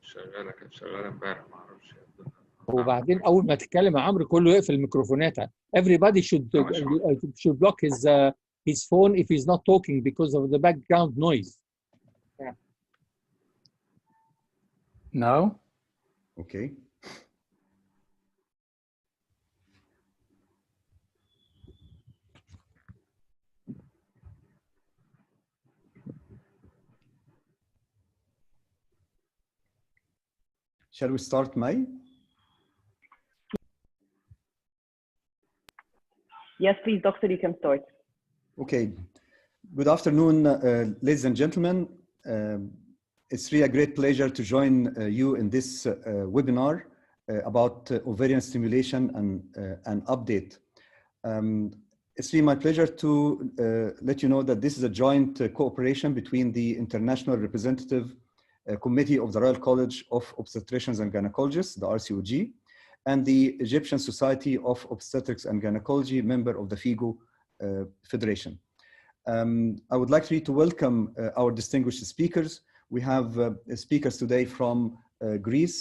شغاله، كانت شغاله امبارح ما اعرفش. وبعدين اول ما تتكلم يا عمرو كله يقفل الميكروفونات. Everybody should block his phone if he's not talking because of the background noise. Yeah. Now? Okay. Shall we start, May? Yes, please, doctor, you can start. Okay. Good afternoon, ladies and gentlemen. It's really a great pleasure to join you in this webinar about ovarian stimulation and update. It's really my pleasure to let you know that this is a joint cooperation between the International Representative Committee of the Royal College of Obstetricians and Gynecologists, the RCOG, and the Egyptian Society of Obstetrics and Gynecology, member of the FIGO Federation. I would like to welcome our distinguished speakers. We have speakers today from Greece,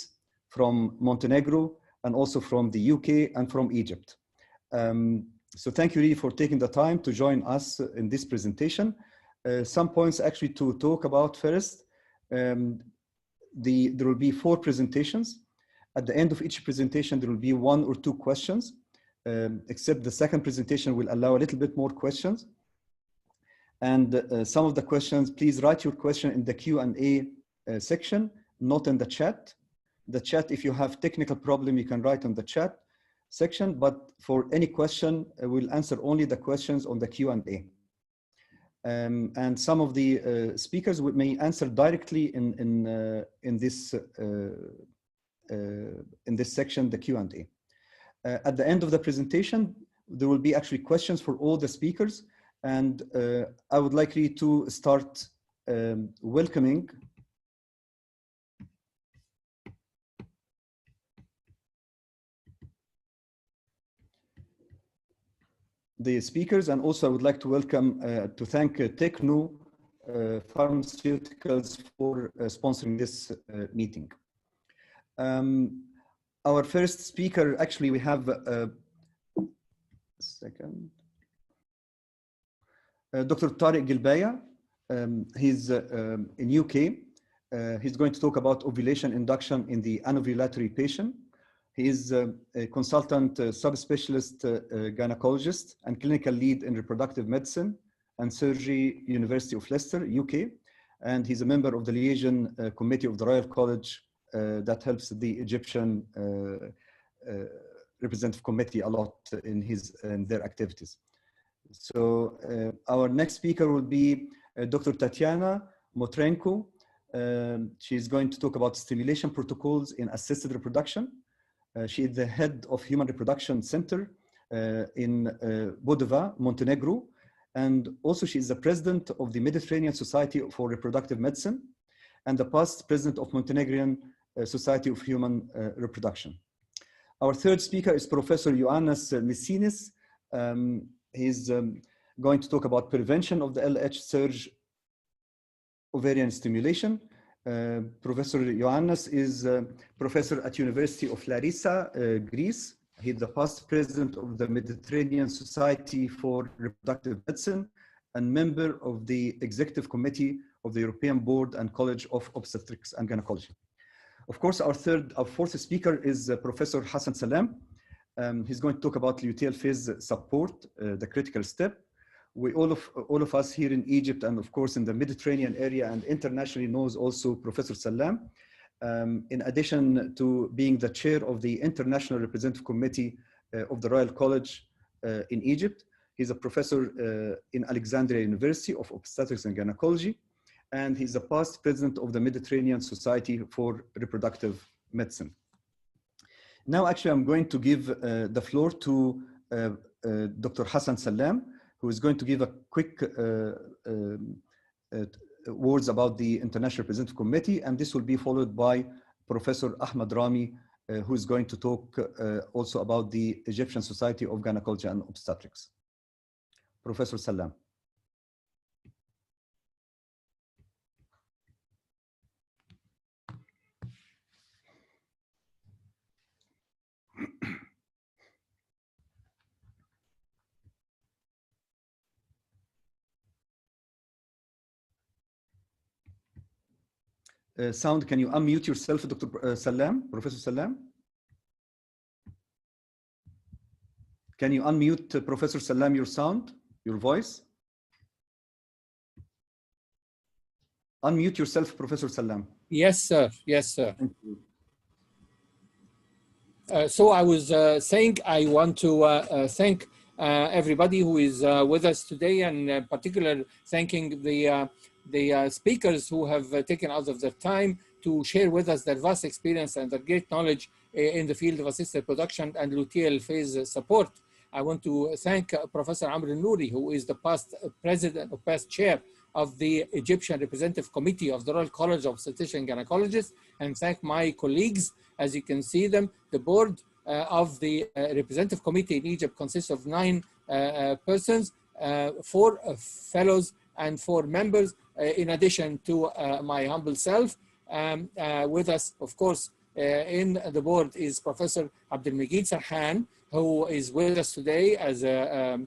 from Montenegro, and also from the UK and from Egypt. So thank you really for taking the time to join us in this presentation. Some points actually to talk about first. There will be 4 presentations. At the end of each presentation, there will be 1 or 2 questions, except the second presentation will allow a little bit more questions. And some of the questions, please write your question in the Q&A section, not in the chat. The chat, if you have technical problem, you can write on the chat section, but for any question, we'll answer only the questions on the Q&A. And some of the speakers may answer directly in this section, the Q&A. At the end of the presentation, there will be actually questions for all the speakers. And I would like you to start welcoming the speakers, and also I would like to welcome, to thank Techno Pharmaceuticals for sponsoring this meeting. Our first speaker, actually we have Dr. Tariq Gilbaya. He's in UK. He's going to talk about ovulation induction in the anovulatory patient. He is a consultant subspecialist gynecologist and clinical lead in reproductive medicine and surgery, University of Leicester, UK. And he's a member of the liaison committee of the Royal College that helps the Egyptian representative committee a lot in their activities. So our next speaker will be Dr. Tatiana Motrenko. She's going to talk about stimulation protocols in assisted reproduction. She is the head of Human Reproduction Center in Budva, Montenegro. And also she is the president of the Mediterranean Society for Reproductive Medicine and the past president of Montenegrin Society of Human Reproduction. Our third speaker is Professor Ioannis Missinis. He's going to talk about prevention of the LH surge ovarian stimulation. Professor Ioannis is professor at University of Larissa, Greece. He's the past president of the Mediterranean Society for Reproductive Medicine and member of the executive committee of the European Board and College of Obstetrics and Gynecology. Of course, our fourth speaker is Professor Hassan Salam. He's going to talk about luteal phase support, the critical step. We all of us here in Egypt and of course in the Mediterranean area and internationally knows also Professor Salam. In addition to being the chair of the International Representative Committee of the Royal College in Egypt, he's a professor in Alexandria University of Obstetrics and Gynecology, and he's a past president of the Mediterranean Society for Reproductive Medicine. Now, actually, I'm going to give the floor to Dr. Hassan Salam, who is going to give a quick words about the International Representative Committee, and this will be followed by Professor Ahmed Rami, who is going to talk also about the Egyptian Society of Gynecology and Obstetrics. Professor Salam. sound. Can you unmute yourself, Dr. Salam, Professor Salam? Can you unmute Professor Salam, your sound, your voice? Unmute yourself, Professor Salam. Yes, sir. Yes, sir. Thank you. So I was saying I want to thank everybody who is with us today, and in particular thanking the speakers who have taken out of their time to share with us their vast experience and their great knowledge in the field of assisted reproduction and luteal phase support. I want to thank Professor Amr Nouri, who is the past president or past chair of the Egyptian Representative Committee of the Royal College of Obstetricians and Gynecologists, and thank my colleagues. As you can see them, the board of the Representative Committee in Egypt consists of 9 persons, 4 fellows and 4 members, in addition to my humble self. With us, of course, in the board is Professor Abdelmegid Sarhan, who is with us today as a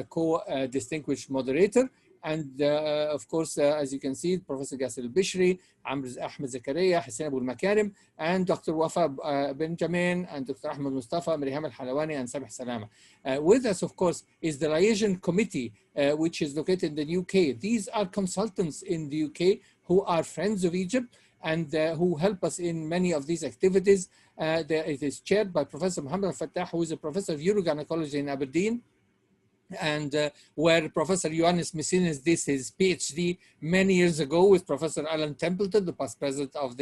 co-distinguished moderator. And of course, as you can see, Professor Gasser al-Bishri, Ahmed Zakaria, Hussein Abu al-Makarim, and Dr. Wafa Benjamin, and Dr. Ahmed Mustafa, Mariham al-Halawani, and Samih Salama. With us, of course, is the Liaison Committee, which is located in the UK. These are consultants in the UK who are friends of Egypt and who help us in many of these activities. It is chaired by Professor Muhammad al-Fattah, who is a professor of urogynecology in Aberdeen, and where Professor Ioannis Messinas did his PhD many years ago with Professor Alan Templeton, the past president of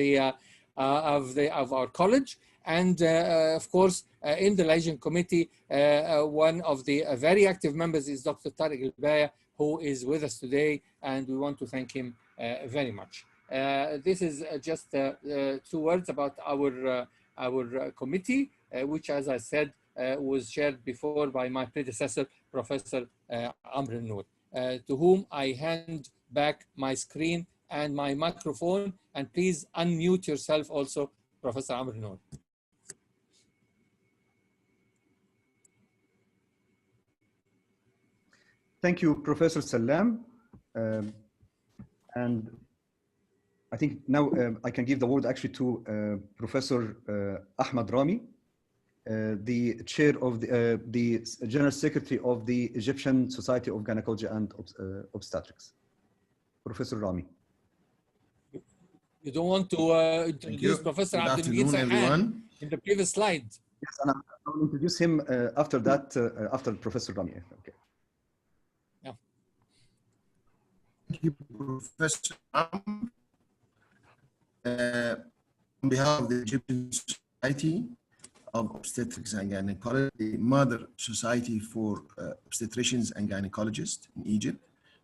our college. And of course, in the Liaison Committee, one of the very active members is Dr. Tariq Al-Baya, who is with us today, and we want to thank him very much. This is just 2 words about our committee, which, as I said, was shared before by my predecessor, Professor Amr Noor, to whom I hand back my screen and my microphone. And please unmute yourself also, Professor Amr Noor. Thank you, Professor Salam. And I think now I can give the word actually to Professor Ahmad Rami, the chair of the General Secretary of the Egyptian Society of Gynecology and Obstetrics. Professor Rami. You don't want to introduce Professor Abdelmegid Sarhan in the previous slide? Yes, and I will introduce him after that, after Professor Rami. Okay. Yeah. Thank you, Professor. On behalf of the Egyptian Society of Obstetrics and Gynecology, the Mother Society for Obstetricians and Gynecologists in Egypt,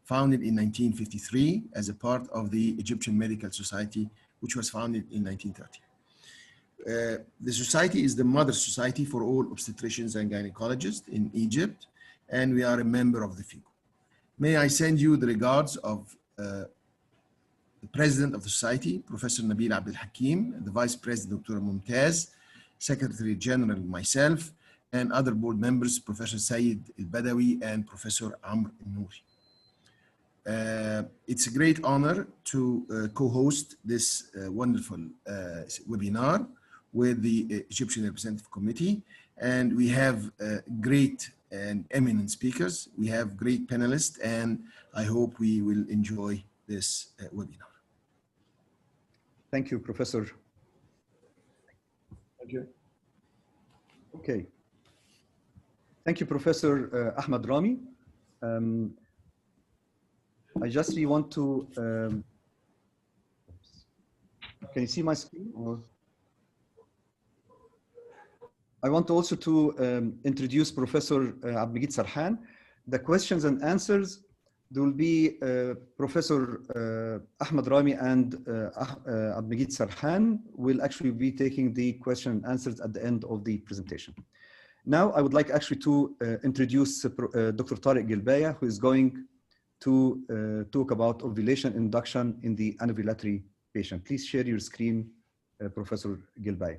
founded in 1953 as a part of the Egyptian Medical Society, which was founded in 1930. The society is the mother society for all obstetricians and gynecologists in Egypt, and we are a member of the FIGO. May I send you the regards of the President of the Society, Professor Nabil Abdel Hakim, the Vice President, Dr. Mumtaz, Secretary General, myself, and other board members, Professor Saeed Al-Badawi and Professor Amr Nouri. It's a great honor to co-host this wonderful webinar with the Egyptian Representative Committee, and we have great and eminent speakers. We have great panelists, and I hope we will enjoy this webinar. Thank you, Professor. Thank you. Okay. Thank you, Professor Ahmad Rami. I just really want to, can you see my screen? Or? I want also to introduce Professor Abdelmegid Sarhan. The questions and answers, there will be Professor Ahmad Rami and Abdelmegid Sarhan will actually be taking the question and answers at the end of the presentation. Now, I would like actually to introduce Dr. Tariq Al-Baya, who is going to talk about ovulation induction in the anovulatory patient. Please share your screen, Professor Al-Baya.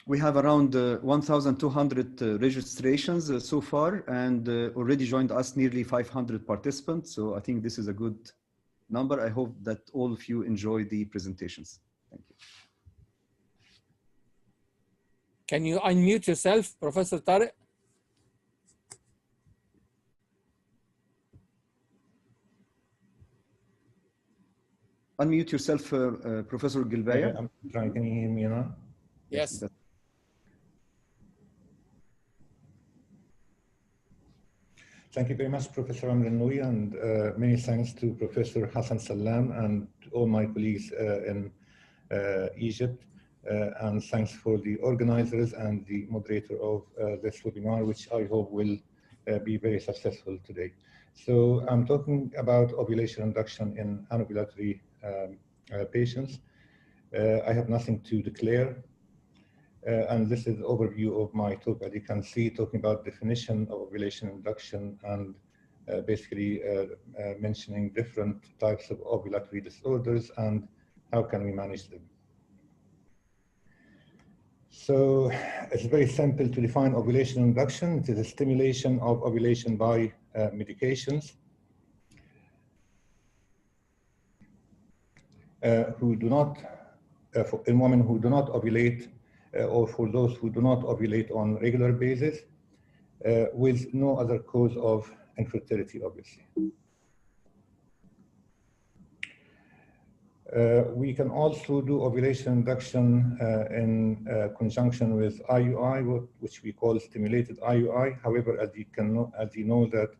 We have around 1,200 registrations so far, and already joined us nearly 500 participants. So I think this is a good number. I hope that all of you enjoy the presentations. Thank you. Can you unmute yourself, Professor Tariq? Unmute yourself, Professor Gilbaya. I'm trying. Can you hear me now? Yes. Thank you very much, Professor Amranoui, and many thanks to Professor Hassan Salam and all my colleagues in Egypt. And thanks for the organizers and the moderator of this webinar, which I hope will be very successful today. So I'm talking about ovulation induction in anovulatory patients. I have nothing to declare. And this is the overview of my talk. As you can see, talking about definition of ovulation induction and basically mentioning different types of ovulatory disorders and how can we manage them. So it's very simple to define ovulation induction. It is a stimulation of ovulation by medications who do not, in women who do not ovulate, or for those who do not ovulate on a regular basis, with no other cause of infertility, obviously. We can also do ovulation induction in conjunction with IUI, which we call stimulated IUI. However, as you know that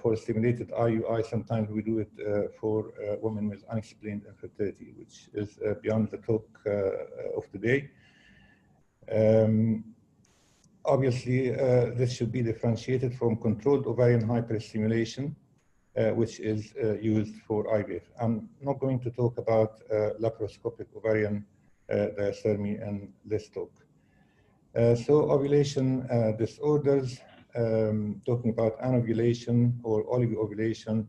for stimulated IUI, sometimes we do it for women with unexplained infertility, which is beyond the talk of today. Obviously, this should be differentiated from controlled ovarian hyperstimulation, which is used for IVF. I'm not going to talk about laparoscopic ovarian diathermy in this talk. So ovulation disorders, talking about anovulation or oligoovulation,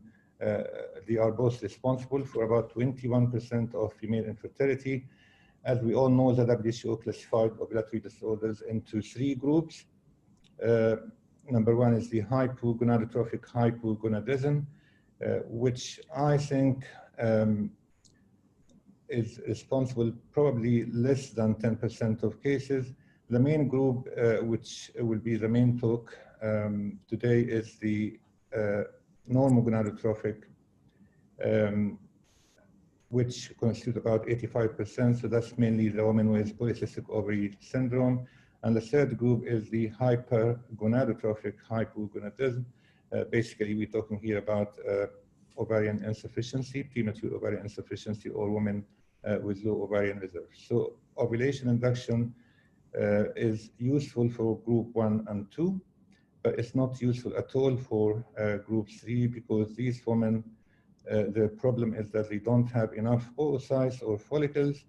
they are both responsible for about 21% of female infertility. As we all know, the WHO classified ovulatory disorders into 3 groups. Number 1 is the hypogonadotrophic hypogonadism, which I think is responsible probably less than 10% of cases. The main group, which will be the main talk today, is the normogonadotrophic, which constitute about 85%. So that's mainly the women with polycystic ovary syndrome. And the third group is the hypergonadotrophic hypogonadism. Basically, we're talking here about ovarian insufficiency, premature ovarian insufficiency, or women with low ovarian reserve. So ovulation induction is useful for group 1 and 2, but it's not useful at all for group 3, because these women, the problem is that they don't have enough oocytes or follicles,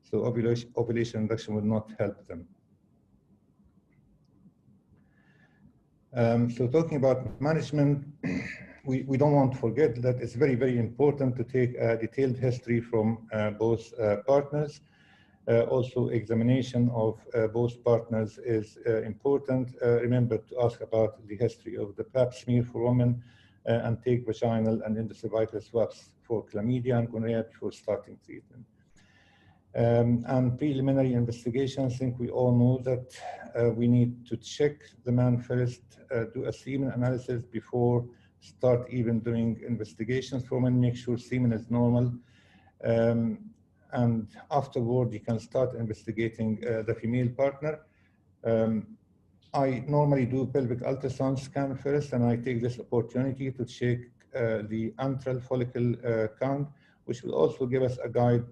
so ovulation induction will not help them. So talking about management, we don't want to forget that it's very, very important to take a detailed history from both partners. Also, examination of both partners is important. Remember to ask about the history of the pap smear for women and take vaginal and endocervical swabs for chlamydia and gonorrhea before starting treatment. And preliminary investigations, I think we all know that we need to check the man first, do a semen analysis before start even doing investigations for women, make sure semen is normal. And afterward, you can start investigating the female partner. I normally do pelvic ultrasound scan first, and I take this opportunity to check the antral follicle count, which will also give us a guide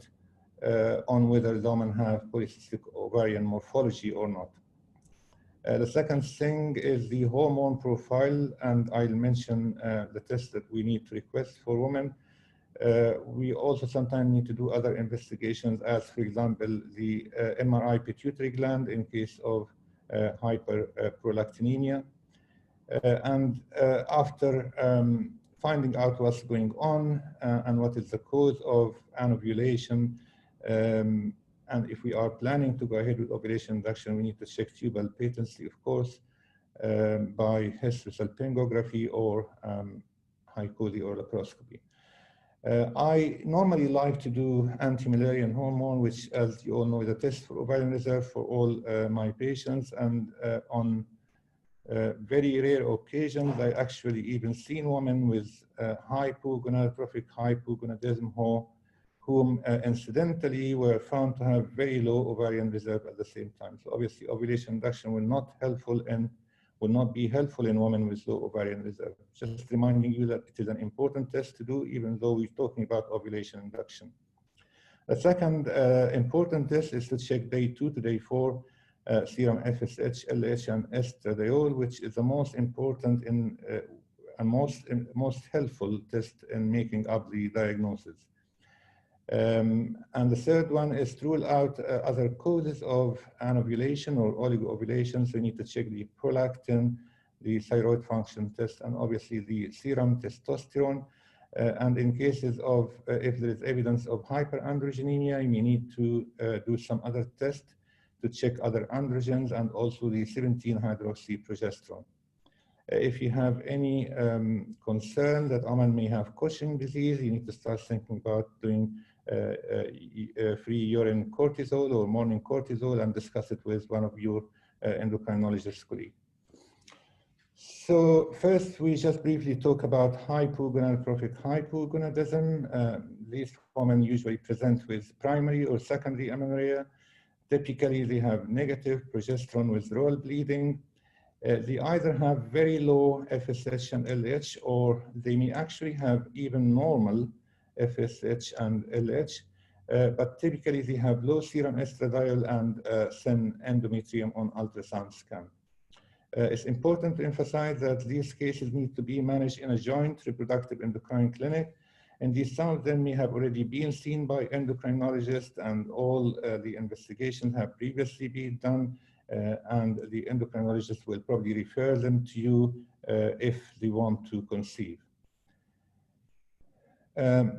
on whether the women have polycystic ovarian morphology or not. The second thing is the hormone profile, and I'll mention the test that we need to request for women. We also sometimes need to do other investigations, as for example, the MRI pituitary gland in case of hyperprolactinemia. And after finding out what's going on and what is the cause of anovulation, And if we are planning to go ahead with ovulation induction, we need to check tubal patency, of course, by hysterosalpingography or hypocauly or laparoscopy. I normally like to do anti-Müllerian hormone, which, as you all know, is a test for ovarian reserve for all my patients. And on very rare occasions, I actually even seen women with hypogonadotrophic hypogonadism whom incidentally were found to have very low ovarian reserve at the same time. So obviously, ovulation induction will not be helpful in women with low ovarian reserve. Just reminding you that it is an important test to do, even though we're talking about ovulation induction. The second important test is to check day 2 to day 4 serum FSH, LH, and estradiol, which is the most important and most helpful test in making up the diagnosis. And the third one is to rule out other causes of anovulation or oligoovulation. So you need to check the prolactin, the thyroid function test, and obviously the serum testosterone. And in cases of, if there is evidence of hyperandrogenemia, you may need to do some other test to check other androgens and also the 17-hydroxyprogesterone. If you have any concern that a woman may have Cushing disease, you need to start thinking about doing free urine cortisol or morning cortisol and discuss it with one of your endocrinologist colleagues. So first, we just briefly talk about hypogonadotrophic hypogonadism. These women usually present with primary or secondary amenorrhea. Typically, they have negative progesterone withdrawal bleeding. They either have very low FSH and LH, or they may actually have even normal FSH and LH, but typically they have low serum estradiol and thin endometrium on ultrasound scan. It's important to emphasize that these cases need to be managed in a joint reproductive endocrine clinic, and some of them may have already been seen by endocrinologists, and all the investigations have previously been done, and the endocrinologist will probably refer them to you if they want to conceive.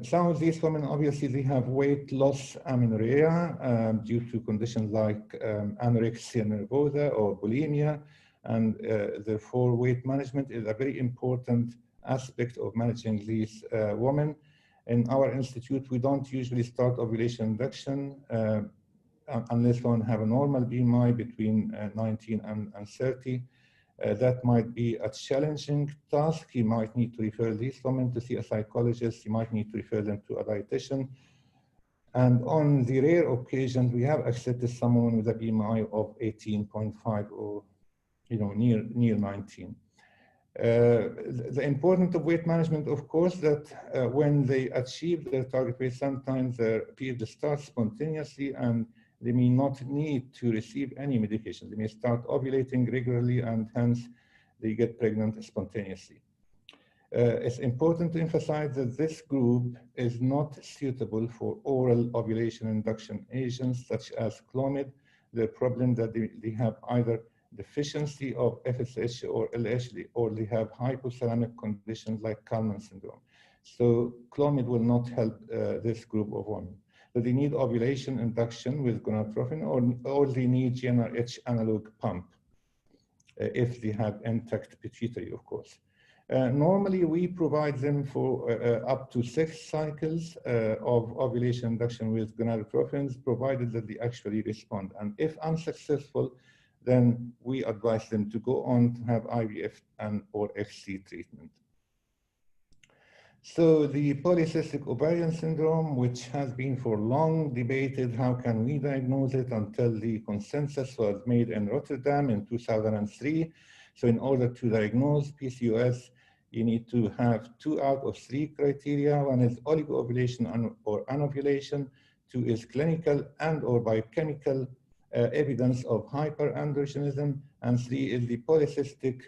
Some of these women, obviously, they have weight loss amenorrhea due to conditions like anorexia nervosa or bulimia, and therefore weight management is a very important aspect of managing these women. In our institute, we don't usually start ovulation induction unless one have a normal BMI between 19 and 30. That might be a challenging task. You might need to refer these women to see a psychologist. You might need to refer them to a dietitian. And on the rare occasions, we have accepted someone with a BMI of 18.5 or near 19. The importance of weight management, of course, that when they achieve their target weight, sometimes their period starts spontaneously and they may not need to receive any medication. They may start ovulating regularly and hence they get pregnant spontaneously. It's important to emphasize that this group is not suitable for oral ovulation induction agents such as Clomid. The problem that they have either deficiency of FSH or LH, or they have hypothalamic conditions like Kalman syndrome. So Clomid will not help this group of women. So they need ovulation induction with gonadotropin, or they need GnRH analog pump if they have intact pituitary, of course. Normally, we provide them for up to 6 cycles of ovulation induction with gonadotropins, provided that they actually respond. And if unsuccessful, then we advise them to go on to have IVF or XC treatment. So the polycystic ovarian syndrome, which has been for long debated, how can we diagnose it, until the consensus was made in Rotterdam in 2003. So in order to diagnose PCOS, you need to have 2 out of 3 criteria. One is oligoovulation or anovulation. 2 is clinical and or biochemical evidence of hyperandrogenism. And 3 is the polycystic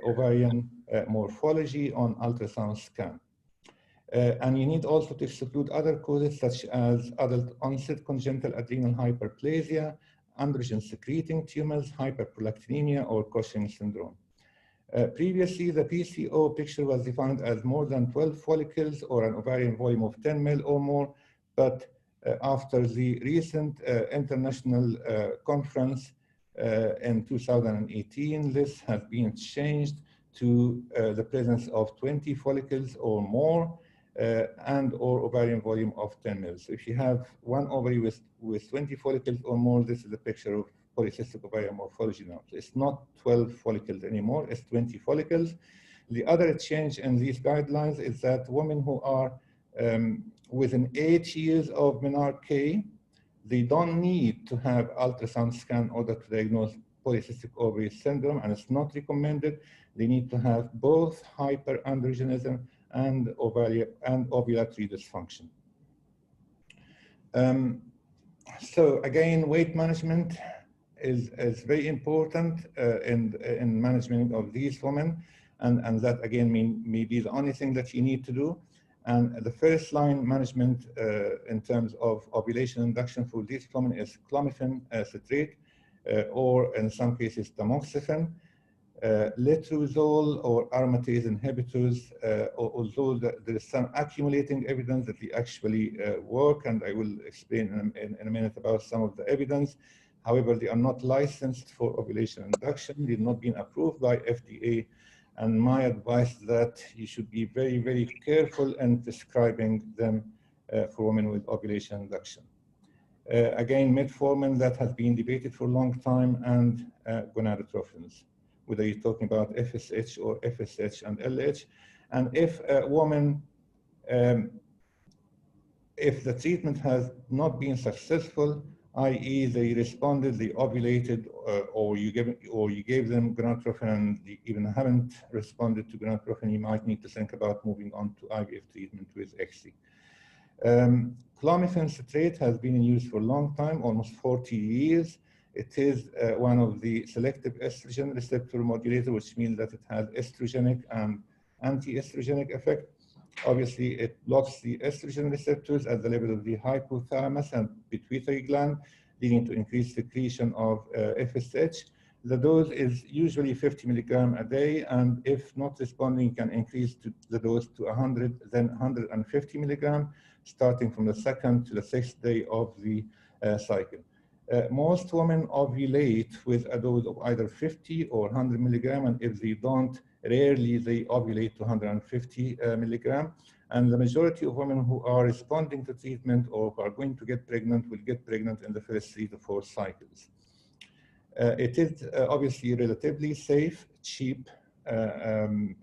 ovarian morphology on ultrasound scan. And you need also to exclude other causes such as adult onset congenital adrenal hyperplasia, androgen secreting tumors, hyperprolactinemia, or Cushing syndrome. Previously, the PCO picture was defined as more than 12 follicles or an ovarian volume of 10 ml or more, but after the recent international conference in 2018. This has been changed to the presence of 20 follicles or more and or ovarian volume of 10 mils. So if you have one ovary with 20 follicles or more, this is a picture of polycystic ovarian morphology now. So it's not 12 follicles anymore, it's 20 follicles. The other change in these guidelines is that women who are within 8 years of menarche, they don't need to have ultrasound scan in order to diagnose polycystic ovary syndrome, and it's not recommended. They need to have both hyperandrogenism and ovulatory dysfunction. So again, weight management is very important in management of these women, and that again may be the only thing that you need to do. And the first line management in terms of ovulation induction for these women is clomiphene citrate, or in some cases tamoxifen, letrozole or aromatase inhibitors, although there is some accumulating evidence that they actually work, and I will explain in a minute about some of the evidence. However, they are not licensed for ovulation induction. They've not been approved by FDA. And my advice is that you should be very, very careful in prescribing them for women with ovulation induction. Again, metformin, that has been debated for a long time, and gonadotrophins, whether you're talking about FSH or FSH and LH. And if a woman, if the treatment has not been successful, i.e. they responded, they ovulated, or you gave them gonadotrophin and they even haven't responded to gonadotrophin, you might need to think about moving on to IVF treatment with XC. Clomiphene citrate has been in use for a long time, almost 40 years. It is one of the selective estrogen receptor modulator, which means that it has estrogenic and anti-estrogenic effect. Obviously, it blocks the estrogen receptors at the level of the hypothalamus and pituitary gland, leading to increased secretion of FSH. The dose is usually 50 milligram a day, and if not responding, you can increase the dose to 100, then 150 milligram, starting from the second to the 6th day of the cycle. Most women ovulate with a dose of either 50 or 100 milligram, and if they don't, rarely they ovulate to 150 milligram. And the majority of women who are responding to treatment or who are going to get pregnant will get pregnant in the first 3 to 4 cycles. It is obviously relatively safe, cheap. The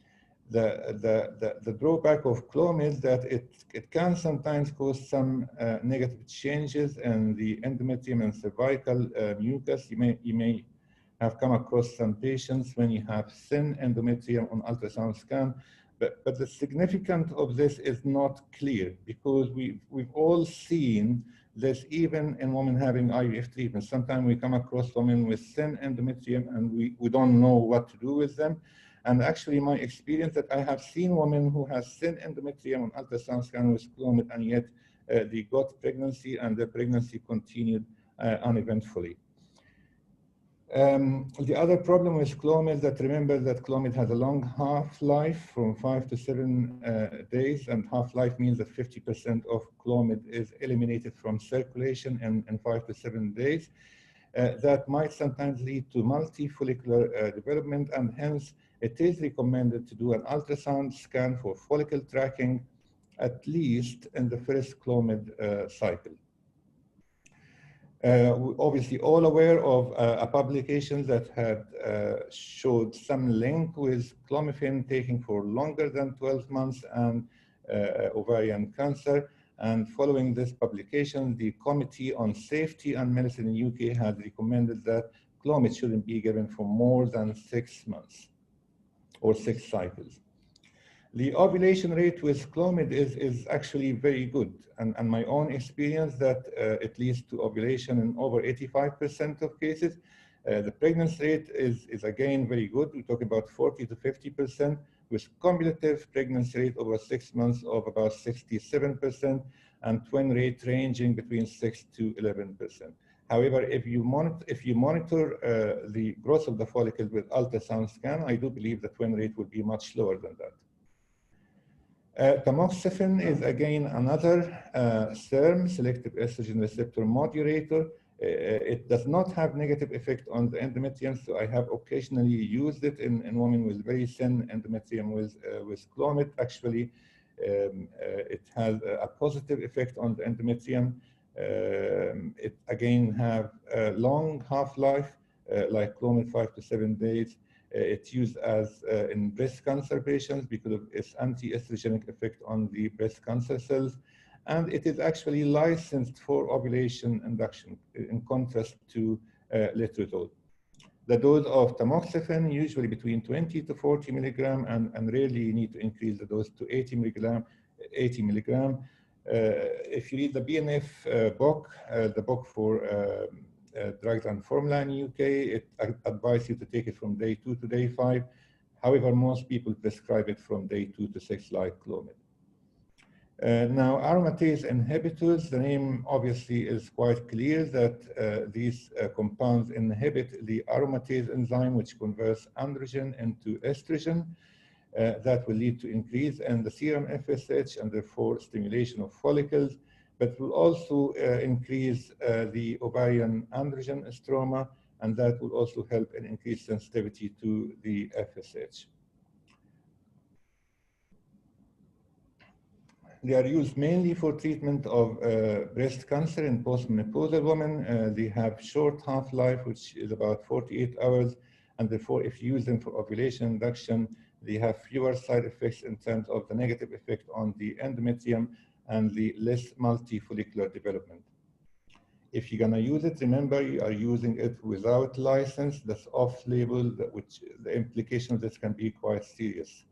drawback of Clomid is that it can sometimes cause some negative changes in the endometrium and cervical mucus. You may have come across some patients when you have thin endometrium on ultrasound scan, but the significance of this is not clear, because we've all seen this even in women having IVF treatment. Sometimes we come across women with thin endometrium and we don't know what to do with them. And actually, my experience that I have seen women who have thin endometrium on ultrasound scan with Clomid, and yet they got pregnancy and the pregnancy continued uneventfully. The other problem with Clomid is that, remember that Clomid has a long half-life from 5 to 7 days, and half-life means that 50% of Clomid is eliminated from circulation in 5 to 7 days. That might sometimes lead to multifollicular development, and hence it is recommended to do an ultrasound scan for follicle tracking at least in the first Clomid cycle. We're obviously all aware of a publication that had showed some link with clomiphene taking for longer than 12 months and ovarian cancer. And following this publication, the Committee on Safety and Medicine in UK has recommended that Clomid shouldn't be given for more than 6 months or 6 cycles. The ovulation rate with Clomid is actually very good. And my own experience that it leads to ovulation in over 85% of cases. The pregnancy rate is again very good. We're talking about 40 to 50%, with cumulative pregnancy rate over 6 months of about 67%, and twin rate ranging between 6 to 11%. However, if you monitor the growth of the follicle with ultrasound scan, I do believe the twin rate would be much lower than that. Tamoxifen is again another SERM, selective estrogen receptor modulator. It does not have negative effect on the endometrium, so I have occasionally used it in women with very thin endometrium with Clomid. Actually, it has a positive effect on the endometrium. It again have a long half-life, like Clomid 5 to 7 days. It's used as in breast cancer patients because of its anti-estrogenic effect on the breast cancer cells. And it is actually licensed for ovulation induction, in contrast to letrozole. The dose of tamoxifen usually between 20 to 40 milligram, and rarely you need to increase the dose to 80 milligram. If you read the BNF book, the book for drugs and formula in UK, it advises you to take it from day 2 to day 5. However, most people prescribe it from day 2 to 6 like Clomid. Now, aromatase inhibitors, the name obviously is quite clear that these compounds inhibit the aromatase enzyme, which converts androgen into estrogen. That will lead to increase in the serum FSH and therefore stimulation of follicles, but will also increase the ovarian androgen stroma, and that will also help in increased sensitivity to the FSH. They are used mainly for treatment of breast cancer in postmenopausal women. They have short half-life, which is about 48 hours, and therefore if you use them for ovulation induction, they have fewer side effects in terms of the negative effect on the endometrium and the less multifollicular development. If you're gonna use it, remember you are using it without license, that's off-label, which the implication of this can be quite serious.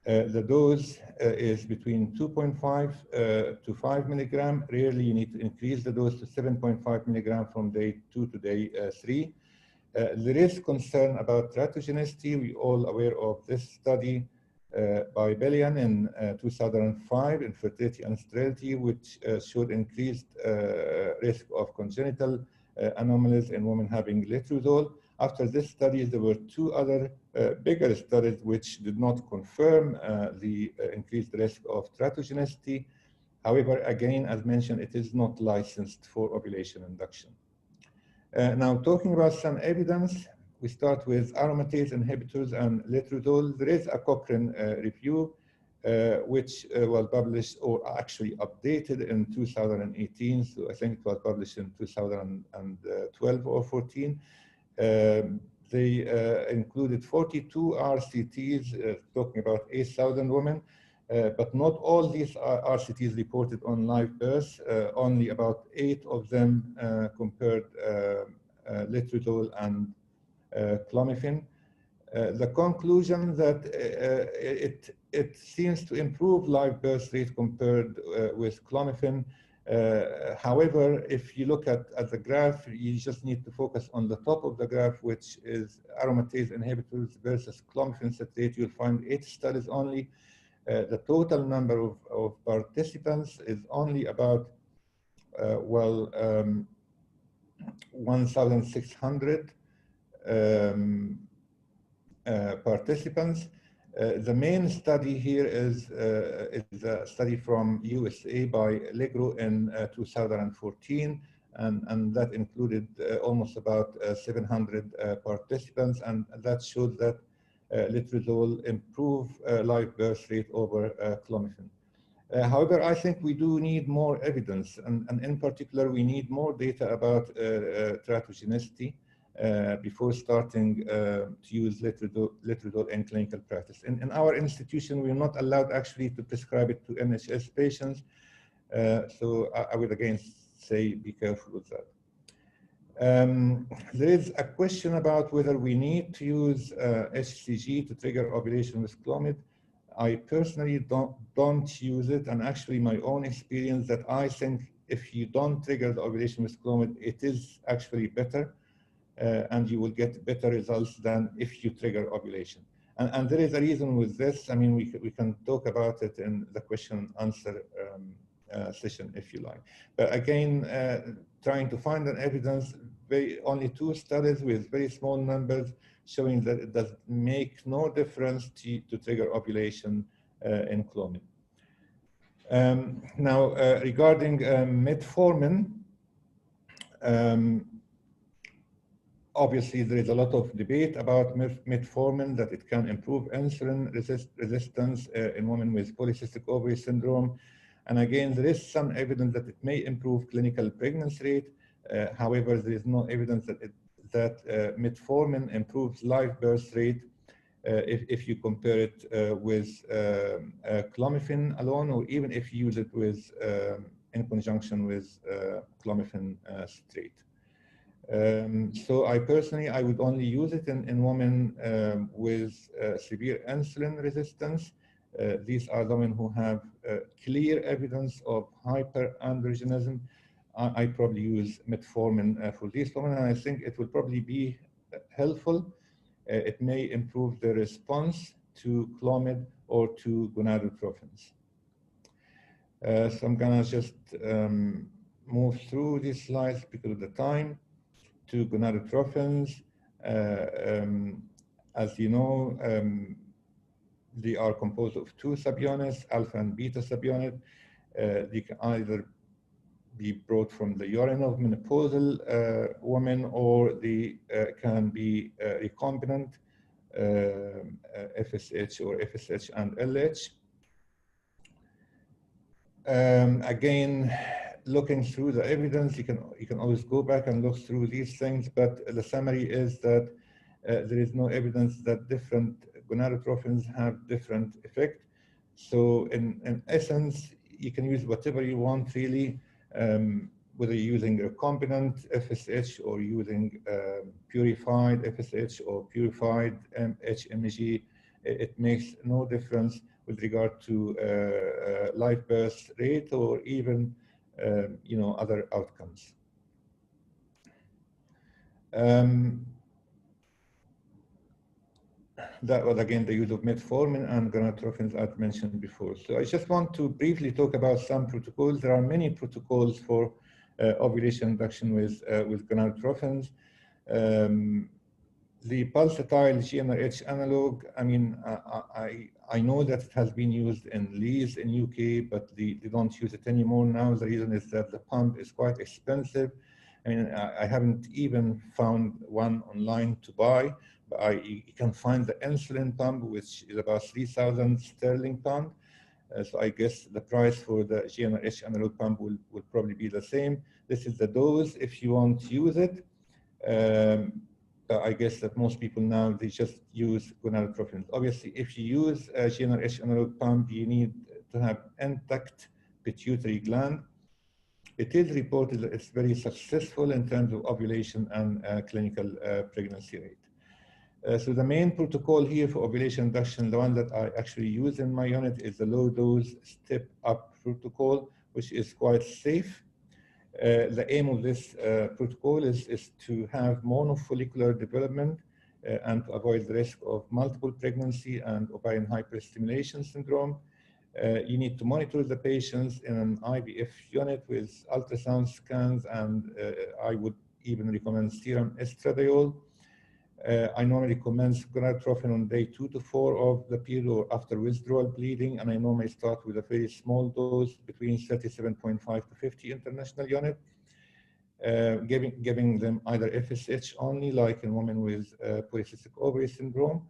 The dose is between 2.5 to 5 milligram. Rarely you need to increase the dose to 7.5 milligram from day 2 to day 3. There is concern about teratogenicity. We're all aware of this study by Bellian in 2005 in fertility and sterility, which showed increased risk of congenital anomalies in women having letrozole. After this study, there were 2 other bigger studies which did not confirm the increased risk of teratogenicity. However, again, as mentioned, it is not licensed for ovulation induction. Now, talking about some evidence, we start with aromatase inhibitors and letrozole. There is a Cochrane review which was published or actually updated in 2018. So I think it was published in 2012 or 14. They included 42 RCTs, talking about 8,000 women, but not all these RCTs reported on live birth. Only about 8 of them compared letrozole and clomiphene. The conclusion that it seems to improve live birth rate compared with clomiphene. However, if you look at the graph, you just need to focus on the top of the graph, which is aromatase inhibitors versus clomiphene citrate. You'll find 8 studies only. The total number of participants is only about 1,600 participants. The main study here is a study from USA by Legro in 2014, and that included almost about 700 participants, and that showed that letrozole improve live birth rate over clomiphene. However, I think we do need more evidence, and in particular, we need more data about teratogenicity before starting to use letrozole in clinical practice. In our institution, we're not allowed actually to prescribe it to NHS patients. So I would again say be careful with that. There is a question about whether we need to use HCG to trigger ovulation with Clomid. I personally don't use it, and actually my own experience that I think if you don't trigger the ovulation with Clomid, it is actually better. And you will get better results than if you trigger ovulation. And there is a reason with this. I mean, we can talk about it in the question and answer session if you like. But again, trying to find an evidence, only 2 studies with very small numbers showing that it does make no difference to trigger ovulation in Clomid. Now, regarding metformin, obviously, there is a lot of debate about metformin, that it can improve insulin resistance in women with polycystic ovary syndrome. And again, there is some evidence that it may improve clinical pregnancy rate. However, there is no evidence that metformin improves live birth rate if you compare it with clomiphene alone, or even if you use it with in conjunction with clomiphene citrate. So I personally, I would only use it in women with severe insulin resistance. These are the women who have clear evidence of hyperandrogenism. I probably use metformin for these women, and I think it will probably be helpful. It may improve the response to Clomid or to gonadotropins. So I'm gonna just move through these slides because of the time. To gonadotropins, as you know, they are composed of two subunits, alpha and beta subunit. They can either be brought from the urine of menopausal women, or they can be recombinant, FSH or FSH and LH. Again, looking through the evidence, you can always go back and look through these things, but the summary is that there is no evidence that different gonadotropins have different effect. So in essence, you can use whatever you want really, whether you're using recombinant FSH or using purified FSH or purified HMG. It makes no difference with regard to live birth rate or even you know, other outcomes. That was again the use of metformin and gonadotropins as mentioned before. So I just want to briefly talk about some protocols. There are many protocols for ovulation induction with gonadotropins. The pulsatile GnRH analog, I mean, I know that it has been used in Leeds in UK, but they don't use it anymore now. The reason is that the pump is quite expensive. I mean, I haven't even found one online to buy, but you can find the insulin pump, which is about 3,000 sterling pound. So I guess the price for the GnRH analog pump will probably be the same. This is the dose if you want to use it. I guess that most people now, they just use gonadotropins. Obviously, if you use a GnRH analog pump, you need to have intact pituitary gland. It is reported that it's very successful in terms of ovulation and clinical pregnancy rate. So the main protocol here for ovulation induction, the one that I actually use in my unit, is the low dose step up protocol, which is quite safe. The aim of this protocol is to have monofollicular development and to avoid the risk of multiple pregnancy and ovarian hyperstimulation syndrome. You need to monitor the patients in an IVF unit with ultrasound scans, and I would even recommend serum estradiol. I normally commence gonadotropin on day 2 to 4 of the period or after withdrawal bleeding, and I normally start with a very small dose between 37.5 to 50 international unit, giving them either FSH only, like in women with polycystic ovary syndrome,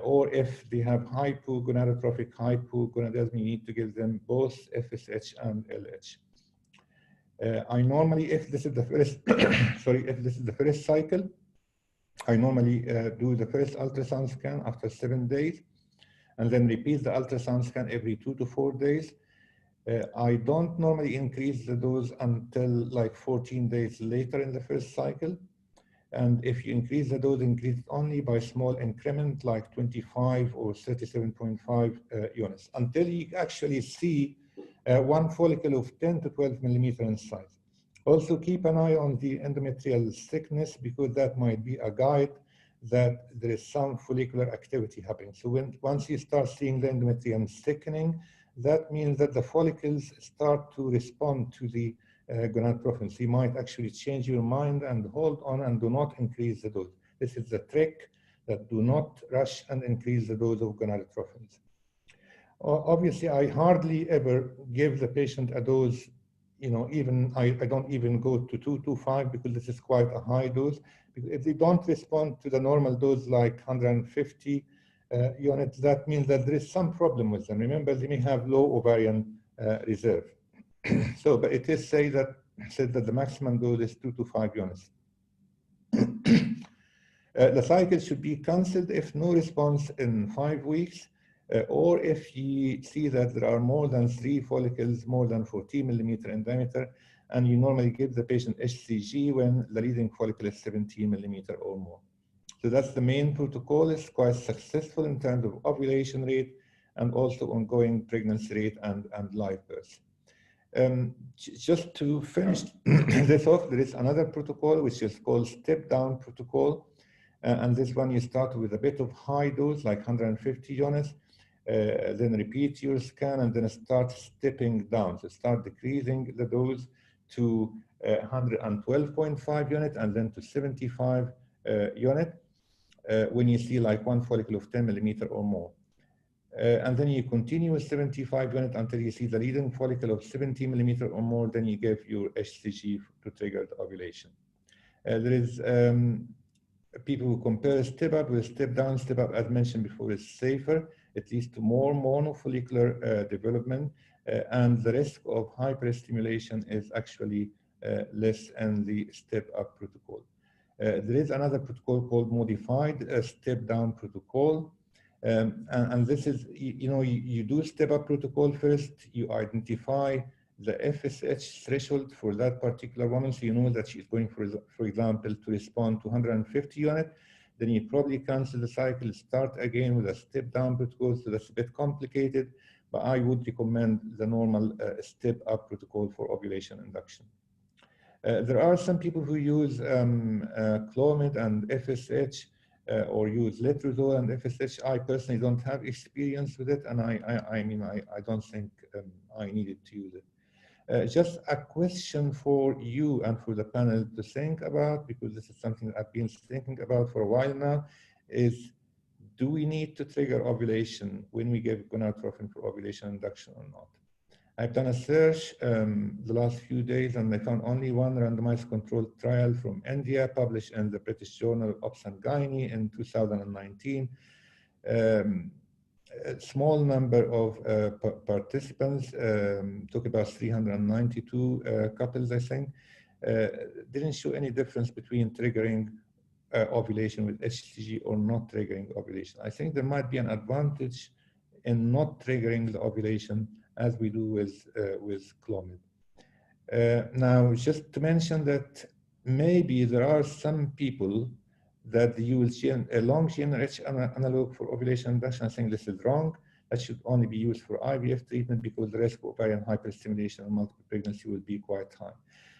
or if they have hypogonadotrophic hypogonadism, you need to give them both FSH and LH. I normally, if this is the first, sorry, if this is the first cycle, I normally do the first ultrasound scan after 7 days, and then repeat the ultrasound scan every 2 to 4 days. I don't normally increase the dose until like 14 days later in the first cycle. And if you increase the dose, increase it only by small increment, like 25 or 37.5 units, until you actually see one follicle of 10 to 12 millimeter in size. Also keep an eye on the endometrial thickness, because that might be a guide that there is some follicular activity happening. So once you start seeing the endometrium thickening, that means that the follicles start to respond to the gonadotropins. You might actually change your mind and hold on and do not increase the dose. This is the trick, that do not rush and increase the dose of gonadotropins. Obviously, I hardly ever give the patient a dose, even I don't even go to 225 because this is quite a high dose. Because if they don't respond to the normal dose like 150 units, that means that there is some problem with them. Remember, they may have low ovarian reserve. So, but it is said that the maximum dose is 2 to 5 units. The cycle should be cancelled if no response in 5 weeks, or if you see that there are more than 3 follicles, more than 14 millimeter in diameter, and you normally give the patient HCG when the leading follicle is 17 millimeter or more. So that's the main protocol. It's quite successful in terms of ovulation rate and also ongoing pregnancy rate and live birth. Just to finish this off, there is another protocol which is called step-down protocol. And this one you start with a bit of high dose, like 150 units, then repeat your scan and then start stepping down. So start decreasing the dose to 112.5 unit and then to 75 unit when you see like one follicle of 10 millimeter or more. And then you continue with 75 unit until you see the leading follicle of 70 millimeter or more, then you give your HCG to trigger the ovulation. There is people who compare step up with step down. Step up, as mentioned before, is safer. It leads to more monofollicular development, and the risk of hyperstimulation is actually less in the step up protocol. There is another protocol called modified step down protocol. And this is, you do step up protocol first, you identify the FSH threshold for that particular woman, so you know that she's going, for example, to respond to 150 unit. Then you probably cancel the cycle, start again with a step down protocol, so that's a bit complicated, but I would recommend the normal step up protocol for ovulation induction. There are some people who use Clomid and FSH, or use letrozole and FSH. I personally don't have experience with it, and I don't think I needed to use it. Just a question for you and for the panel to think about, because this is something that I've been thinking about for a while now, is do we need to trigger ovulation when we give gonadotropin for ovulation induction or not? I've done a search the last few days, and I found only one randomized controlled trial from India published in the British Journal of Obs and Gynae in 2019. A small number of participants, talk about 392 couples, I think, didn't show any difference between triggering ovulation with HCG or not triggering ovulation. I think there might be an advantage in not triggering the ovulation as we do with Clomid. Now, just to mention that maybe there are some people that use a long GnRH analog for ovulation induction. I think this is wrong. That should only be used for IVF treatment because the risk of ovarian hyperstimulation and multiple pregnancy will be quite high.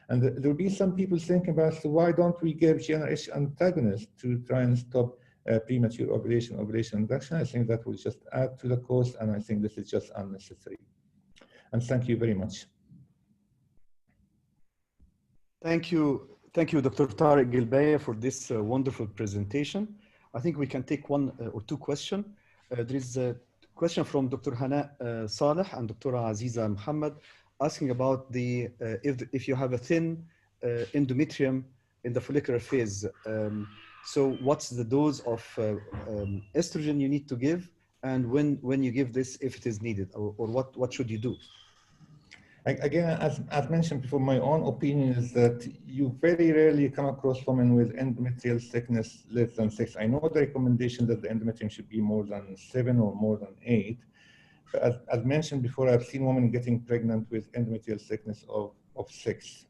And there will be some people thinking about, so why don't we give GnRH antagonists to try and stop premature ovulation induction? I think that will just add to the cost, and I think this is just unnecessary. And thank you very much. Thank you, Dr. Tariq Gilbaya, for this wonderful presentation. I think we can take one or two questions. There is a question from Dr. Hana Saleh and Dr. Aziza Muhammad asking about the if you have a thin endometrium in the follicular phase. So what's the dose of estrogen you need to give, and when you give this, if it is needed, or what should you do? Again, as mentioned before, my own opinion is that you very rarely come across women with endometrial thickness less than 6. I know the recommendation that the endometrium should be more than 7 or more than 8. But as mentioned before, I've seen women getting pregnant with endometrial thickness of 6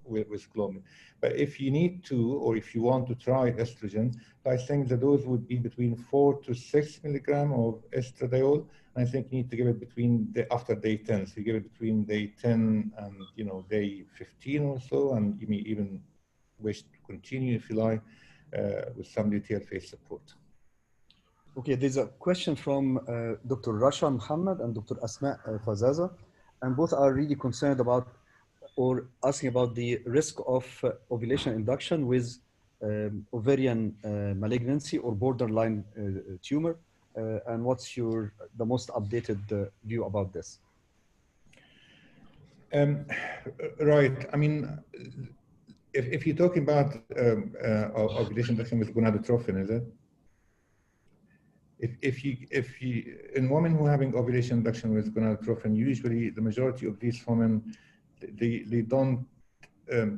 with Clomid. But if you need to, or if you want to try estrogen, I think the dose would be between 4 to 6 milligram of estradiol. I think you need to give it after day 10. So you give it between day 10 and day 15 or so, and you may even wish to continue if you like with some luteal phase support. Okay, there's a question from Dr. Rasha Muhammad and Dr. Asma Fazaza, and both are really concerned about or asking about the risk of ovulation induction with ovarian malignancy or borderline tumor. and what's the most updated view about this? Right. I mean, if you're talking about ovulation induction with gonadotrophin, is it? If you in women who are having ovulation induction with gonadotrophin, usually the majority of these women, they don't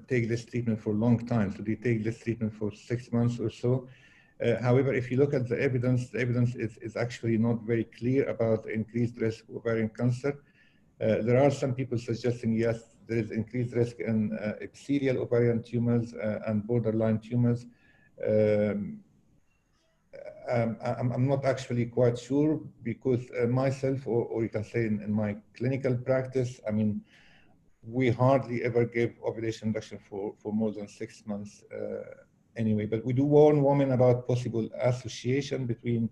take this treatment for a long time. So they take this treatment for 6 months or so. However, if you look at the evidence is actually not very clear about increased risk of ovarian cancer. There are some people suggesting, yes, there is increased risk in epithelial ovarian tumors and borderline tumors. I'm not actually quite sure because myself, or you can say in my clinical practice, I mean, we hardly ever give ovulation induction for more than 6 months anyway. But we do warn women about possible association between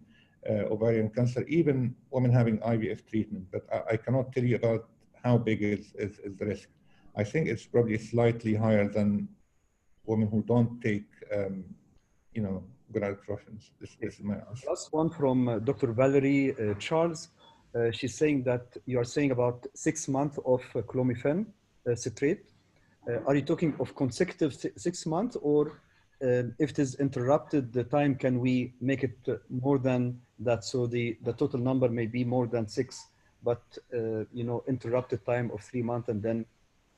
ovarian cancer, even women having IVF treatment. But I cannot tell you about how big is the risk. I think it's probably slightly higher than women who don't take, you know, gonadotropins. This is my answer. Last one from Dr. Valerie Charles. She's saying that you are saying about 6 months of clomiphene citrate. Are you talking of consecutive 6 months, or if it is interrupted, the time, can we make it more than that? So the total number may be more than 6, but you know, interrupted time of 3 months and then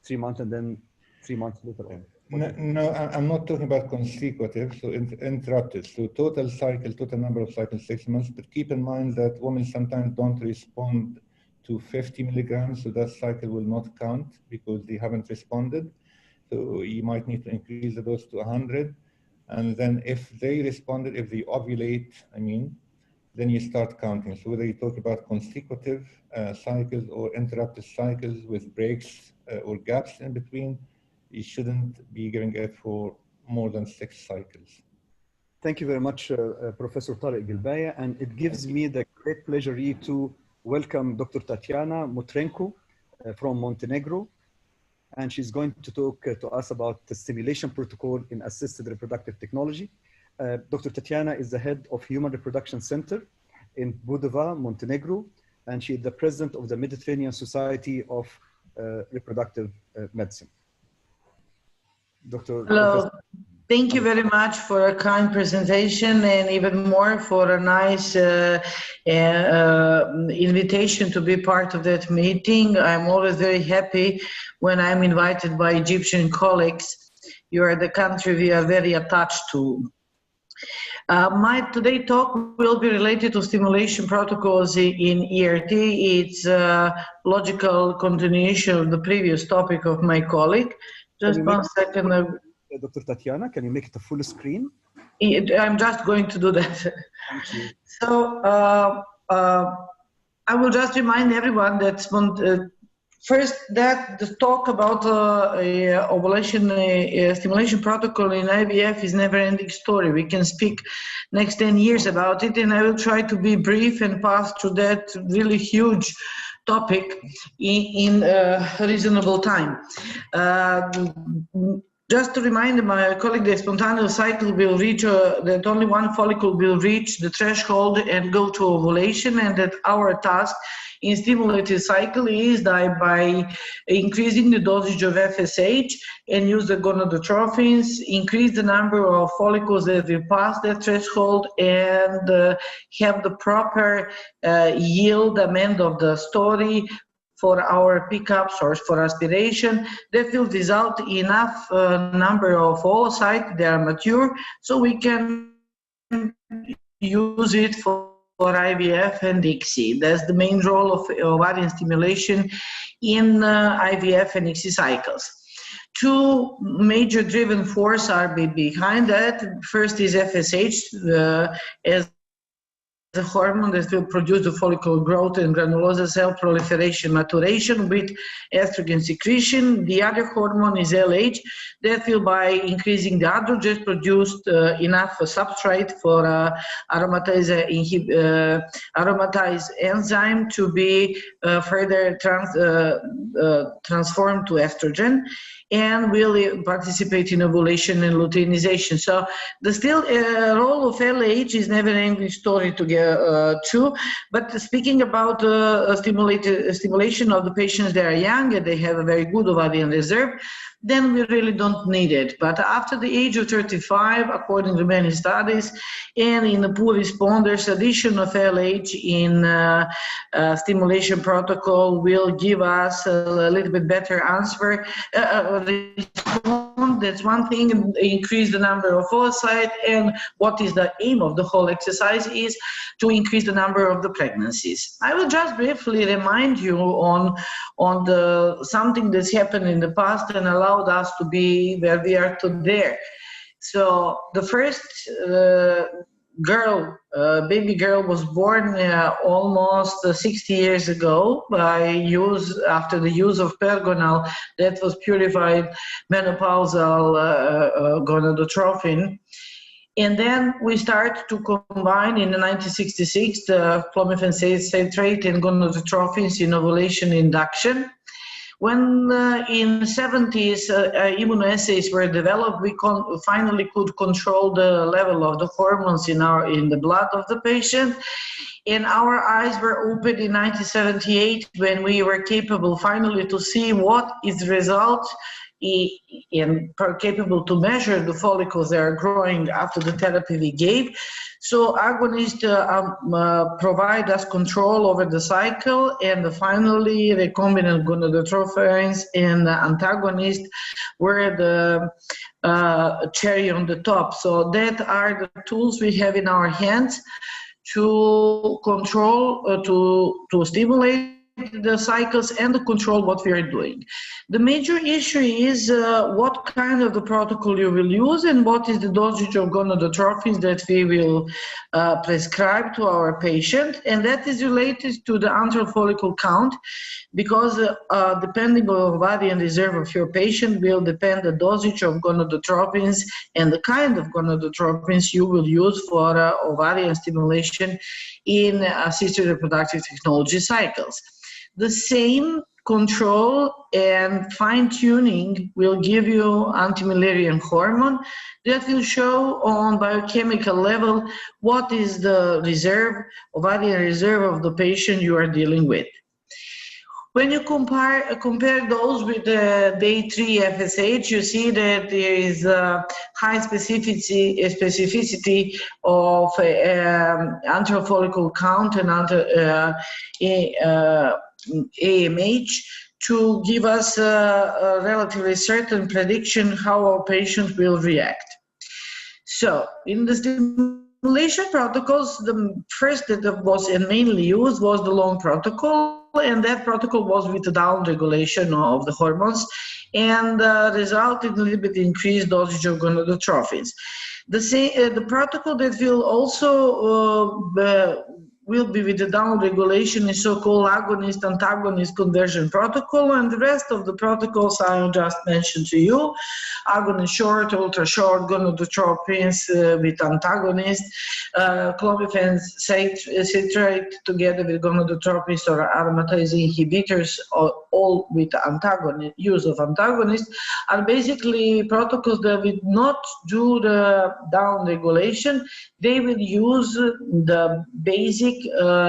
3 months and then 3 months later on. No, I'm not talking about consecutive, so interrupted. So total cycle, total number of cycles, 6 months. But keep in mind that women sometimes don't respond to 50 milligrams, so that cycle will not count because they haven't responded. So you might need to increase the dose to 100. And then if they responded, if they ovulate, I mean, then you start counting. So whether you talk about consecutive cycles or interrupted cycles with breaks or gaps in between, you shouldn't be giving it for more than 6 cycles. Thank you very much, Professor Tariq Gilbaya. And it gives me the great pleasure to welcome Dr. Tatiana Motrenko from Montenegro. And she's going to talk to us about the stimulation protocol in assisted reproductive technology. Dr. Tatiana is the head of Human Reproduction Center in Budva, Montenegro, and she is the president of the Mediterranean Society of Reproductive Medicine. Dr. Hello. Professor. Thank you very much for a kind presentation and even more for a nice invitation to be part of that meeting. I'm always very happy when I'm invited by Egyptian colleagues. You are the country we are very attached to. My today talk will be related to stimulation protocols in ERT. It's a logical continuation of the previous topic of my colleague. Just 1 second. Dr. Tatiana, can you make it a full screen? I'm just going to do that. Thank you. So I will just remind everyone that first that the talk about ovulation stimulation protocol in IVF is never-ending story. We can speak next 10 years about it, and I will try to be brief and pass through that really huge topic in reasonable time. Just to remind my colleague, the spontaneous cycle will reach, that only one follicle will reach the threshold and go to ovulation, and that our task in stimulated cycle is that by increasing the dosage of FSH and use the gonadotropins, increase the number of follicles that will pass that threshold and have the proper yield, amount of the story for our pickups or for aspiration, that will result in enough number of oocytes that are mature, so we can use it for IVF and ICSI. That's the main role of ovarian stimulation in IVF and ICSI cycles. 2 major driven forces are behind that. First is FSH, as the hormone that will produce the follicle growth and granulosa cell proliferation maturation with estrogen secretion. The other hormone is LH that will, by increasing the androgens, produce enough substrate for aromatase enzyme to be further transformed to estrogen, and will participate in ovulation and luteinization. So the still role of LH is never-ending story together. too. But speaking about stimulation of the patients that are young and they have a very good ovarian reserve, then we really don't need it. But after the age of 35, according to many studies, and in the poor responders, addition of LH in stimulation protocol will give us a little bit better answer. That's one thing, increase the number of oocytes, and what is the aim of the whole exercise is to increase the number of the pregnancies. I will just briefly remind you on something that's happened in the past and allowed us to be where we are today. So the first baby girl was born almost 60 years ago after the use of Pergonal, that was purified menopausal gonadotrophin. And then we start to combine in 1966 the clomiphene citrate and gonadotrophins in ovulation induction. When in the 70s immunoassays were developed, we finally could control the level of the hormones in the blood of the patient. And our eyes were opened in 1978 when we were capable finally to see what is the result and capable to measure the follicles that are growing after the therapy we gave. So agonists provide us control over the cycle, and finally recombinant gonadotrophins and antagonists were the cherry on the top. So that are the tools we have in our hands to control, to stimulate the cycles and to control what we are doing. The major issue is what kind of the protocol you will use and what is the dosage of gonadotrophins that we will prescribe to our patient, and that is related to the antral follicle count, because depending on ovarian reserve of your patient will depend the dosage of gonadotrophins and the kind of gonadotrophins you will use for ovarian stimulation in assisted reproductive technology cycles. The same control and fine-tuning will give you anti-Müllerian hormone that will show on biochemical level what is the reserve, ovarian reserve of the patient you are dealing with. When you compare those with the day 3 FSH, you see that there is a high specificity of antral follicle count and AMH to give us a relatively certain prediction how our patient will react. So in the stimulation protocols, the first that was mainly used was the long protocol, and that protocol was with the down regulation of the hormones and resulted in a little bit increased dosage of gonadotrophins. The protocol that will also will be with the down regulation is so-called agonist-antagonist conversion protocol, and the rest of the protocols I just mentioned to you, agonist short, ultra short, gonadotrophins with antagonist, clomiphene citrate together with gonadotrophins or aromatase inhibitors, all with use of antagonists, are basically protocols that will not do the down regulation. They will use the basic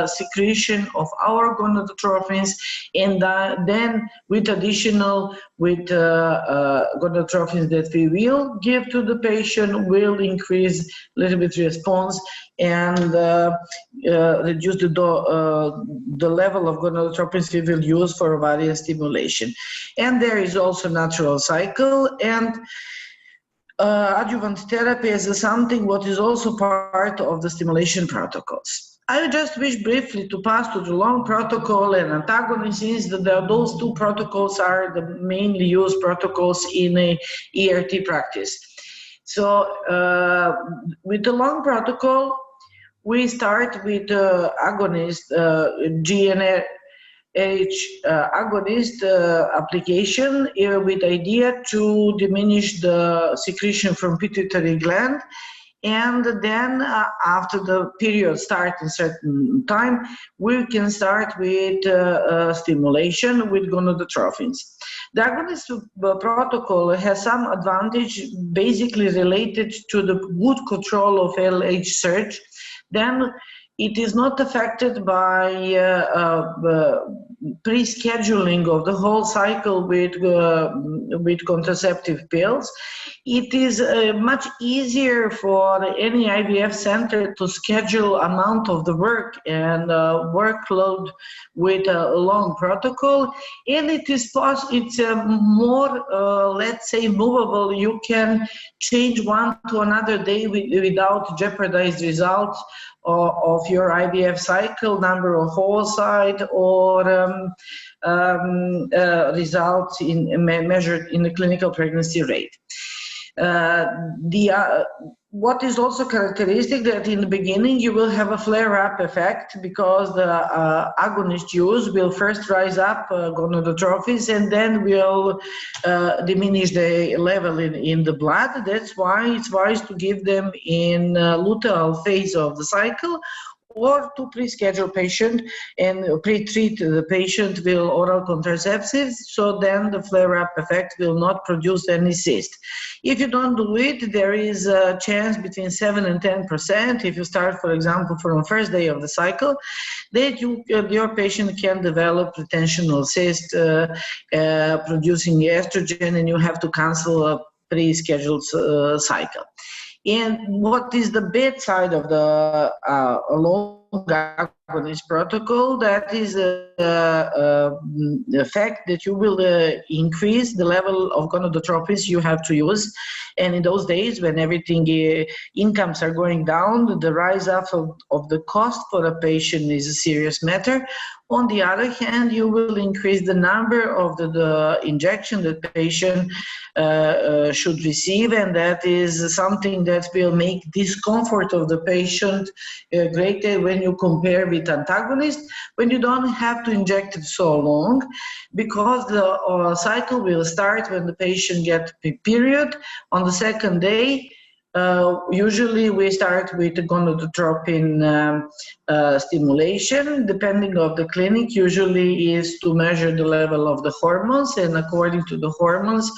secretion of our gonadotrophins, and then with additional gonadotrophins that we will give to the patient will increase a little bit response and reduce the level of gonadotrophins we will use for ovarian stimulation. And there is also natural cycle and adjuvant therapy as something what is also part of the stimulation protocols. I just wish briefly to pass to the long protocol and antagonist, since those two protocols are the mainly used protocols in a ERT practice. So with the long protocol, we start with agonist, GnRH agonist application with idea to diminish the secretion from pituitary gland. And then after the period starts in certain time, we can start with stimulation with gonadotrophins. The agonist protocol has some advantage basically related to the good control of LH surge. Then It is not affected by pre-scheduling of the whole cycle with contraceptive pills. It is much easier for any IVF center to schedule amount of the work and workload with a long protocol, and it is it's more, let's say, movable. You can change one to another day without jeopardize results of your IVF cycle, number of oocyte, or results measured in the clinical pregnancy rate. What is also characteristic that in the beginning you will have a flare-up effect because the agonist use will first rise up gonadotropins and then will diminish the level in the blood. That's why it's wise to give them in luteal phase of the cycle, or to pre-schedule patient and pre-treat the patient with oral contraceptives, so then the flare-up effect will not produce any cyst. If you don't do it, there is a chance between 7 and 10%, if you start, for example, from the first day of the cycle, that your patient can develop retentional cyst producing estrogen, and you have to cancel a pre-scheduled cycle. And what is the bad side of the long agonist protocol? That is the fact that you will increase the level of gonadotropins you have to use. And in those days when everything, incomes are going down, the rise up of the cost for a patient is a serious matter. On the other hand, you will increase the number of the injection that the patient should receive, and that is something that will make discomfort of the patient greater when you compare with antagonists, when you don't have to inject it so long, because the cycle will start when the patient gets a period. On the second day, usually we start with the gonadotropin stimulation. Depending on the clinic, usually is to measure the level of the hormones, and according to the hormones,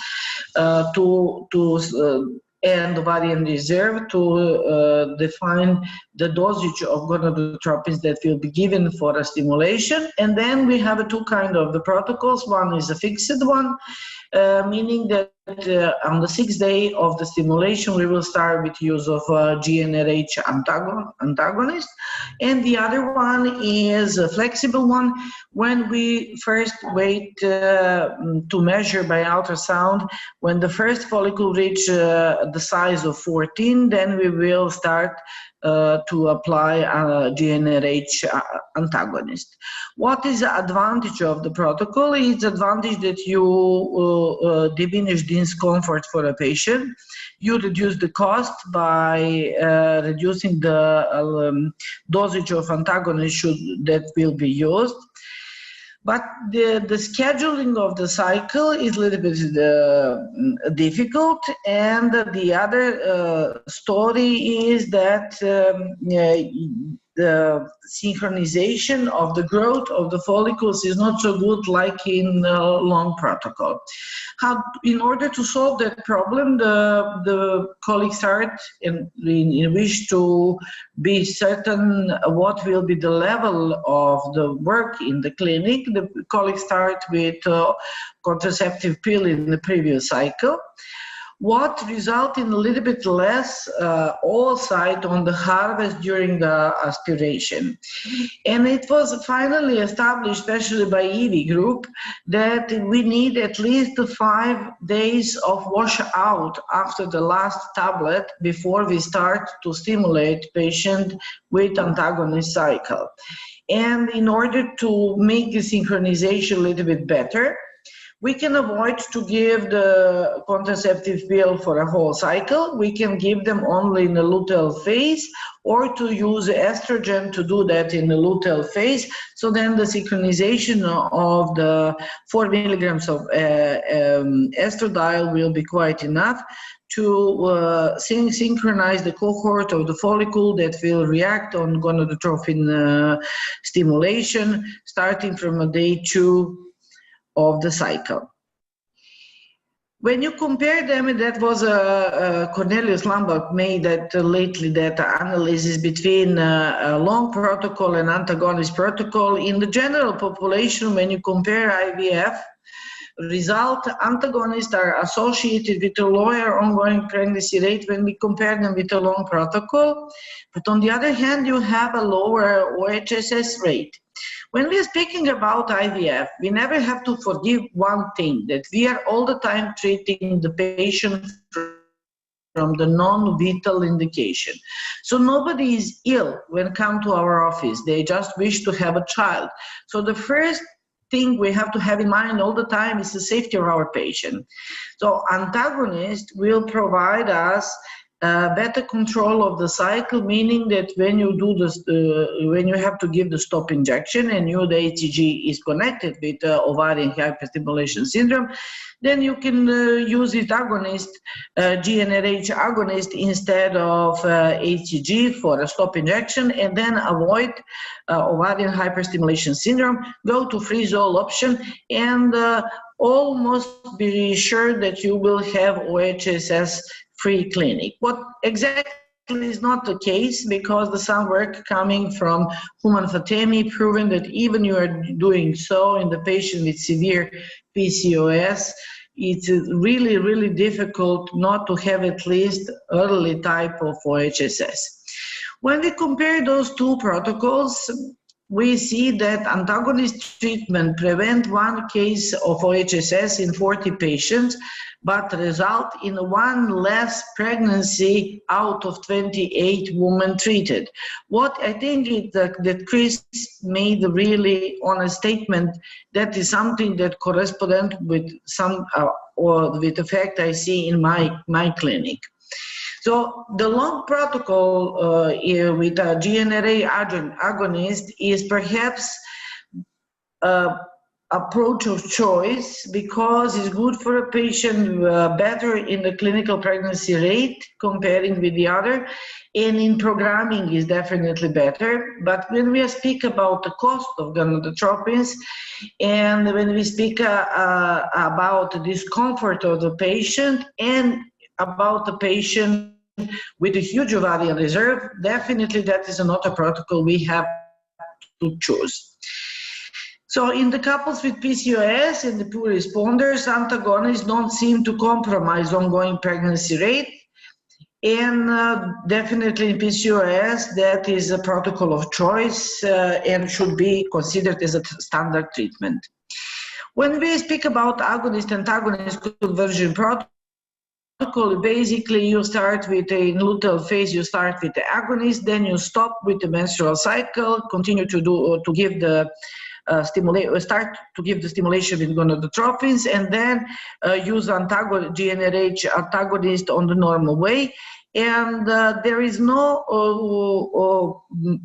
and ovarian reserve to define the dosage of gonadotropins that will be given for a stimulation. And then we have two kinds of the protocols. One is a fixed one, meaning that on the 6th day of the stimulation, we will start with use of GnRH antagonist. And the other one is a flexible one, when we first wait to measure by ultrasound. When the first follicle reach the size of 14, then we will start to apply a GnRH antagonist. What is the advantage of the protocol? It's advantage that you diminish discomfort for a patient. You reduce the cost by reducing the dosage of antagonist that will be used. But the scheduling of the cycle is a little bit difficult, and the other story is that the synchronization of the growth of the follicles is not so good like in long protocol. In order to solve that problem, the colleagues start in wish to be certain what will be the level of the work in the clinic. The colleagues start with contraceptive pill in the previous cycle, what result in a little bit less oocyte on the harvest during the aspiration. And it was finally established, especially by EV group, that we need at least 5 days of washout after the last tablet before we start to stimulate patient with antagonist cycle. And in order to make the synchronization a little bit better, we can avoid to give the contraceptive pill for a whole cycle. We can give them only in the luteal phase, or to use estrogen to do that in the luteal phase. So then the synchronization of the 4 milligrams of estradiol will be quite enough to synchronize the cohort of the follicle that will react on gonadotropin stimulation starting from day 2 of the cycle. When you compare them, and that was Cornelius Lambert made that lately, that analysis between a long protocol and antagonist protocol. In the general population, when you compare IVF result, antagonists are associated with a lower ongoing pregnancy rate when we compare them with a long protocol. But on the other hand, you have a lower OHSS rate. When we are speaking about IVF, we never have to forgive one thing, that we are all the time treating the patient from the non-vital indication. So nobody is ill when come to our office. They just wish to have a child. So the first thing we have to have in mind all the time is the safety of our patient. So antagonist will provide us better control of the cycle, meaning that when you do this, when you have to give the stop injection and the HCG is connected with ovarian hyperstimulation syndrome, then you can use it agonist, GnRH agonist instead of HCG for a stop injection, and then avoid ovarian hyperstimulation syndrome, go to freeze-all option, and almost be sure that you will have OHSS free clinic. What exactly is not the case, because some work coming from Human Fatemi proving that even you are doing so in the patient with severe PCOS, it's really, really difficult not to have at least early type of OHSS. When we compare those two protocols, we see that antagonist treatment prevent one case of OHSS in 40 patients, but result in one less pregnancy out of 28 women treated. What I think is that Chris made a really honest statement, that is something that corresponds with some or with the fact I see in my clinic. So the long protocol with a GnRH agonist is perhaps approach of choice, because it's good for a patient, better in the clinical pregnancy rate comparing with the other, and in programming is definitely better. But when we speak about the cost of gonadotropins, and when we speak about the discomfort of the patient and about the patient with a huge ovarian reserve, definitely that is not a protocol we have to choose. So in the couples with PCOS and the poor responders, antagonists don't seem to compromise ongoing pregnancy rate. And definitely in PCOS, that is a protocol of choice and should be considered as a standard treatment. When we speak about agonist-antagonist conversion protocol, basically you start with a luteal phase, you start with the agonist, then you stop with the menstrual cycle, continue to give the start to give the stimulation with gonadotropins, and then use GnRH antagonist on the normal way. And there is no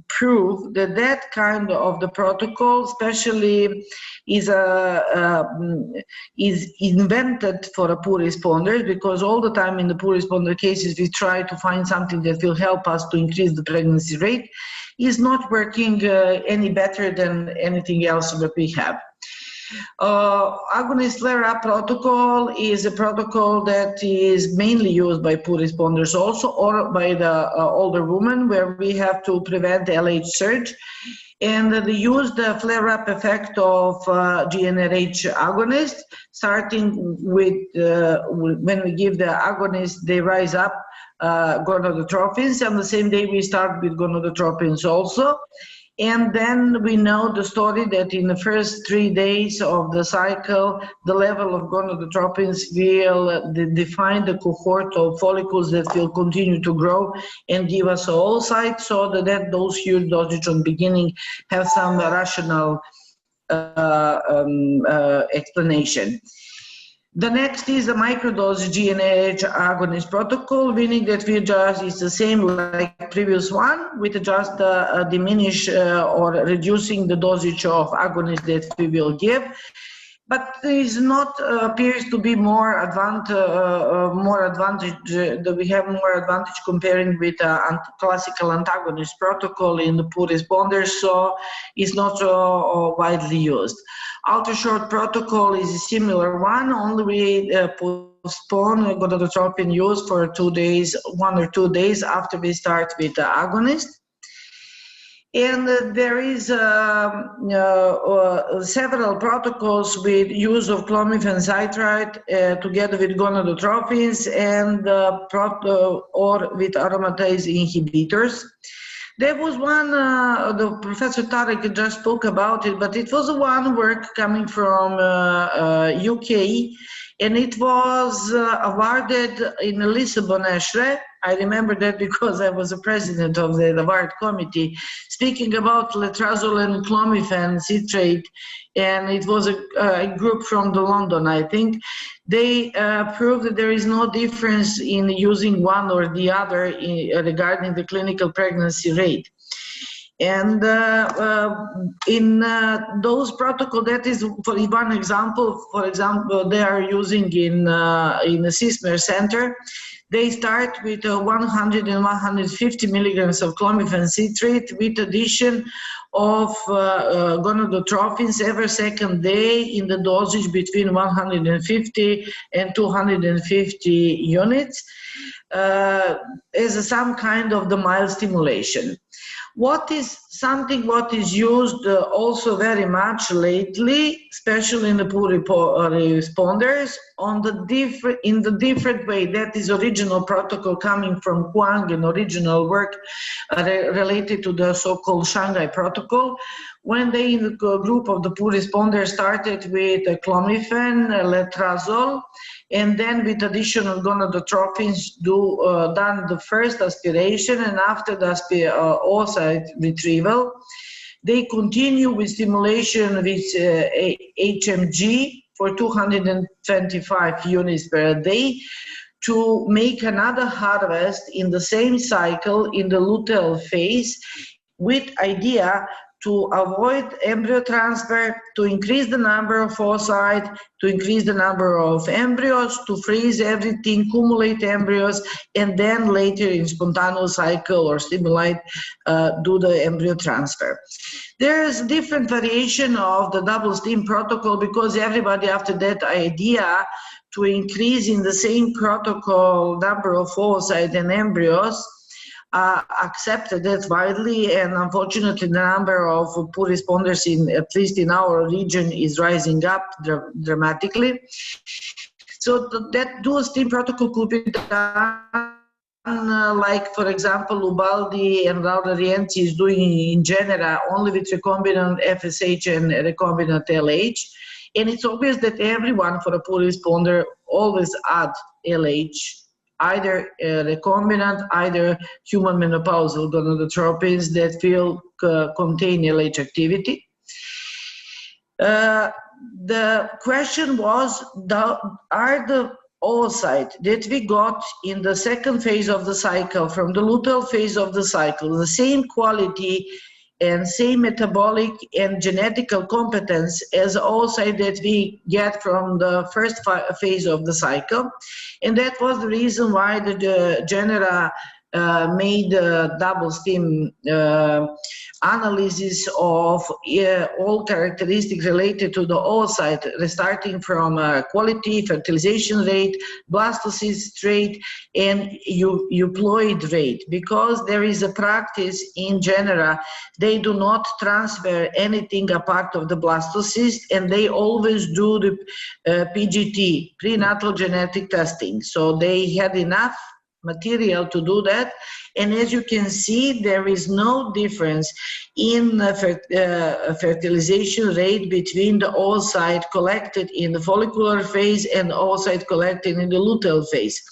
proof that that kind of the protocol, especially is invented for a poor responder, because all the time in the poor responder cases we try to find something that will help us to increase the pregnancy rate, is not working any better than anything else that we have. Agonist flare-up protocol is a protocol that is mainly used by poor responders also, or by the older women, where we have to prevent LH surge. And they use the flare-up effect of GnRH agonist, starting with when we give the agonist, they rise up gonadotropins, and the same day we start with gonadotropins also. And then we know the story that in the first 3 days of the cycle, the level of gonadotropins will define the cohort of follicles that will continue to grow and give us a oocyte, so that those huge dosage on beginning have some rational explanation. The next is the microdose GnRH agonist protocol, meaning that we just, it's the same like previous one, with just diminish or reducing the dosage of agonist that we will give. But there is not appears to be more advantage that we have more advantage comparing with classical antagonist protocol in the poor responders, so it's not widely used. Ultra short protocol is a similar one, only we put postpone gonadotropin use for 2 days, 1 or 2 days after we start with the agonist. And there is several protocols with use of clomiphene citrate together with gonadotropins and or with aromatase inhibitors. There was one, the Professor Tarek just spoke about it, but it was one work coming from UK, and it was awarded in Lisbon, Ashre. I remember that because I was the president of the award committee, speaking about letrozole and clomiphene citrate, and it was a group from the London, I think. They proved that there is no difference in using one or the other regarding the clinical pregnancy rate. And in those protocols, that is for one example. For example, they are using in the Sismer Center. They start with 100 and 150 milligrams of clomiphene citrate with addition of gonadotropins every second day in the dosage between 150 and 250 units as some kind of the mild stimulation. What is used also very much lately, especially in the poor responders, in the different way. That is original protocol coming from Huang and original work related to the so-called Shanghai protocol. When they in the group of the poor responders started with clomiphene, letrozole, and then with additional gonadotropins done the first aspiration, and after the oocyte retrieval, they continue with stimulation with HMG for 225 units per day to make another harvest in the same cycle in the luteal phase, with idea to avoid embryo transfer, to increase the number of oocytes, to increase the number of embryos, to freeze everything, accumulate embryos, and then later in spontaneous cycle or stimulate, do the embryo transfer. There is different variation of the double stim protocol because everybody after that idea to increase in the same protocol number of oocytes and embryos accepted that widely, and unfortunately the number of poor responders at least in our region is rising up dramatically. So that dual stim protocol could be done like, for example, Ubaldi and Laura Rienzi is doing in general only with recombinant FSH and recombinant LH. And it's obvious that everyone for a poor responder always add LH, either recombinant, either human menopausal gonadotropins that will contain LH activity. The question was, are the oocytes that we got in the second phase of the cycle, from the luteal phase of the cycle, the same quality and same metabolic and genetical competence as oocyte that we get from the first phase of the cycle? And that was the reason why the Genera made double stim analysis of all characteristics related to the oocyte, starting from quality, fertilization rate, blastocyst rate, and euploid rate. Because there is a practice in Genera, they do not transfer anything apart of the blastocyst, and they always do the PGT, prenatal genetic testing. So they had enough material to do that, and as you can see, there is no difference in fertilization rate between the oocyte collected in the follicular phase and oocyte collected in the luteal phase.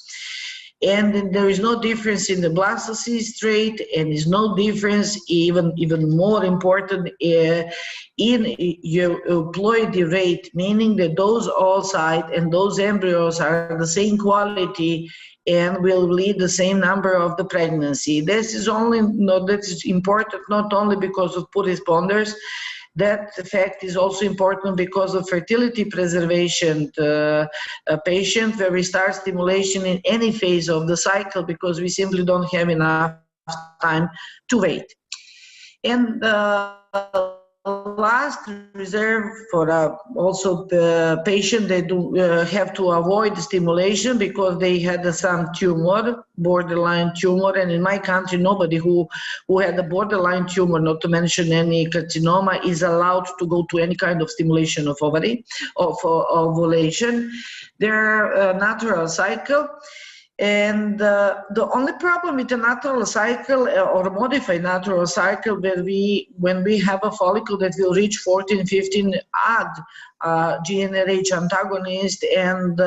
And there is no difference in the blastocyst rate, and is no difference, even more important, in euploidy rate, meaning that those oocytes and those embryos are the same quality and will lead the same number of the pregnancy. This is that is important not only because of poor responders. That fact is also important because of fertility preservation patient, where we start stimulation in any phase of the cycle because we simply don't have enough time to wait. And last reserve for also the patient, they do have to avoid stimulation because they had some tumor, borderline tumor, and in my country nobody who had a borderline tumor, not to mention any carcinoma, is allowed to go to any kind of stimulation of ovary, of ovulation. Their natural cycle. And the only problem with the natural cycle or modified natural cycle, when we have a follicle that will reach 14, 15 odd GnRH antagonist and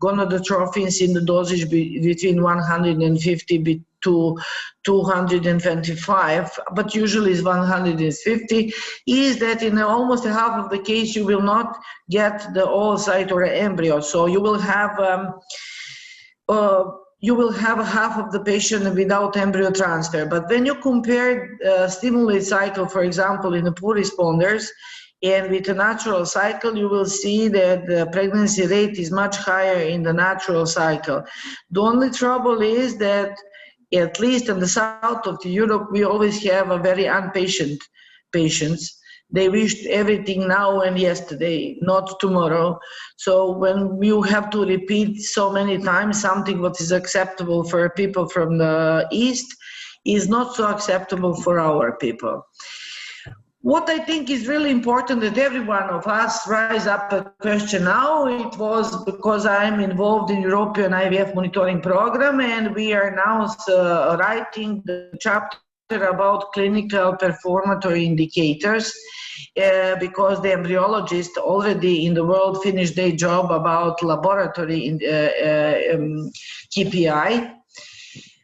gonadotrophins in the dosage between 150 to 225, but usually is 150, is that in almost half of the case you will not get the oocyte or embryo. So you will have half of the patient without embryo transfer. But when you compare stimulate cycle, for example, in the poor responders, and with the natural cycle, you will see that the pregnancy rate is much higher in the natural cycle. The only trouble is that, at least in the south of Europe, we always have a very impatient patients. They wish everything now and yesterday, not tomorrow. So when you have to repeat so many times something what is acceptable for people from the East is not so acceptable for our people. What I think is really important that every one of us rise up a question now, it was because I'm involved in European IVF monitoring program, and we are now writing the chapter about clinical performatory indicators because the embryologists already in the world finished their job about laboratory KPI.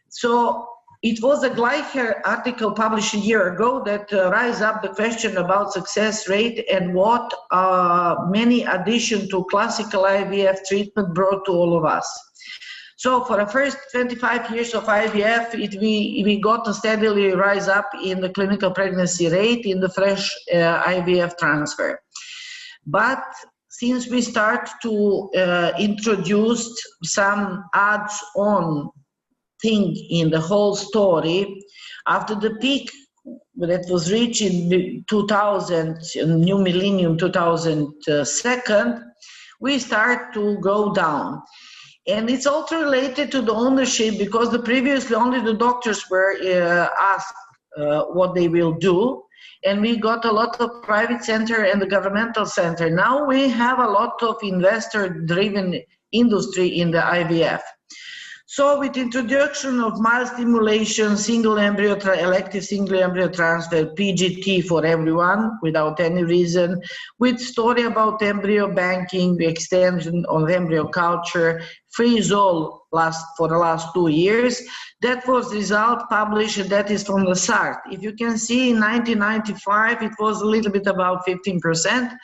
So it was a Gleicher article published a year ago that raised up the question about success rate and what many addition to classical IVF treatment brought to all of us. So for the first 25 years of IVF, we got to steadily rise up in the clinical pregnancy rate in the fresh IVF transfer. But since we start to introduce some adds-on thing in the whole story, after the peak that was reached in 2000, new millennium 2002, we start to go down. And it's also related to the ownership because previously only the doctors were asked what they will do. And we got a lot of private center and the governmental center. Now we have a lot of investor-driven industry in the IVF. So with introduction of mild stimulation, single embryo, elective single embryo transfer, PGT for everyone without any reason, with story about embryo banking, the extension of embryo culture, freeze-all for the last 2 years, that was result published, and that is from the SART. If you can see in 1995, it was a little bit about 15%.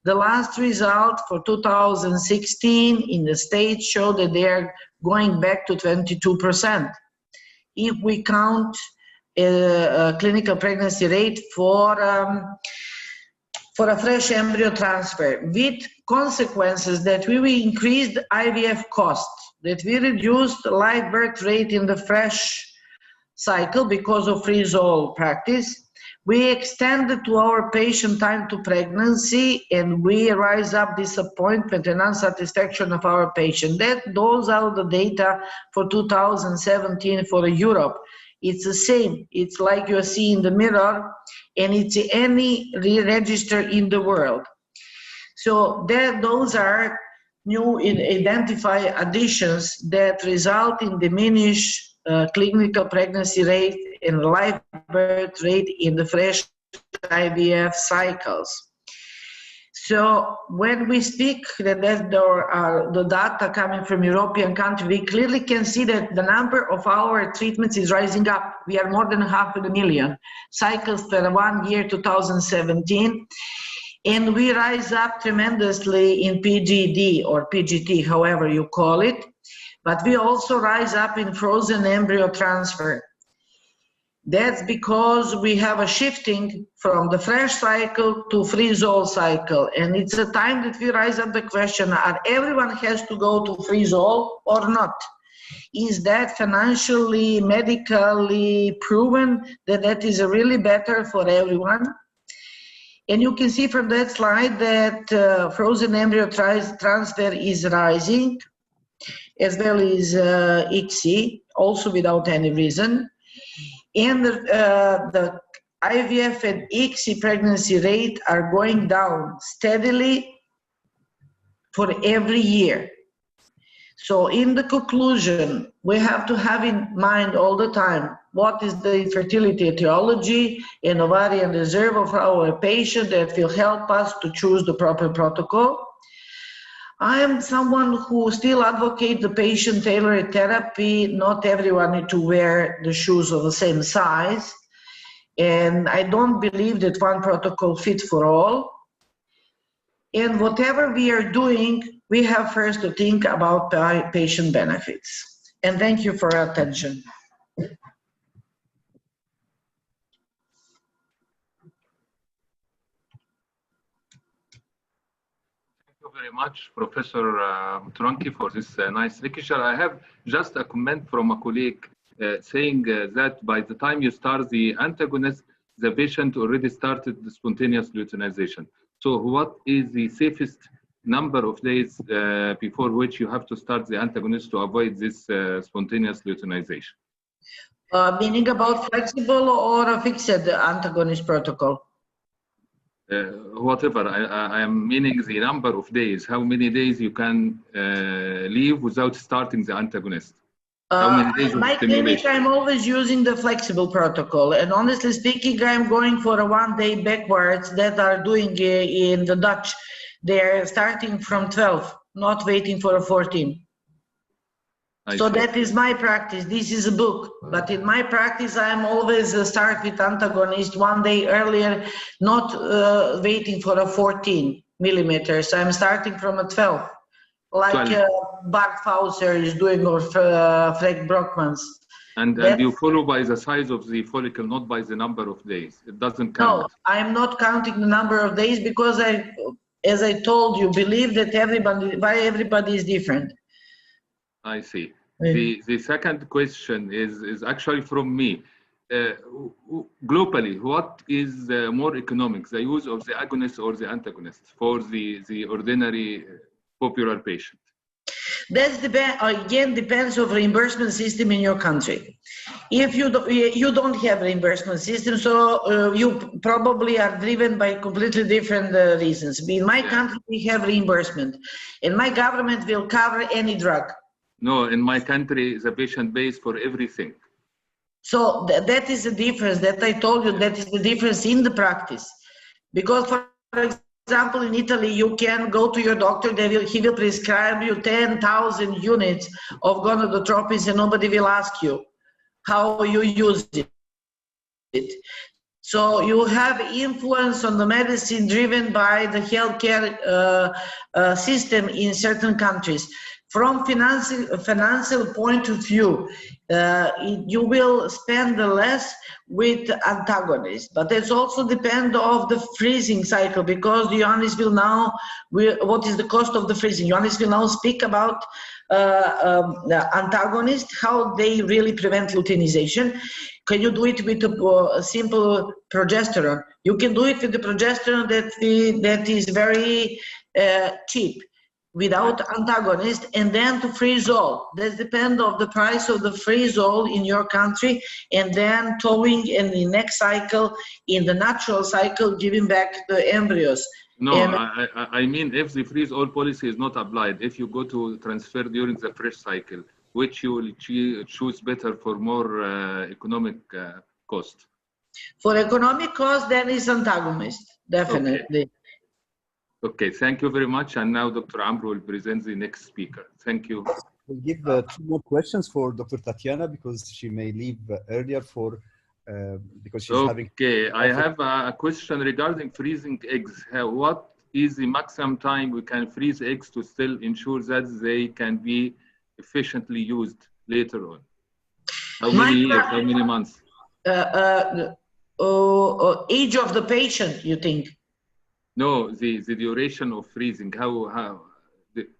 The last result for 2016 in the States showed that they are going back to 22%. If we count a clinical pregnancy rate for a fresh embryo transfer, with consequences that we increased IVF costs, that we reduced live birth rate in the fresh cycle because of freeze-all practice. We extended to our patient time to pregnancy, and we rise up disappointment and unsatisfaction of our patient. Those are the data for 2017 for Europe. It's the same. It's like you see in the mirror, and it's any re-register in the world. So those are new identified additions that result in diminished clinical pregnancy rate and live birth rate in the fresh IVF cycles. So when we speak that there are the data coming from European countries, we clearly can see that the number of our treatments is rising up. We are more than 500,000 cycles per 1 year, 2017. And we rise up tremendously in PGD or PGT, however you call it. But we also rise up in frozen embryo transfer. That's because we have a shifting from the fresh cycle to freeze-all cycle. And it's a time that we rise up the question, everyone has to go to freeze-all or not? Is that financially, medically proven that that is really better for everyone? And you can see from that slide that frozen embryo transfer is rising, as well as ICSI, also without any reason. And the IVF and ICSI pregnancy rate are going down steadily for every year. So in the conclusion, we have to have in mind all the time what is the fertility etiology and ovarian reserve of our patient that will help us to choose the proper protocol. I am someone who still advocates the patient-tailored therapy. Not everyone needs to wear the shoes of the same size. And I don't believe that one protocol fits for all. And whatever we are doing, we have first to think about patient benefits. And thank you for your attention. Thank you very much, Professor Tronki, for this nice lecture. I have just a comment from a colleague saying that by the time you start the antagonist, the patient already started the spontaneous luteinization. So what is the safest number of days before which you have to start the antagonist to avoid this spontaneous luteinization? Meaning about flexible or a fixed antagonist protocol? Whatever, I am meaning the number of days, how many days you can leave without starting the antagonist. How many days In my clinic, I'm always using the flexible protocol. And honestly speaking, I'm going for a 1 day backwards that are doing in the Dutch. They're starting from 12, not waiting for a 14. So that is my practice. This is a book, but in my practice, I'm always start with antagonist 1 day earlier, not waiting for a 14 millimeters. I'm starting from a 12, like Bart Fauser is doing or Fred Brockmans. And you follow by the size of the follicle, not by the number of days. It doesn't count. No, I'm not counting the number of days because as I told you, believe that everybody is different. I see. The second question is actually from me. Globally, what is more economic, the use of the agonist or the antagonist for the ordinary popular patient? That's again depends on reimbursement system in your country. If you don't have reimbursement system, so you probably are driven by completely different reasons. In my country, we have reimbursement, and my government will cover any drug. No, in my country, the patient pays for everything. So that is the difference that I told you. That is the difference in the practice, because for example, in Italy, you can go to your doctor, he will prescribe you 10,000 units of gonadotropins and nobody will ask you how you use it. So you have influence on the medicine driven by the healthcare system in certain countries. From financial point of view, you will spend less with antagonists, but it's also depend of the freezing cycle, because Ioannis will now, what is the cost of the freezing? Ioannis will now speak about the antagonists, how they really prevent luteinization. Can you do it with a simple progesterone? You can do it with the progesterone that is very cheap, without antagonist, and then to freeze-all. That depends on the price of the freeze-all in your country, and then towing in the next cycle, in the natural cycle, giving back the embryos. No, I mean, if the freeze-all policy is not applied, if you go to transfer during the fresh cycle, which you will choose better for more economic cost? For economic cost, then is antagonist, definitely. Okay. Okay, thank you very much. And now Dr. Amro will present the next speaker. Thank you. We'll give 2 more questions for Dr. Tatiana because she may leave earlier because she's having... Okay, I have a question regarding freezing eggs. What is the maximum time we can freeze eggs to still ensure that they can be efficiently used later on? How many years, how many months? Age of the patient, you think? No, the duration of freezing,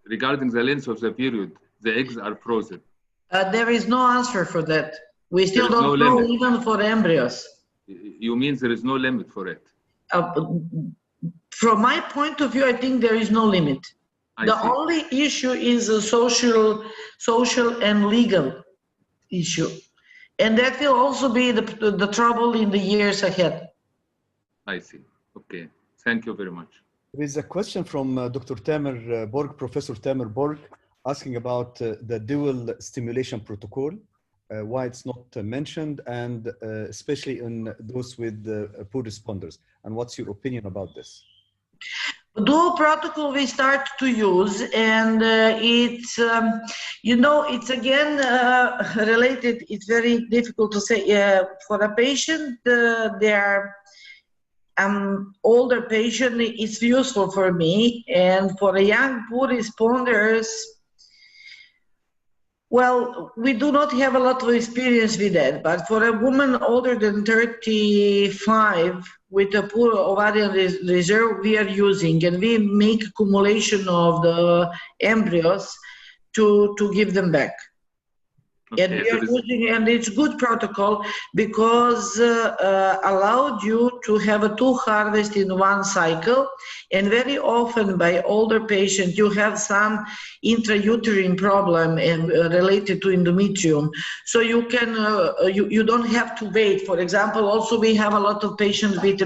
regarding the length of the period, the eggs are frozen. There is no answer for that. We still don't know even for embryos. You mean there is no limit for it? from my point of view, I think there is no limit. The only issue is a social and legal issue. And that will also be the trouble in the years ahead. I see. Okay. Thank you very much. There is a question from Dr. Tamer Borg, Professor Tamer Borg, asking about the dual stimulation protocol, why it's not mentioned, and especially in those with poor responders. And what's your opinion about this? Dual protocol we start to use, and it's you know, it's again related. It's very difficult to say for a patient. Their older patient, it's useful for me, and for a young poor responders, well, we do not have a lot of experience with that. But for a woman older than 35 with a poor ovarian reserve, we are using, and we make accumulation of the embryos to give them back. Okay, and we are using, and it's good protocol because allowed you to have a 2 harvest in 1 cycle, and very often by older patients you have some intrauterine problem and related to endometrium, so you can you don't have to wait. For example, also we have a lot of patients with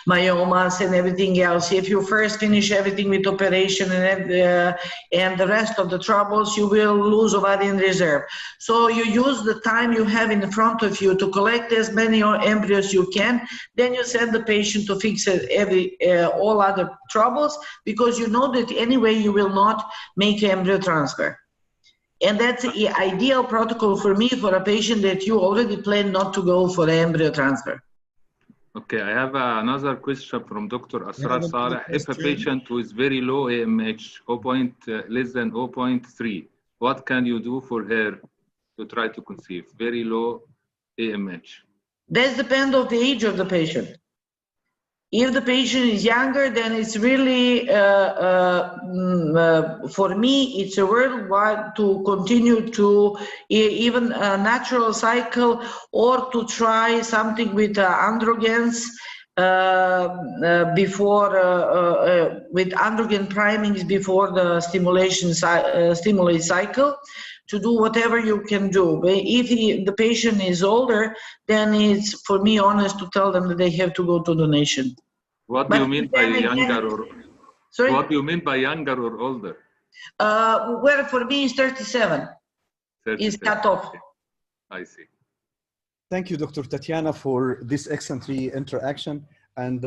myomas and everything else. If you first finish everything with operation and the rest of the troubles, you will lose ovarian reserve. So you use the time you have in front of you to collect as many embryos you can. Then you send the patient to fix all other troubles, because you know that anyway you will not make embryo transfer. And that's the ideal protocol for me for a patient that you already plan not to go for embryo transfer. Okay, I have another question from Dr. Asrar Saleh. If a patient with very low AMH, less than 0.3, what can you do for her to try to conceive? Very low AMH. That depends on the age of the patient. If the patient is younger, then it's really, for me, it's a worldwide to continue to even a natural cycle, or to try something with androgens before, with androgen primings before the stimulate cycle, to do whatever you can do. But if the patient is older, then it's, for me, honest to tell them that they have to go to donation. What do you mean by younger or? Sorry? What do you mean by younger or older? Well, for me, it's 37. 37. Is cut off. I see. Thank you, Dr. Tatiana, for this excellent interaction. And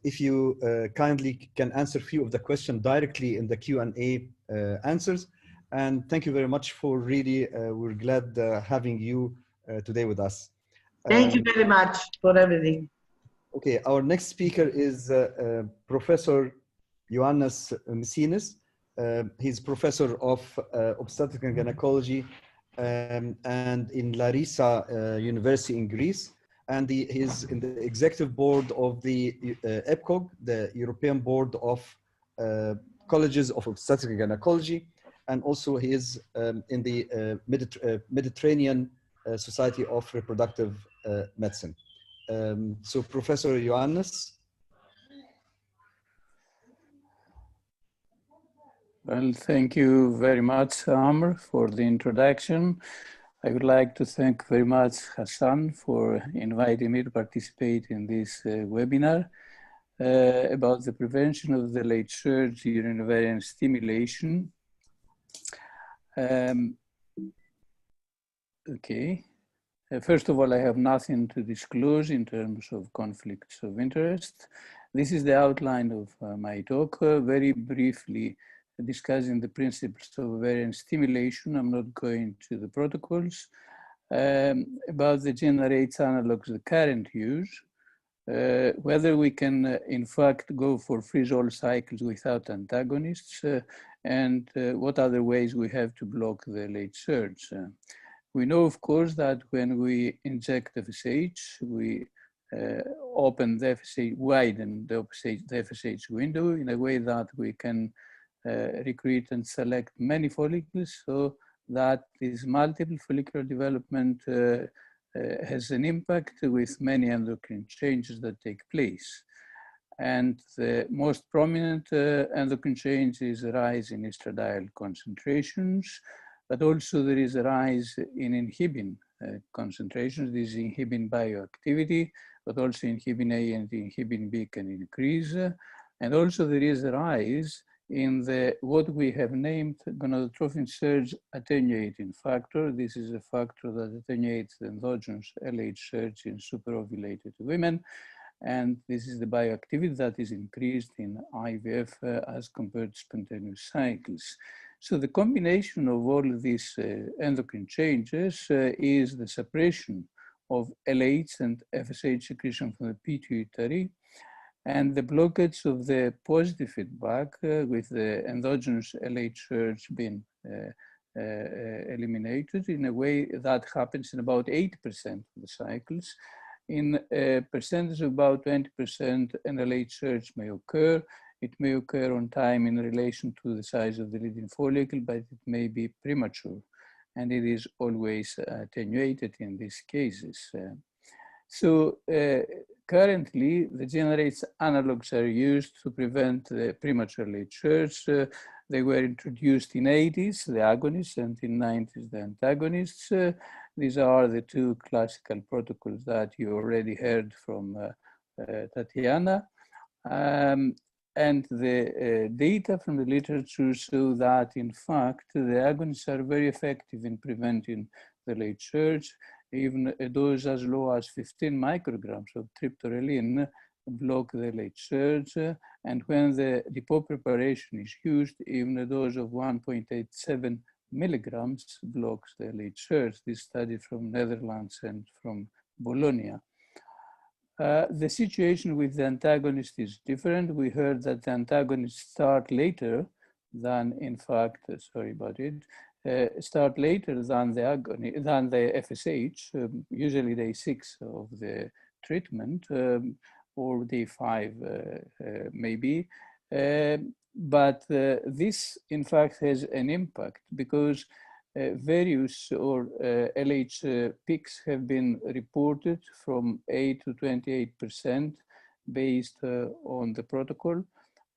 if you kindly can answer a few of the questions directly in the Q&A answers. And thank you very much for really, we're glad having you today with us. Thank you very much for everything. Okay, our next speaker is Professor Ioannis Messinis. He's professor of obstetrics and gynecology and in Larissa University in Greece. And he's in the executive board of the ERC-RCOG, the European Board of Colleges of Obstetrics and Gynecology. And also he is in the Mediterranean Society of Reproductive Medicine. So Professor Ioannis. Well, thank you very much, Amr, for the introduction. I would like to thank very much Hassan for inviting me to participate in this webinar about the prevention of the late surge during ovarian stimulation. Okay. First of all, I have nothing to disclose in terms of conflicts of interest. This is the outline of my talk, very briefly discussing the principles of ovarian stimulation. I'm not going to the protocols. About the GnRH analogs, the current use, whether we can in fact go for freeze-all cycles without antagonists, and what other ways we have to block the late surge. We know, of course, that when we inject FSH, we open the FSH, widen the FSH window in a way that we can recruit and select many follicles, so that this multiple follicular development has an impact with many endocrine changes that take place. And the most prominent endocrine change is a rise in estradiol concentrations, but also there is a rise in inhibin concentrations. This inhibin bioactivity, but also inhibin A and inhibin B can increase. And also there is a rise in the what we have named gonadotrophin surge attenuating factor. This is a factor that attenuates the endogenous LH surge in superovulated women. And this is the bioactivity that is increased in IVF as compared to spontaneous cycles. So the combination of all of these endocrine changes is the suppression of LH and FSH secretion from the pituitary, and the blockage of the positive feedback with the endogenous LH surge being eliminated in a way that happens in about 80% of the cycles. In a percentage of about 20%, an LH surge may occur. It may occur on time in relation to the size of the leading follicle, but it may be premature, and it is always attenuated in these cases. Currently, the generates analogs are used to prevent the premature LH surge. They were introduced in 80s, the agonists, and in 90s, the antagonists. These are the two classical protocols that you already heard from Tatiana. And the data from the literature show that, in fact, the agonists are very effective in preventing the LH surge. Even a dose as low as 15 micrograms of triptorelin block the LH surge. And when the depot preparation is used, even a dose of 1.87 milligrams blocks the LH surge. This study from Netherlands and from Bologna. The situation with the antagonist is different. We heard that the antagonists start later than, in fact, sorry about it, start later than the FSH, usually day 6 of the treatment, or day 5 maybe. But this, in fact, has an impact because various or LH peaks have been reported from 8 to 28% based on the protocol.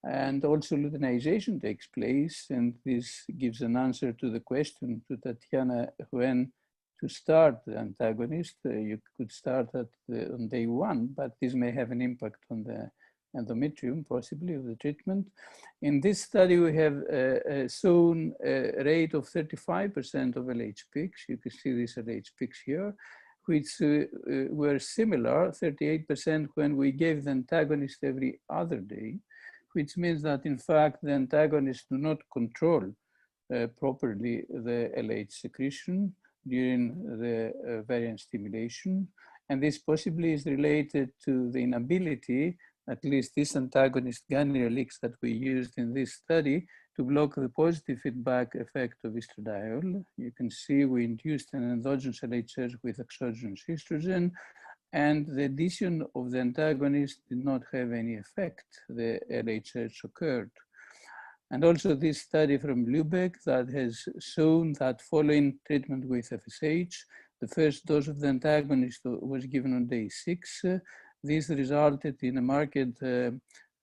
And also luteinization takes place, and this gives an answer to the question to Tatiana when to start the antagonist. You could start on day 1, but this may have an impact on the endometrium, possibly, of the treatment. In this study, we have shown a rate of 35% of LH peaks. You can see these LH peaks here, which were similar, 38% when we gave the antagonist every other day, which means that, in fact, the antagonists do not control properly the LH secretion during the ovarian stimulation. And this possibly is related to the inability, at least this antagonist ganirelix that we used in this study, to block the positive feedback effect of estradiol. You can see we induced an endogenous LH surge with exogenous estrogen, and the addition of the antagonist did not have any effect. The LH surge occurred. And also this study from Lübeck that has shown that following treatment with FSH, the first dose of the antagonist was given on day 6. This resulted in a marked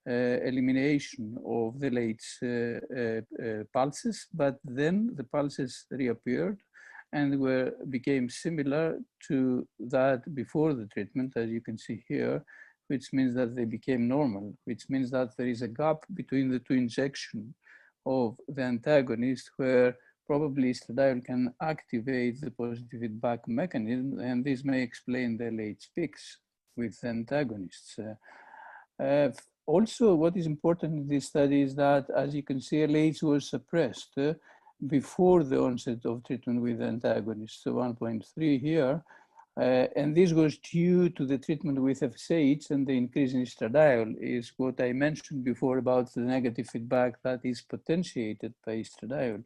elimination of the LH pulses, but then the pulses reappeared and became similar to that before the treatment, as you can see here, which means that they became normal, which means that there is a gap between the two injections of the antagonist where probably estradiol can activate the positive feedback mechanism, and this may explain the LH peaks with antagonists. Also, what is important in this study is that, as you can see, LH was suppressed before the onset of treatment with antagonists, so 1.3 here. And this was due to the treatment with FSH, and the increase in estradiol is what I mentioned before about the negative feedback that is potentiated by estradiol.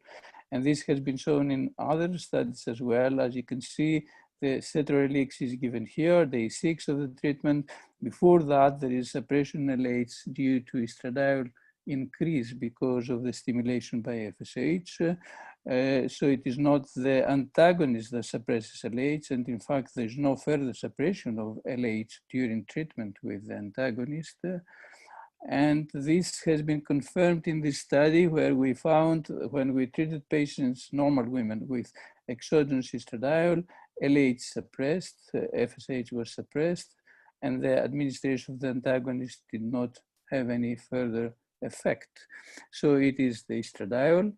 And this has been shown in other studies as well. As you can see, the cetrorelix is given here, day 6 of the treatment. Before that, there is suppression LH due to estradiol increase because of the stimulation by FSH. So it is not the antagonist that suppresses LH, and in fact, there's no further suppression of LH during treatment with the antagonist. And this has been confirmed in this study where we found when we treated patients, normal women with exogenous estradiol, LH suppressed, FSH was suppressed, and the administration of the antagonist did not have any further effect. So it is the estradiol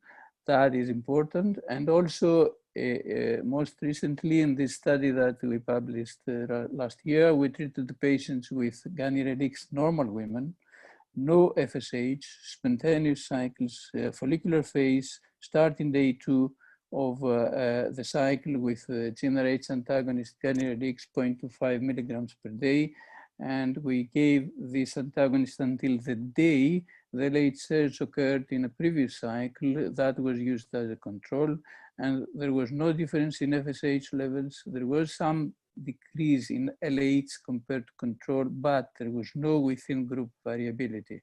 that is important. And also most recently in this study that we published last year, we treated the patients with Ganirelix normal women, no FSH, spontaneous cycles, follicular phase, starting day 2 of the cycle with GnRH antagonist Ganirelix 0.25 milligrams per day. And we gave this antagonist until the day the late surge occurred in a previous cycle that was used as a control. And there was no difference in FSH levels. There was some decrease in LH compared to control, but there was no within group variability.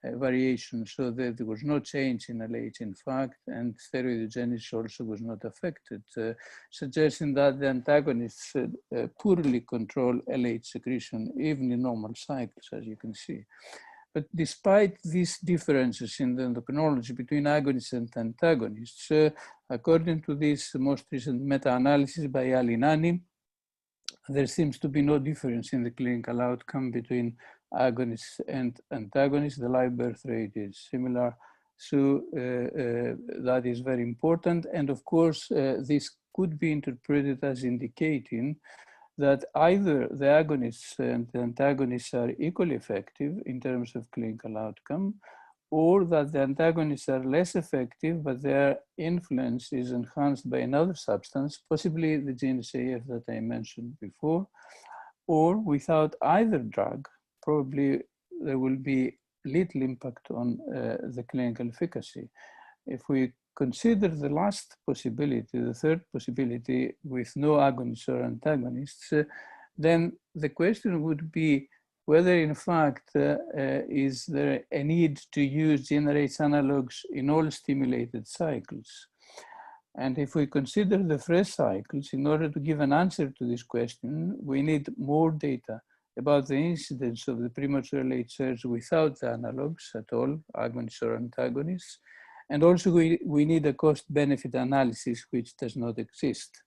Variation, so that there was no change in LH in fact, and steroidogenesis also was not affected, suggesting that the antagonists poorly control LH secretion even in normal cycles, as you can see. But despite these differences in the endocrinology between agonists and antagonists, according to this most recent meta-analysis by Alinani, there seems to be no difference in the clinical outcome between agonists and antagonists. The live birth rate is similar, so that is very important. And of course, this could be interpreted as indicating that either the agonists and the antagonists are equally effective in terms of clinical outcome, or that the antagonists are less effective, but their influence is enhanced by another substance, possibly the GNSAF that I mentioned before, or without either drug, probably there will be little impact on the clinical efficacy. If we consider the last possibility, the third possibility, with no agonists or antagonists, then the question would be whether in fact is there a need to use GnRH analogs in all stimulated cycles. And if we consider the fresh cycles, in order to give an answer to this question, we need more data about the incidence of the premature late surge without the analogs at all, agonists or antagonists. And also we need a cost-benefit analysis, which does not exist.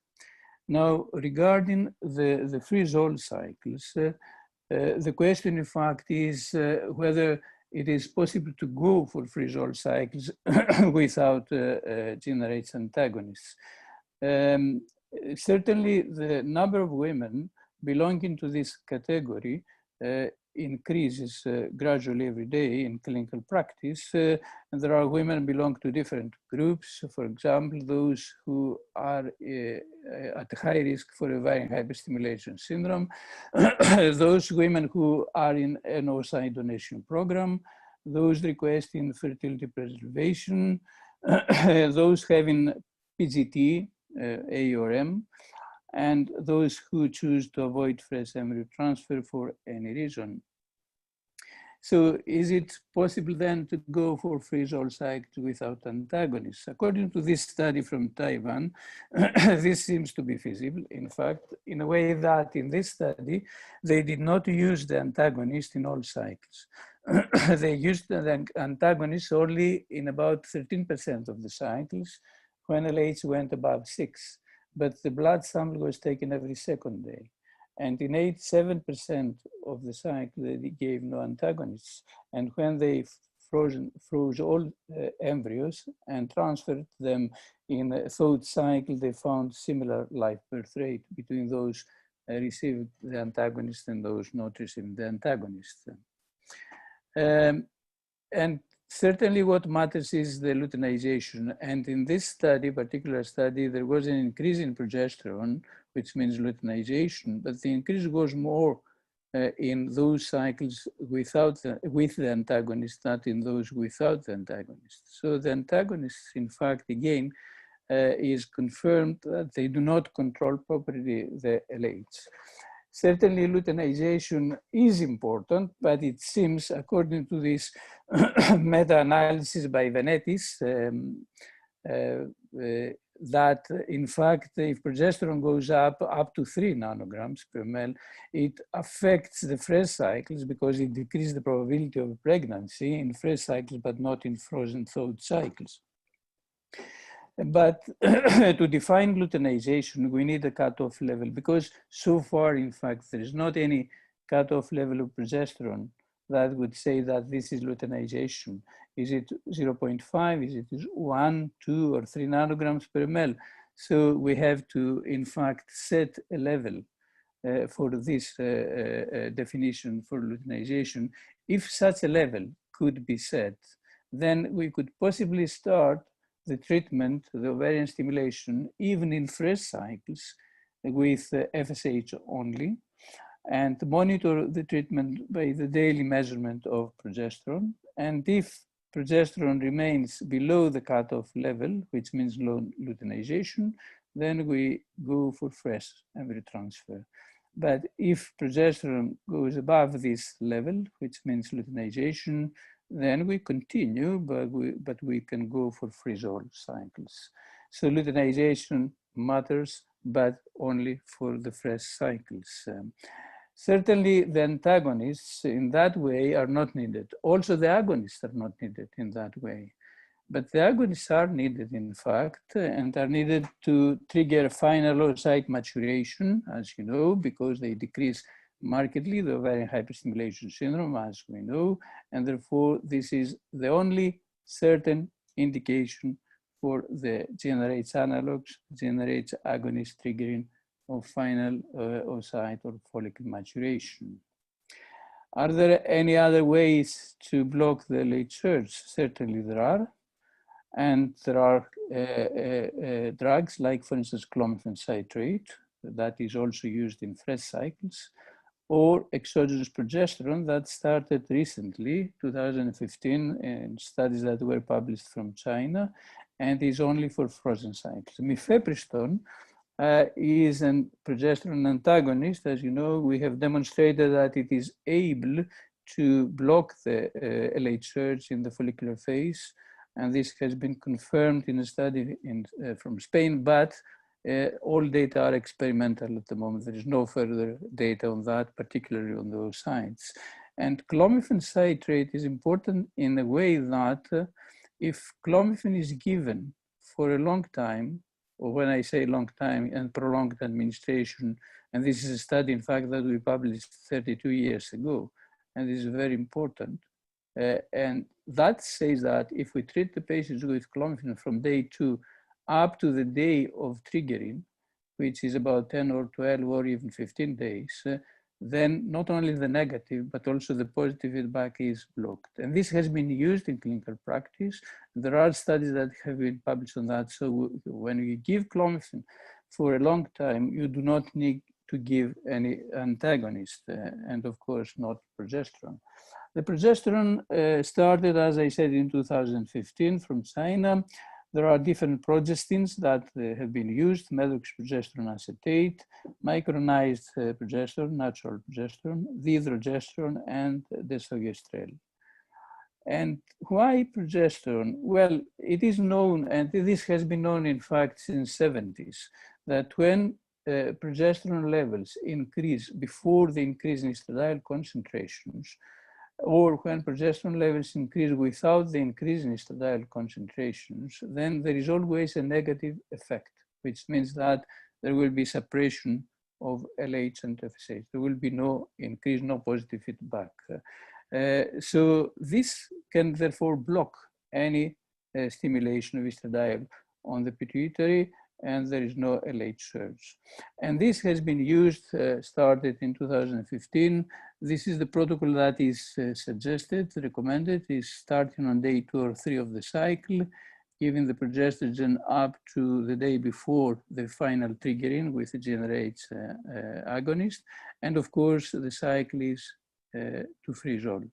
Now, regarding the freeze-all cycles, the question, in fact, is whether it is possible to go for freeze-all cycles without GnRH antagonists. Certainly, the number of women belonging to this category increases gradually every day in clinical practice. And there are women belong to different groups. For example, those who are at high risk for ovarian hyperstimulation syndrome, those women who are in an oocyte donation program, those requesting fertility preservation, those having PGT, A or M, and those who choose to avoid fresh embryo transfer for any reason. So is it possible then to go for freeze-all cycles without antagonists? According to this study from Taiwan, this seems to be feasible. In fact, in a way that in this study, they did not use the antagonist in all cycles. They used the antagonist only in about 13% of the cycles when LH went above 6. But the blood sample was taken every second day. And in 87% of the cycle, they gave no antagonists. And when they froze all embryos and transferred them in a third cycle, they found similar live birth rate between those received the antagonist and those not receiving the antagonist. And certainly what matters is the luteinization. And in this study, particular study, there was an increase in progesterone, which means luteinization, but the increase was more in those cycles with the antagonist, not in those without the antagonist. So the antagonists, in fact, again, is confirmed that they do not control properly the LH. Certainly luteinization is important, but it seems, according to this that in fact, if progesterone goes up to 3 nanograms per ml, it affects the fresh cycles because it decreases the probability of pregnancy in fresh cycles, but not in frozen thawed cycles. But to define luteinization, we need a cutoff level because so far, in fact, there is not any cutoff level of progesterone that would say that this is luteinization. Is it 0.5? Is it 1, 2, or 3 nanograms per ml? So we have to, in fact, set a level for this definition for luteinization. If such a level could be set, then we could possibly start the treatment, the ovarian stimulation, even in fresh cycles with FSH only, and monitor the treatment by the daily measurement of progesterone. And if progesterone remains below the cutoff level, which means low luteinization, then we go for fresh embryo transfer. But if progesterone goes above this level, which means luteinization, then we continue, but we can go for freeze-all cycles. So luteinization matters, but only for the fresh cycles. Certainly the antagonists in that way are not needed. Also the agonists are not needed in that way. But the agonists are needed, in fact, and are needed to trigger final oocyte maturation, as you know, because they decrease markedly the ovarian hyperstimulation syndrome, as we know, and therefore this is the only certain indication for the GnRH analogs, GnRH agonist triggering of final oocyte or follicle maturation. Are there any other ways to block the late surge? Certainly there are. And there are drugs like, for instance, clomiphene citrate, that is also used in fresh cycles, or exogenous progesterone that started recently, 2015, in studies that were published from China, and is only for frozen cycles. Mifepristone is a progesterone antagonist. As you know, we have demonstrated that it is able to block the LH surge in the follicular phase, and this has been confirmed in a study from Spain, but all data are experimental at the moment. There is no further data on that, particularly on those sites. And clomiphene citrate is important in a way that if clomiphene is given for a long time, or when I say long time, and prolonged administration, and this is a study, in fact, that we published 32 years ago, and this is very important. And that says that if we treat the patients with clomiphene from day 2 up to the day of triggering, which is about 10 or 12 or even 15 days, then not only the negative, but also the positive feedback is blocked. And this has been used in clinical practice. There are studies that have been published on that. So when you give clomiphene for a long time, you do not need to give any antagonist, and of course not progesterone. The progesterone started, as I said, in 2015 from China. There are different progestins that have been used: medroxyprogesterone acetate, micronized progesterone, natural progesterone, dihydrogesterone, and desogestrel. And why progesterone? Well, it is known, and this has been known, in fact, since the 70s, that when progesterone levels increase before the increase in estradiol concentrations, or when progesterone levels increase without the increase in estradiol concentrations, then there is always a negative effect, which means that there will be suppression of LH and FSH. There will be no increase, no positive feedback. So this can therefore block any stimulation of estradiol on the pituitary, and there is no LH surge. And this has been used, started in 2015. This is the protocol that is suggested, recommended, is starting on day 2 or 3 of the cycle, giving the progestogen up to the day before the final triggering with the GnRH agonist. And of course, the cycle is to freeze all.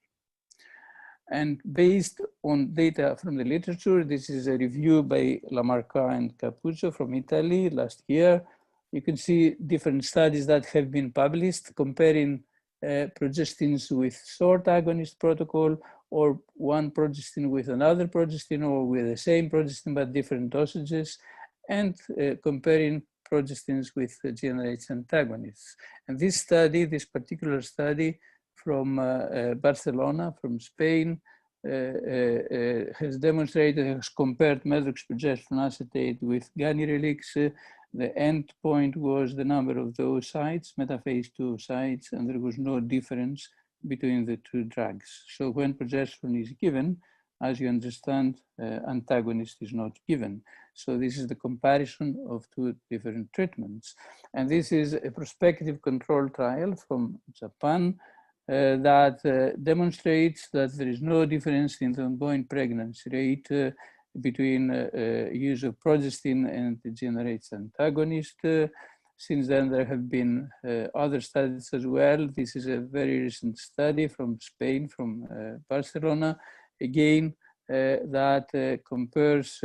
And based on data from the literature, this is a review by Lamarca and Capuzzo from Italy last year. You can see different studies that have been published comparing progestins with short agonist protocol, or one progestin with another progestin, or with the same progestin but different dosages. and comparing progestins with GnRH antagonists. And this study, this particular study from Barcelona, from Spain, has demonstrated, has compared medroxyprogesterone acetate with ganirelix. The end point was the number of the oocytes, metaphase 2 oocytes, and there was no difference between the two drugs. So when progesterone is given, as you understand, antagonist is not given. So this is the comparison of two different treatments. And this is a prospective control trial from Japan that demonstrates that there is no difference in the ongoing pregnancy rate between use of progestin and the GnRH antagonist. Since then, there have been other studies as well. This is a very recent study from Spain, from Barcelona, again, that compares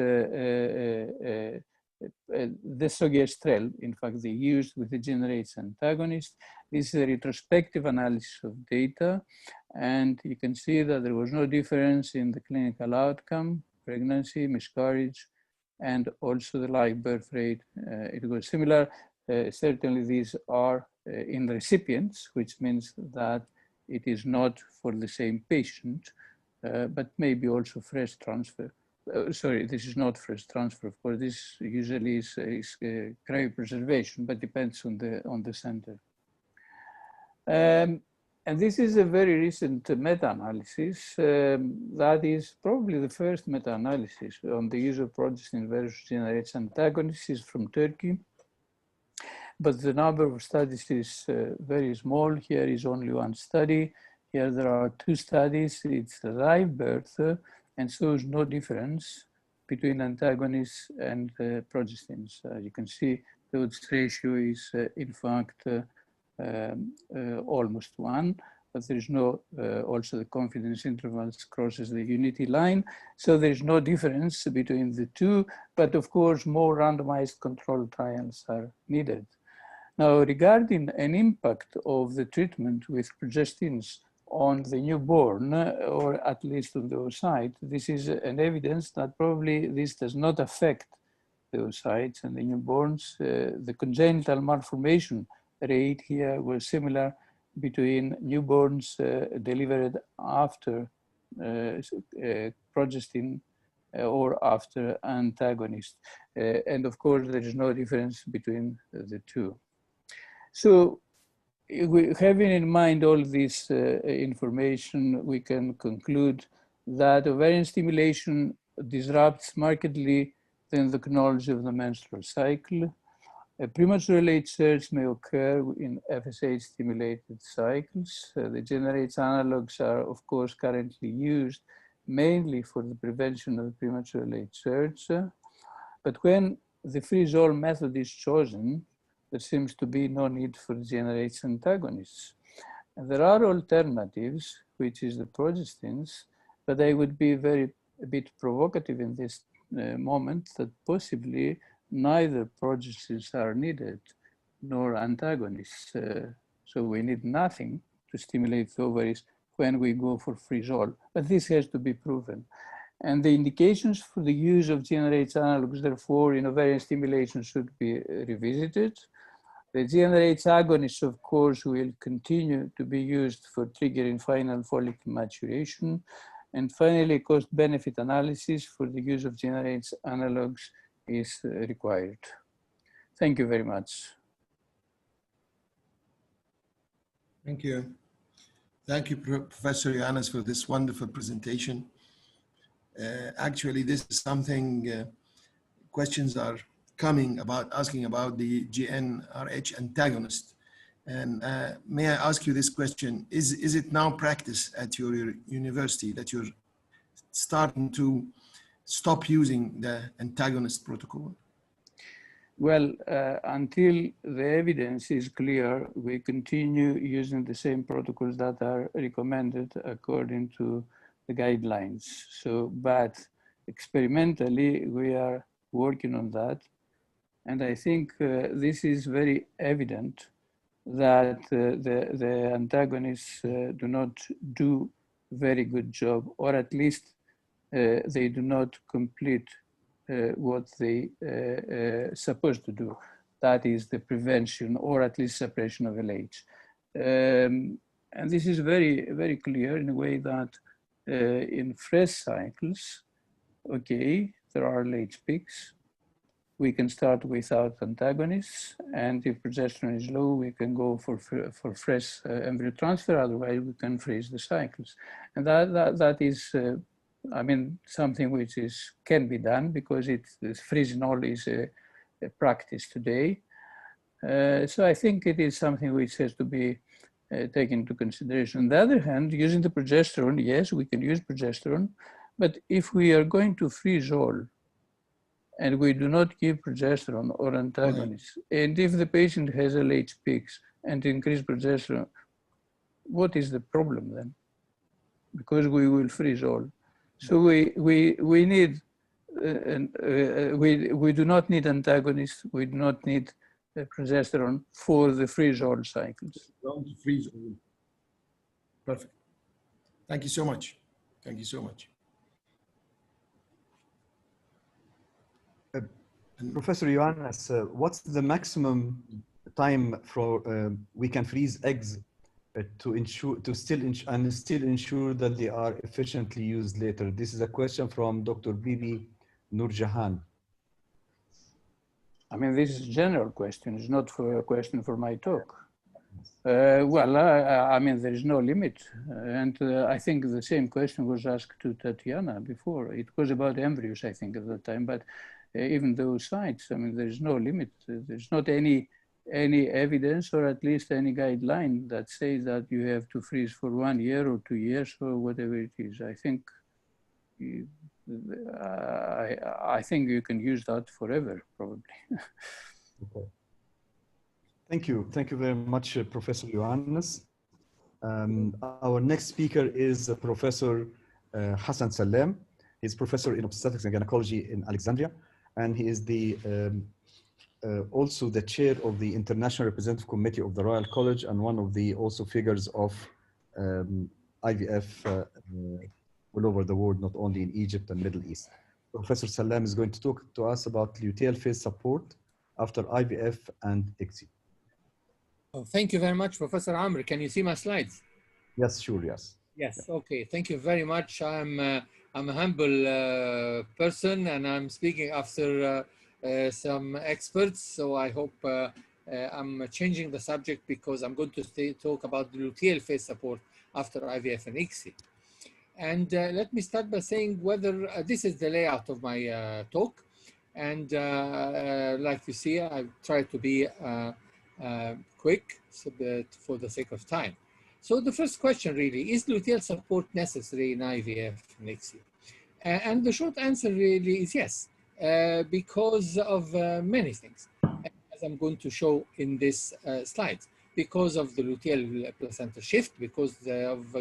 desogestrel, in fact, they used with the GnRH antagonist. This is a retrospective analysis of data, and you can see that there was no difference in the clinical outcome, pregnancy, miscarriage, and also the live birth rate. It was similar. Certainly these are in recipients, which means that it is not for the same patient, but maybe also fresh transfer. Sorry, this is not fresh transfer. Of course, this usually is cryopreservation, but depends on the center. And this is a very recent meta-analysis that is probably the first meta-analysis on the use of progestin versus GnRH antagonists is from Turkey. But the number of studies is very small. Here is only one study. Here there are two studies. It's the live birth and shows no difference between antagonists and progestins. You can see the odds ratio is in fact almost 1, but there is no, also the confidence intervals crosses the unity line. So there is no difference between the two, but of course more randomized control trials are needed. Now, regarding an impact of the treatment with progestins on the newborn, or at least on the oocyte, this is an evidence that probably this does not affect the oocytes and the newborns. The congenital malformation rate here was similar between newborns delivered after progestin or after antagonist. And of course, there is no difference between the two. So having in mind all this information, we can conclude that ovarian stimulation disrupts markedly the endocrinology of the menstrual cycle. A premature late surge may occur in FSH-stimulated cycles. The GnRH analogs are, of course, currently used mainly for the prevention of premature late surge. But when the freeze-all method is chosen, there seems to be no need for GnRH antagonists. And there are alternatives, which is the progestins, but they would be a bit provocative in this moment that possibly neither progestins are needed nor antagonists. So we need nothing to stimulate the ovaries when we go for freeze-all, but this has to be proven. And the indications for the use of GnRH analogs, therefore, in ovarian stimulation should be revisited. The GnRH agonists, of course, will continue to be used for triggering final follicle maturation. And finally, cost-benefit analysis for the use of GnRH analogs is required. Thank you very much. Thank you. Thank you, Professor Ioannis, for this wonderful presentation. Actually, this is something, questions are coming about, asking about the GnRH antagonist. And may I ask you this question, is it now practice at your university that you're starting to stop using the antagonist protocol? Well, until the evidence is clear, we continue using the same protocols that are recommended according to the guidelines. So, but experimentally, we are working on that. And I think this is very evident that the antagonists do not do very good job, or at least they do not complete what they supposed to do. That is the prevention or at least suppression of LH. And this is very, very clear in a way that in fresh cycles, okay, there are LH peaks. We can start without antagonists, and if progesterone is low, we can go for fresh embryo transfer. Otherwise, we can freeze the cycles, and that is, I mean, something which can be done because freezing all is a practice today. So I think it is something which has to be taken into consideration. On the other hand, using the progesterone, yes, we can use progesterone, but if we are going to freeze all, and we do not give progesterone or antagonists, and if the patient has LH peaks and increased progesterone, what is the problem then? Because we will freeze all. So we need, we do not need antagonists, we do not need progesterone for the freeze all cycles. Don't freeze all. Perfect. Thank you so much. Thank you so much. Professor Ioannis, what's the maximum time for we can freeze eggs to still ensure that they are efficiently used later? This is a question from Dr. Bibi Noorjahan. I mean, this is a general question. It's not a question for my talk. Well, I mean, there is no limit. And I think the same question was asked to Tatiana before. It was about embryos, I think, at that time. But even those sites, I mean, there's no limit. There's not any evidence or at least any guideline that says that you have to freeze for 1 year or 2 years or whatever it is. I think I think you can use that forever, probably. Okay. Thank you. Thank you very much, Professor Ioannis. Our next speaker is Professor Hassan Salam. He's professor in obstetrics and gynecology in Alexandria, and he is the also the chair of the International Representative Committee of the Royal College and one of the also figures of IVF all over the world, not only in Egypt and Middle East. Professor Salam is going to talk to us about luteal phase support after IVF and ICSI. Oh, thank you very much, Professor Amr. Can you see my slides? Yes, sure, yes. Yes, okay. Thank you very much. I'm a humble person and I'm speaking after some experts. So I hope I'm changing the subject because I'm going to talk about the luteal phase support after IVF and ICSI. And let me start by saying whether this is the layout of my talk. And like you see, I've tried to be quick for the sake of time. So the first question really, is luteal support necessary in IVF and ICSI? And the short answer really is yes, because of many things, as I'm going to show in this slides. Because of the luteal placenta shift, because of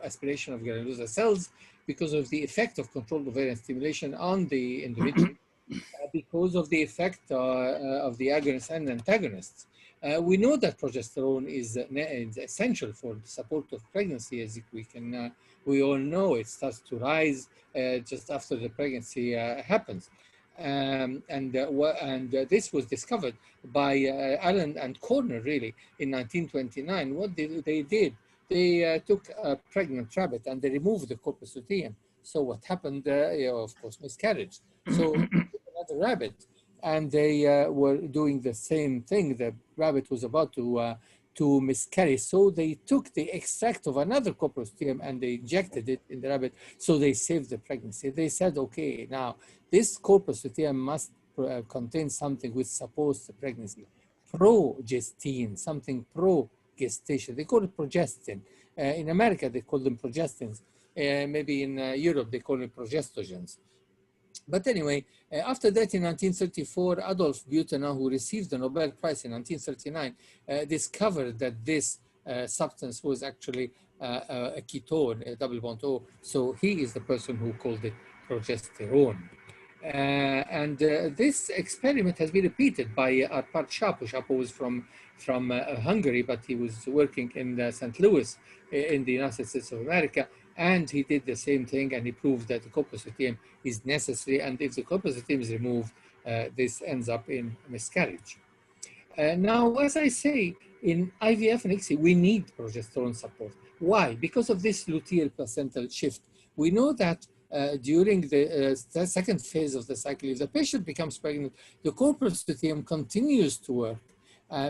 aspiration of granulosa cells, because of the effect of controlled ovarian stimulation on the individual, because of the effect of the agonists and antagonists. We know that progesterone is essential for the support of pregnancy, as we all know it starts to rise just after the pregnancy happens. And this was discovered by Allen and Corner, really, in 1929. What they did, they took a pregnant rabbit and they removed the corpus luteum. So what happened, of course, miscarriage. So another rabbit, and they were doing the same thing. The rabbit was about to miscarry. So they took the extract of another corpus luteum and they injected it in the rabbit. So they saved the pregnancy. They said, okay, now this corpus luteum must contain something which supports the pregnancy. Progestine, something pro-gestation. They call it progestin. In America, they call them progestins. Maybe in Europe, they call it progestogens. But anyway, after that in 1934, Adolf Butenau, who received the Nobel Prize in 1939, discovered that this substance was actually a ketone, a double bond O. So he is the person who called it progesterone. This experiment has been repeated by Arpad Shapo. Shapo was from Hungary, but he was working in St. Louis in the United States of America. And he did the same thing, and he proved that the corpus luteum is necessary. And if the corpus luteum is removed, this ends up in miscarriage. Now, as I say, in IVF and ICSI, we need progesterone support. Why? Because of this luteal placental shift. We know that during the second phase of the cycle, if the patient becomes pregnant, the corpus luteum continues to work,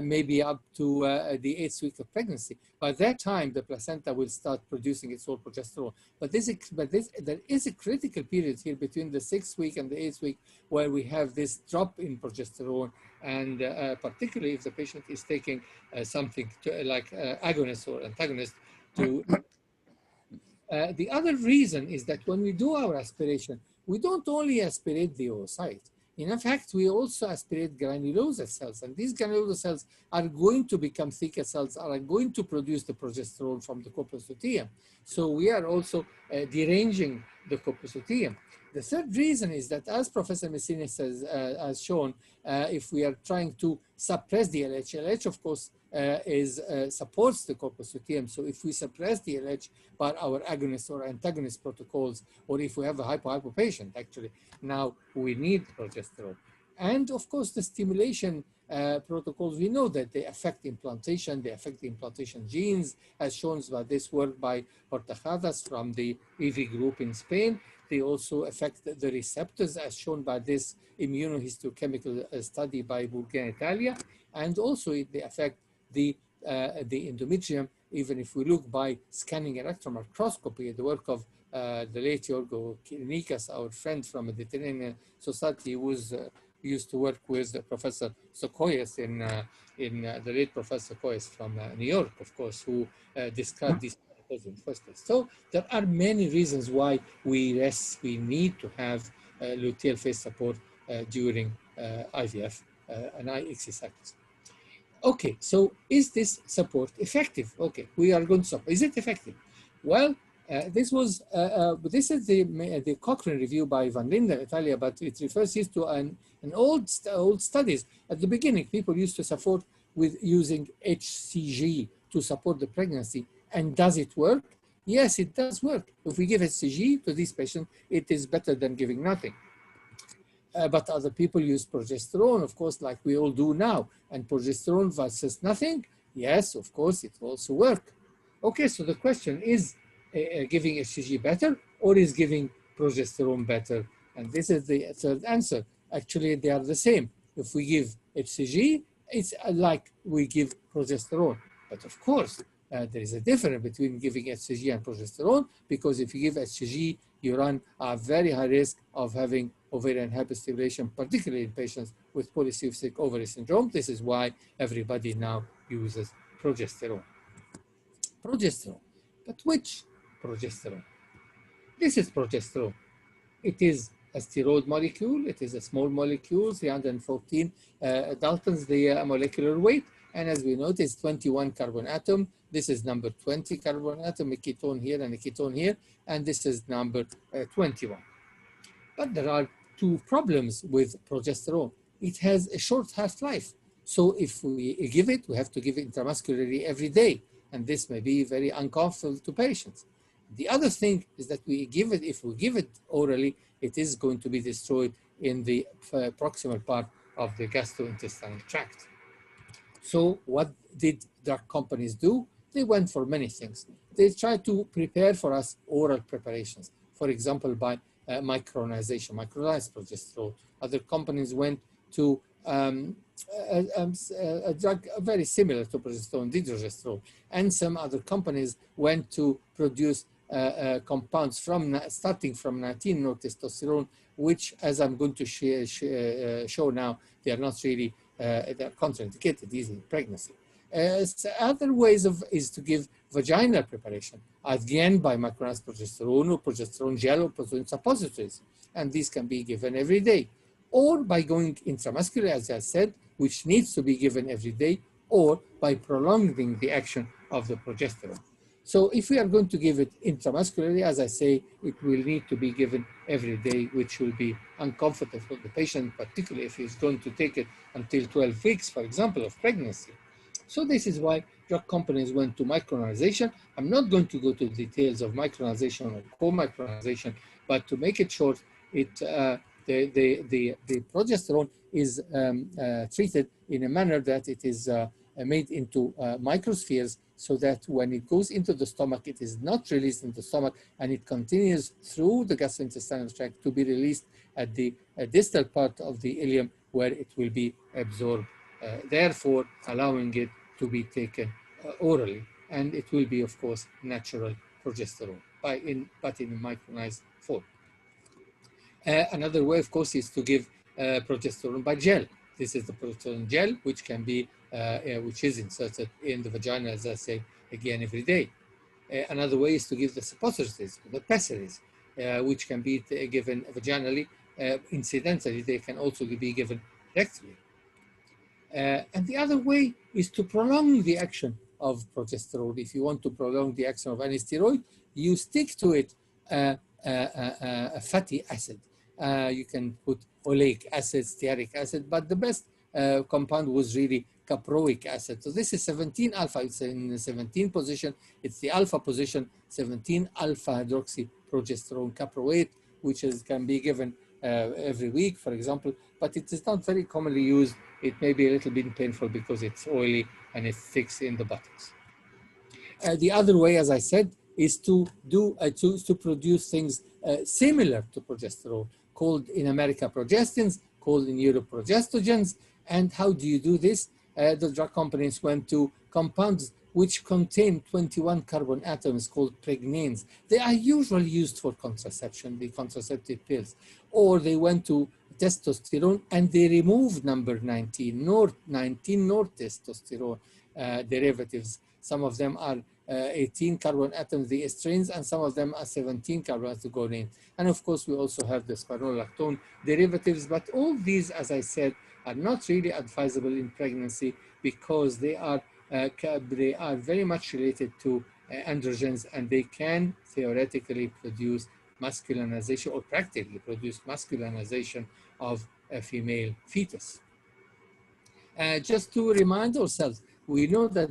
maybe up to the 8th week of pregnancy. By that time, the placenta will start producing its own progesterone. But there is a critical period here between the 6th week and the 8th week where we have this drop in progesterone, and particularly if the patient is taking something like agonist or antagonist to... The other reason is that when we do our aspiration, we don't only aspirate the oocyte. In fact, we also aspirate granulosa cells, and these granulosa cells are going to become thicker cells, are going to produce the progesterone from the corpus luteum. So we are also deranging the corpus luteum. The third reason is that, as Professor Messina has shown, if we are trying to suppress the LH, of course, supports the corpus luteum. So if we suppress the LH by our agonist or antagonist protocols, or if we have a hypo patient, actually, now we need progesterone. And of course, the stimulation protocols, we know that they affect implantation, they affect the implantation genes, as shown by this work by Hortajadas from the EV group in Spain. They also affect the receptors, as shown by this immunohistochemical study by Bulgaria, Italia. And also they affect the endometrium, even if we look by scanning electron microscopy, the work of the late Yorgo Kirinikas, our friend from the Mediterranean Society, was used to work with Professor Sokoyas in the late Professor Sokoyas from New York, of course, who described these protocols in the first place. So there are many reasons why we need to have luteal phase support during IVF and ICSI cycles. Okay, so is this support effective? Okay, we are going to support. Is it effective? Well, this is the Cochrane review by Van Linden, Italia, but it refers here to an old studies. At the beginning, people used to support with using HCG to support the pregnancy. And does it work? Yes, it does work. If we give HCG to these patients, it is better than giving nothing. But other people use progesterone, of course, like we all do now. And progesterone versus nothing, yes, of course, it will also work. Okay, so the question is, giving HCG better, or is giving progesterone better? And this is the third answer. Actually, they are the same. If we give HCG, it's like we give progesterone. But of course, there is a difference between giving HCG and progesterone, because if you give HCG, you run a very high risk of having ovarian hyperstimulation, particularly in patients with polycystic ovary syndrome. This is why everybody now uses progesterone. Progesterone, but which progesterone? This is progesterone. It is a steroid molecule. It is a small molecule, 314 daltons the molecular weight. And as we know, it's 21 carbon atom. This is number 20 carbon atom, a ketone here and a ketone here. And this is number 21. But there are two problems with progesterone. It has a short half-life. So if we give it, we have to give it intramuscularly every day. And this may be very uncomfortable to patients. The other thing is that if we give it orally, it is going to be destroyed in the proximal part of the gastrointestinal tract. So what did drug companies do? They went for many things. They tried to prepare for us oral preparations, for example, by micronization, micronized progesterone. Other companies went to a drug very similar to progesterone, dydrogesterone. And some other companies went to produce compounds starting from 19-testosterone, which, as I'm going to show now, they are not really, they're contraindicated easily in pregnancy. Other ways is to give vaginal preparation, again by micronized progesterone or progesterone gel or progesterone suppositories. And these can be given every day. Or by going intramuscular, as I said, which needs to be given every day, or by prolonging the action of the progesterone. So if we are going to give it intramuscularly, as I say, it will need to be given every day, which will be uncomfortable for the patient, particularly if he's going to take it until 12 weeks, for example, of pregnancy. So this is why drug companies went to micronization. I'm not going to go to details of micronization or co-micronization, but to make it short, the progesterone is treated in a manner that it is made into microspheres, so that when it goes into the stomach, it is not released in the stomach, and it continues through the gastrointestinal tract to be released at the distal part of the ileum, where it will be absorbed, therefore allowing it to be taken orally. And it will be, of course, natural progesterone, but in a micronized form. Another way, of course, is to give progesterone by gel. This is the progesterone gel, which can be, which is inserted in the vagina, as I say again every day. Another way is to give the suppositories, the pessaries, which can be given vaginally. Incidentally, they can also be given rectally. And the other way is to prolong the action of progesterone. If you want to prolong the action of any steroid, you stick to it a fatty acid. You can put oleic acid, stearic acid, but the best compound was really caproic acid. So this is 17 alpha, it's in the 17 position, it's the alpha position, 17 alpha hydroxy progesterone caproate, which can be given every week, for example, but it is not very commonly used. It may be a little bit painful because it's oily and it sticks in the buttocks. The other way, as I said, is to produce things similar to progesterone, called in America progestins, called in Europe progestogens. And how do you do this? The drug companies went to compounds which contain 21 carbon atoms called pregnenes. They are usually used for contraception, the contraceptive pills. Or they went to testosterone and they removed number 19 testosterone derivatives. Some of them are 18 carbon atoms, the estrins, and some of them are 17 carbon atoms guanine. And of course, we also have the spironolactone derivatives, but all these, as I said, are not really advisable in pregnancy because they are very much related to androgens, and they can theoretically produce masculinization or practically produce masculinization of a female fetus. Just to remind ourselves, we know that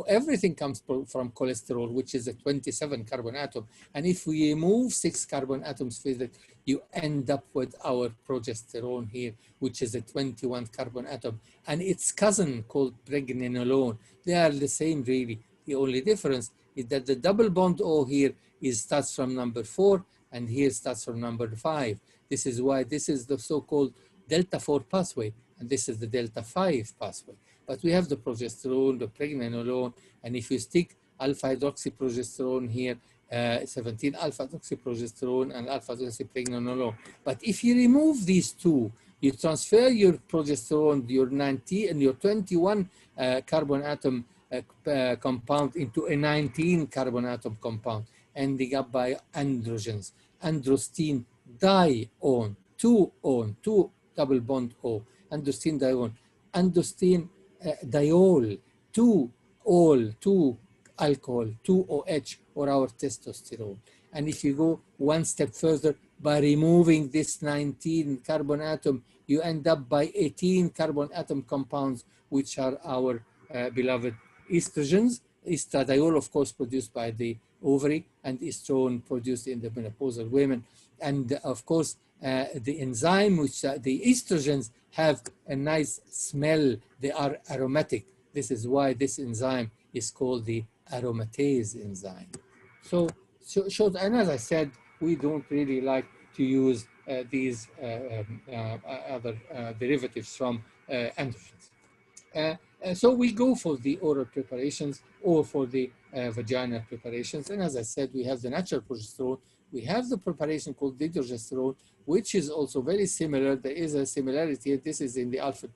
everything comes from cholesterol, which is a 27 carbon atom. And if we remove 6 carbon atoms with it, you end up with our progesterone here, which is a 21 carbon atom. And its cousin called pregnenolone. They are the same, really. The only difference is that the double bond O here starts from number 4, and here starts from number 5. This is why this is the so-called delta 4 pathway, and this is the delta 5 pathway. But we have the progesterone, the pregnenolone, and if you stick alpha hydroxyprogesterone here, 17 alpha hydroxyprogesterone and alpha hydroxypregnenolone. But if you remove these two, you transfer your progesterone, your 19 and your 21 carbon atom compound into a 19 carbon atom compound, ending up by androgens. Androsten dione, 2 double bond O, androsten dione, androsten diol, 2 alcohol, 2OH, or our testosterone. And if you go one step further, by removing this 19 carbon atom, you end up by 18 carbon atom compounds, which are our beloved estrogens. Estradiol, of course, produced by the ovary, and estrone produced in the menopausal women. And of course, the enzyme, which the estrogens have a nice smell, they are aromatic. This is why this enzyme is called the aromatase enzyme. So and as I said, we don't really like to use these other derivatives from androgens. So we go for the oral preparations or for the vaginal preparations. And as I said, we have the natural progesterone. We have the preparation called dydrogesterone, which is also very similar. There is a similarity. This is in the alpha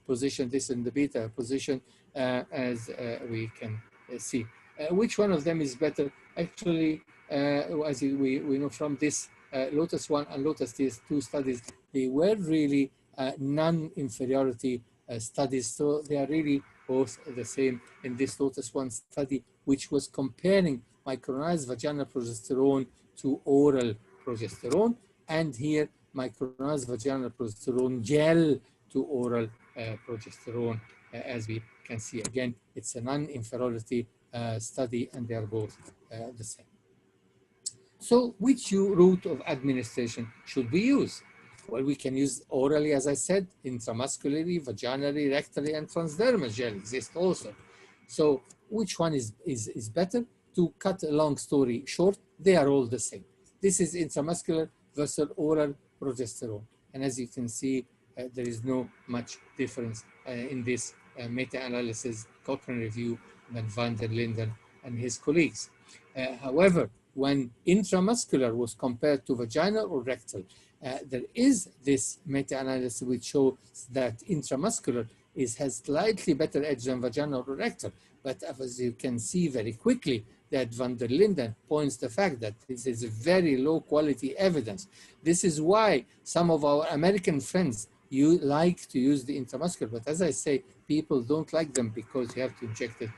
position, this in the beta position, as we can see. Which one of them is better? Actually, as we know from this Lotus 1 and Lotus 2 studies, they were really non-inferiority studies. So they are really both the same in this Lotus 1 study, which was comparing micronized vaginal progesterone to oral progesterone, and here micronized vaginal progesterone gel to oral progesterone, as we can see again, it's a non-inferiority study, and they are both the same. So which route of administration should we use? Well, we can use orally, as I said, intramuscularly, vaginally, rectally, and transdermal gel exist also. So which one is better? To cut a long story short, they are all the same. This is intramuscular versus oral progesterone. And as you can see, there is no much difference in this meta-analysis, Cochrane review, than van der Linden and his colleagues. However, when intramuscular was compared to vaginal or rectal, there is this meta-analysis which shows that intramuscular has slightly better edge than vaginal or rectal. But as you can see very quickly, that van der Linden points the fact that this is very low quality evidence. This is why some of our American friends like to use the intramuscular, but as I say, people don't like them because you have to inject it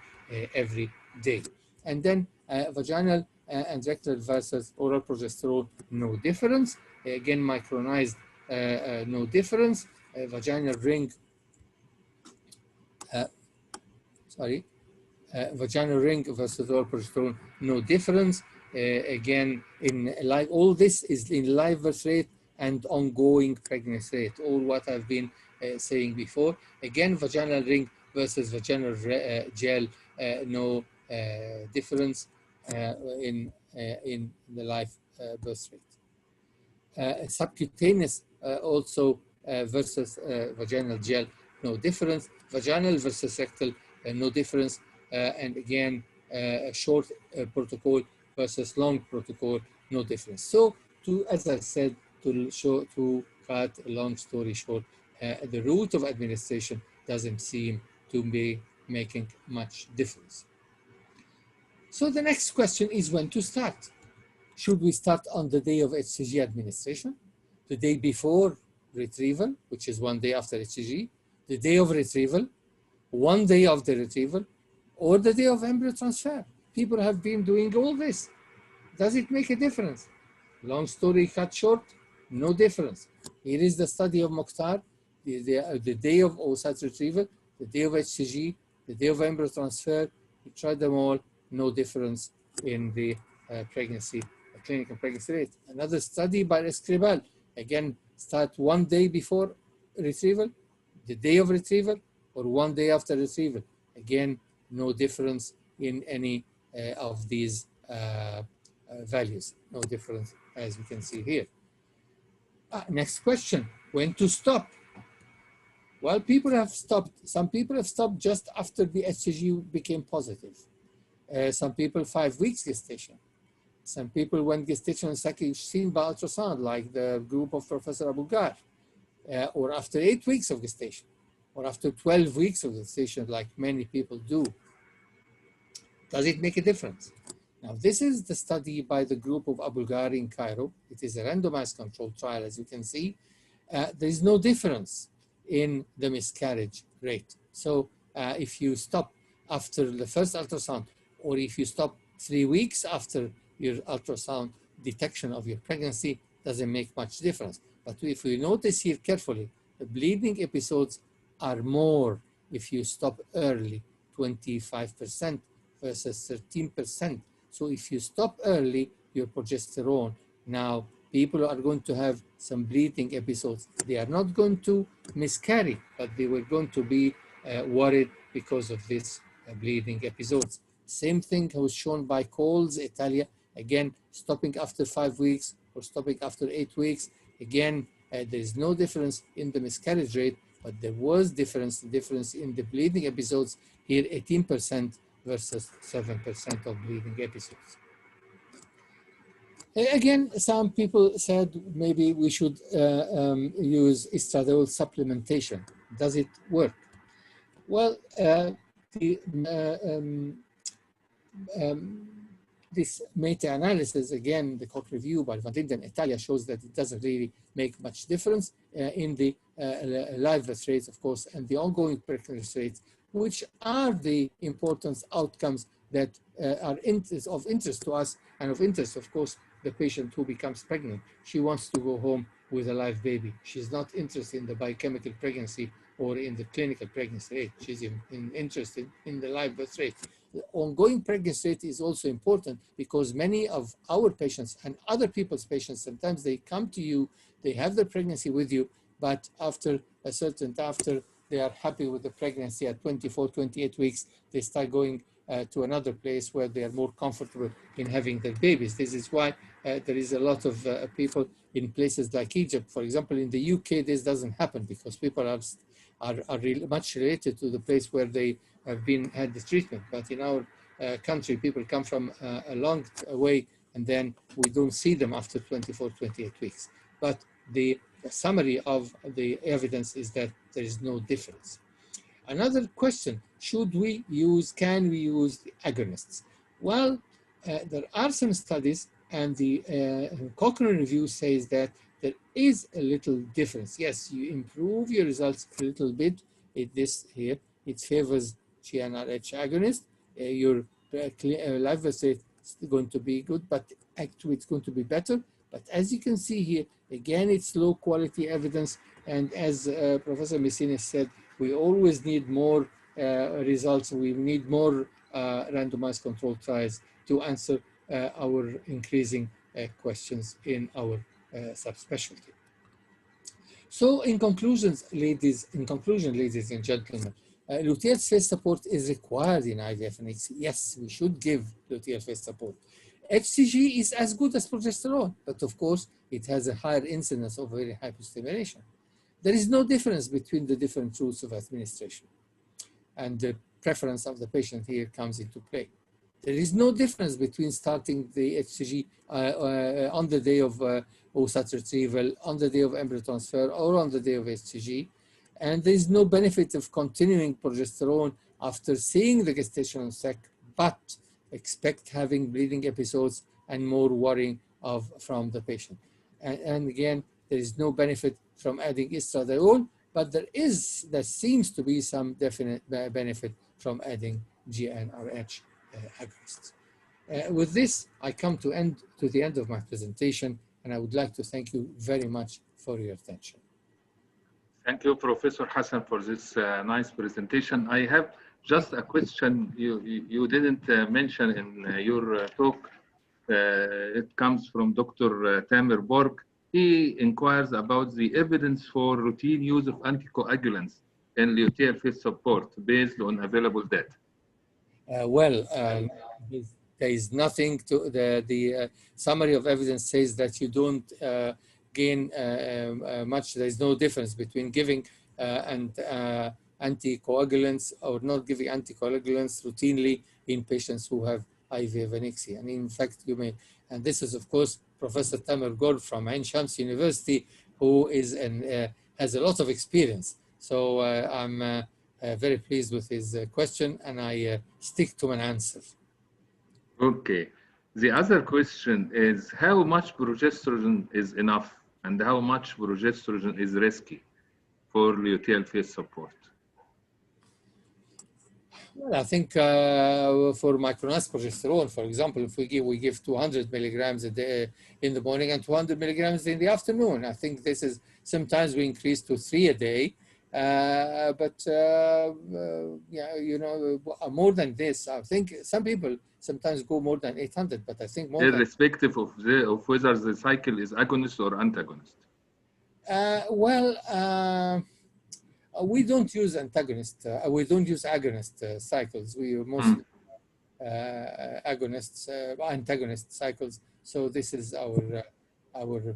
every day. And then vaginal and rectal versus oral progesterone, no difference. Again, micronized, no difference. Vaginal ring, vaginal ring versus oral progesterone, no difference. Again, in live, all this is in live birth rate and ongoing pregnancy rate, all what I've been saying before. Again, vaginal ring versus vaginal gel, no difference in the live birth rate. Subcutaneous also versus vaginal gel, no difference. Vaginal versus rectal, no difference. And again, a short protocol versus long protocol, no difference. So, as I said, to cut a long story short, the route of administration doesn't seem to be making much difference. So the next question is when to start. Should we start on the day of HCG administration, the day before retrieval, which is 1 day after HCG, the day of retrieval, 1 day of the retrieval, or the day of embryo transfer? People have been doing all this. Does it make a difference? Long story cut short, no difference. Here is the study of Mokhtar, the day of oocyte retrieval, the day of HCG, the day of embryo transfer. We tried them all, no difference in the pregnancy, clinical pregnancy rate. Another study by Escribal, again, start 1 day before retrieval, the day of retrieval, or 1 day after retrieval. Again, no difference in any of these values, no difference as we can see here. Next question, when to stop? Well, people have stopped. Some people have stopped just after the HCG became positive. Some people 5 weeks gestation. Some people when gestation is actually seen by ultrasound, like the group of Professor Abulgar, or after 8 weeks of gestation, or after 12 weeks of gestation, like many people do. Does it make a difference? Now, this is the study by the group of Abulgar in Cairo. It is a randomized controlled trial, as you can see. There is no difference in the miscarriage rate. So if you stop after the first ultrasound, or if you stop 3 weeks after your ultrasound detection of your pregnancy, doesn't make much difference. But if you notice here carefully, the bleeding episodes are more if you stop early, 25% versus 13%. So if you stop early, your progesterone, now people are going to have some bleeding episodes. They are not going to miscarry, but they were going to be worried because of this bleeding episodes. Same thing was shown by Coles, Italia. Again, stopping after 5 weeks or stopping after 8 weeks. Again, there is no difference in the miscarriage rate, but there was difference in the bleeding episodes. Here, 18% versus 7% of bleeding episodes. Again, some people said maybe we should use estradiol supplementation. Does it work? Well, this meta-analysis, again, the Cochrane review by Van Linden, Italia, shows that it doesn't really make much difference in the live birth rates, of course, and the ongoing pregnancy rates, which are the important outcomes that are of interest to us, and of interest, of course, the patient who becomes pregnant. She wants to go home with a live baby. She's not interested in the biochemical pregnancy or in the clinical pregnancy rate. She's interested in the live birth rate. The ongoing pregnancy rate is also important because many of our patients and other people's patients, sometimes they come to you, they have their pregnancy with you, but after a certain, after they are happy with the pregnancy at 24, 28 weeks, they start going to another place where they are more comfortable in having their babies. This is why there is a lot of people in places like Egypt. For example, in the UK, this doesn't happen because people are much related to the place where they have had the treatment. But in our country, people come from a long way and then we don't see them after 24, 28 weeks. But the summary of the evidence is that there is no difference. Another question, can we use the agonists? Well, there are some studies and the Cochrane review says that there is a little difference. Yes, you improve your results a little bit. This here, it favors GnRH agonist. Your live birth rate is going to be good, but actually it's going to be better. But as you can see here, again, it's low quality evidence. And as Professor Messina said, we always need more results. We need more randomized controlled trials to answer our increasing questions in our subspecialty. So in conclusion, ladies and gentlemen, luteal phase support is required in IVF and HCG. Yes, we should give luteal phase support. HCG is as good as progesterone, but of course, it has a higher incidence of ovarian hyperstimulation. There is no difference between the different routes of administration, and the preference of the patient here comes into play. There is no difference between starting the HCG on the day of oocyte retrieval, on the day of embryo transfer, or on the day of HCG. And there is no benefit of continuing progesterone after seeing the gestational sac, but expect having bleeding episodes and more worrying from the patient. And again, there is no benefit from adding estradiol, but there seems to be some definite benefit from adding GnRH agonists. With this, I come to the end of my presentation, and I would like to thank you very much for your attention. Thank you, Professor Hassan, for this nice presentation. I have just a question you didn't mention in your talk. It comes from Dr. Tamer Borg. He inquires about the evidence for routine use of anticoagulants in luteal phase support based on available data. There is nothing to the summary of evidence says that you don't gain much. There is no difference between giving anticoagulants or not giving anticoagulants routinely in patients who have IVF and ICSI. And in fact, you may, and this is of course Professor Tamer Borg from Ain Shams University, who is has a lot of experience. So I'm very pleased with his question, and I stick to an answer. Okay. The other question is how much progesterone is enough and how much progesterone is risky for luteal phase support? Well, I think for micronized progesterone, for example, if we give 200 milligrams a day in the morning and 200 milligrams in the afternoon. I think this is, sometimes we increase to 3 a day, yeah, you know, more than this. I think some people sometimes go more than 800, but I think more irrespective of whether the cycle is agonist or antagonist. We don't use antagonist. We don't use agonist cycles. We mostly agonists, antagonist cycles. So this is our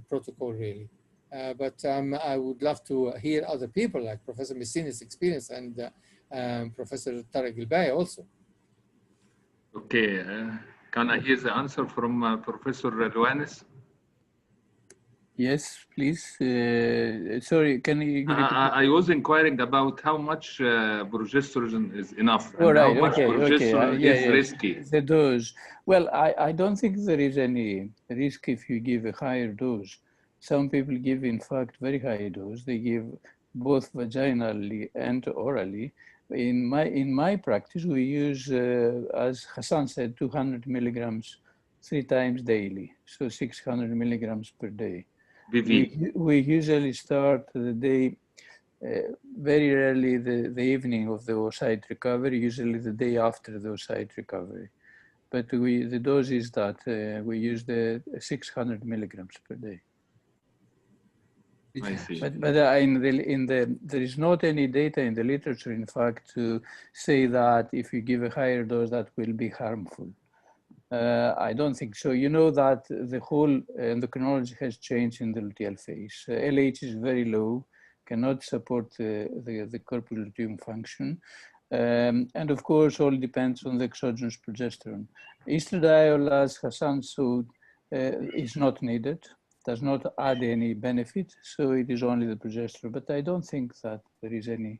protocol really. But I would love to hear other people like Professor Messina's experience and Professor Tarek Elbay also. Okay, can I hear the answer from Professor Luanis? Yes, please. Sorry, can you repeat? I was inquiring about how much progesterone is enough and right, how much progesterone is risky. The dose. Well, I don't think there is any risk if you give a higher dose. Some people give, in fact, very high dose. They give both vaginally and orally. In my practice, we use, as Hassan said, 200 milligrams 3 times daily, so 600 milligrams per day. We usually start the day very rarely the evening of the oocyte recovery, usually the day after the oocyte recovery. But the dose is that we use the 600 milligrams per day. I see. But there is not any data in the literature, in fact, to say that if you give a higher dose, that will be harmful. I don't think so. You know that the whole endocrinology has changed in the luteal phase. LH is very low, cannot support the corpus luteum function. And of course, all depends on the exogenous progesterone. Estradiol, as Hassan showed, is not needed, does not add any benefit, so it is only the progesterone. But I don't think that there is any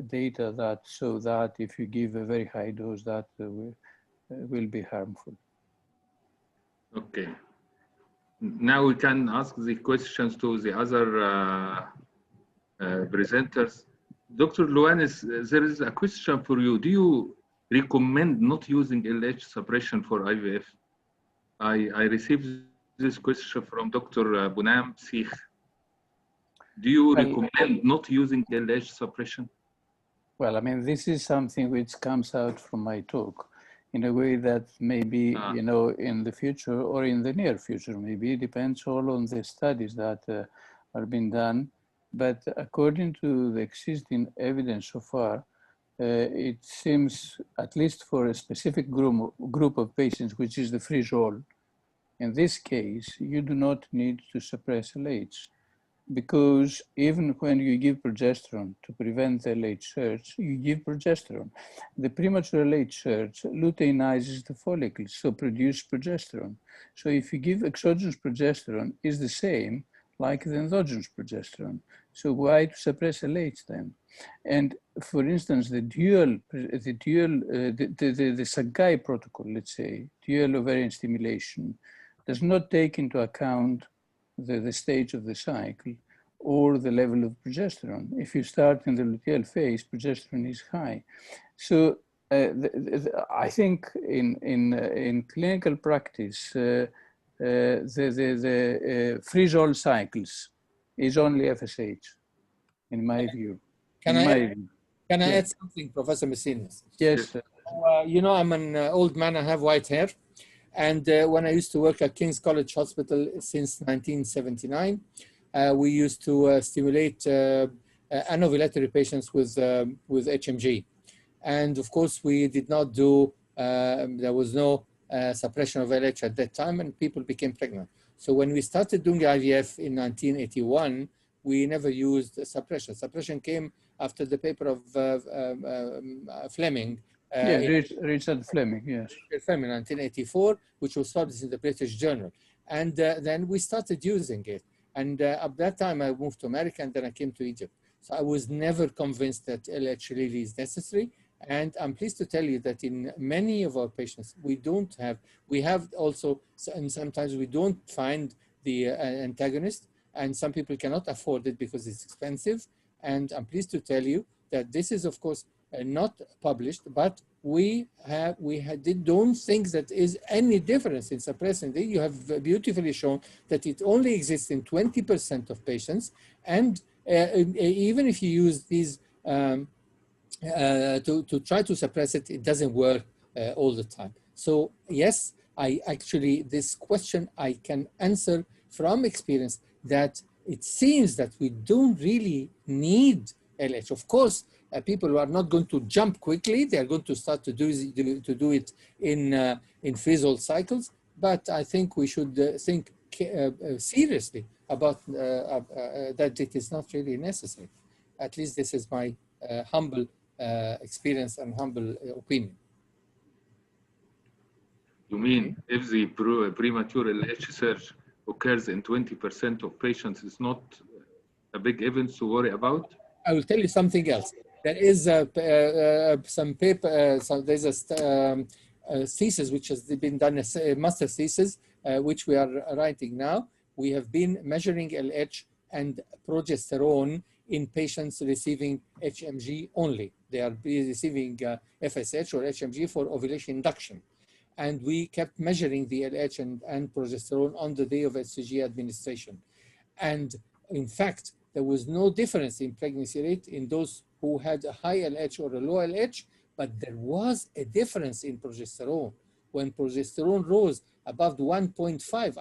data that show that if you give a very high dose, that will be harmful. Okay. Now we can ask the questions to the other presenters. Dr. Louanis, there is a question for you. Do you recommend not using LH suppression for IVF? I received this question from Dr. Bonam Sikh. Do you recommend not using LH suppression? Well, I mean, this is something which comes out from my talk in a way that maybe, you know, in the future or in the near future, maybe it depends all on the studies that are being done. But according to the existing evidence so far, it seems, at least for a specific group of patients, which is the freeze-all, in this case, you do not need to suppress LH, because even when you give progesterone to prevent the LH surge, you give progesterone. The premature LH surge luteinizes the follicles, so produce progesterone. So if you give exogenous progesterone, it's the same like the endogenous progesterone. So why to suppress LH then? And for instance, the Sagai protocol, let's say, dual ovarian stimulation, does not take into account the stage of the cycle or the level of progesterone. If you start in the luteal phase, progesterone is high. So I think in clinical practice, the freeze-all cycles is only FSH, in my view. Can I add something, Professor Messinas? Yes. Sir. You know, I'm an old man, I have white hair. And when I used to work at King's College Hospital since 1979, we used to stimulate anovulatory patients with HMG. And of course, we did not do, there was no suppression of LH at that time, and people became pregnant. So when we started doing IVF in 1981, we never used suppression. Suppression came after the paper of Fleming. Richard Fleming, yes. Richard Fleming, 1984, which was published in the British Journal. And then we started using it. And at that time, I moved to America, and then I came to Egypt. So I was never convinced that LH really is necessary. And I'm pleased to tell you that in many of our patients, we have also, and sometimes we don't find the antagonist, and some people cannot afford it because it's expensive. And I'm pleased to tell you that this is, of course, not published, but we don't think that is any difference in suppressing it. You have beautifully shown that it only exists in 20% of patients, and even if you use these to try to suppress it, it doesn't work all the time. So yes, this question I can answer from experience that it seems that we don't really need LH. Of course, people who are not going to jump quickly, they are going to start to do it in freeze-all cycles. But I think we should think seriously about that it is not really necessary. At least this is my humble experience and humble opinion. You mean if the premature LH surge occurs in 20% of patients, it's not a big event to worry about? I will tell you something else. There is some paper, there's a thesis which has been done, a master thesis, which we are writing now. We have been measuring LH and progesterone in patients receiving HMG only. They are receiving FSH or HMG for ovulation induction. And we kept measuring the LH and progesterone on the day of HCG administration. And in fact, there was no difference in pregnancy rate in those who had a high LH or a low LH, but there was a difference in progesterone. When progesterone rose above 1.5,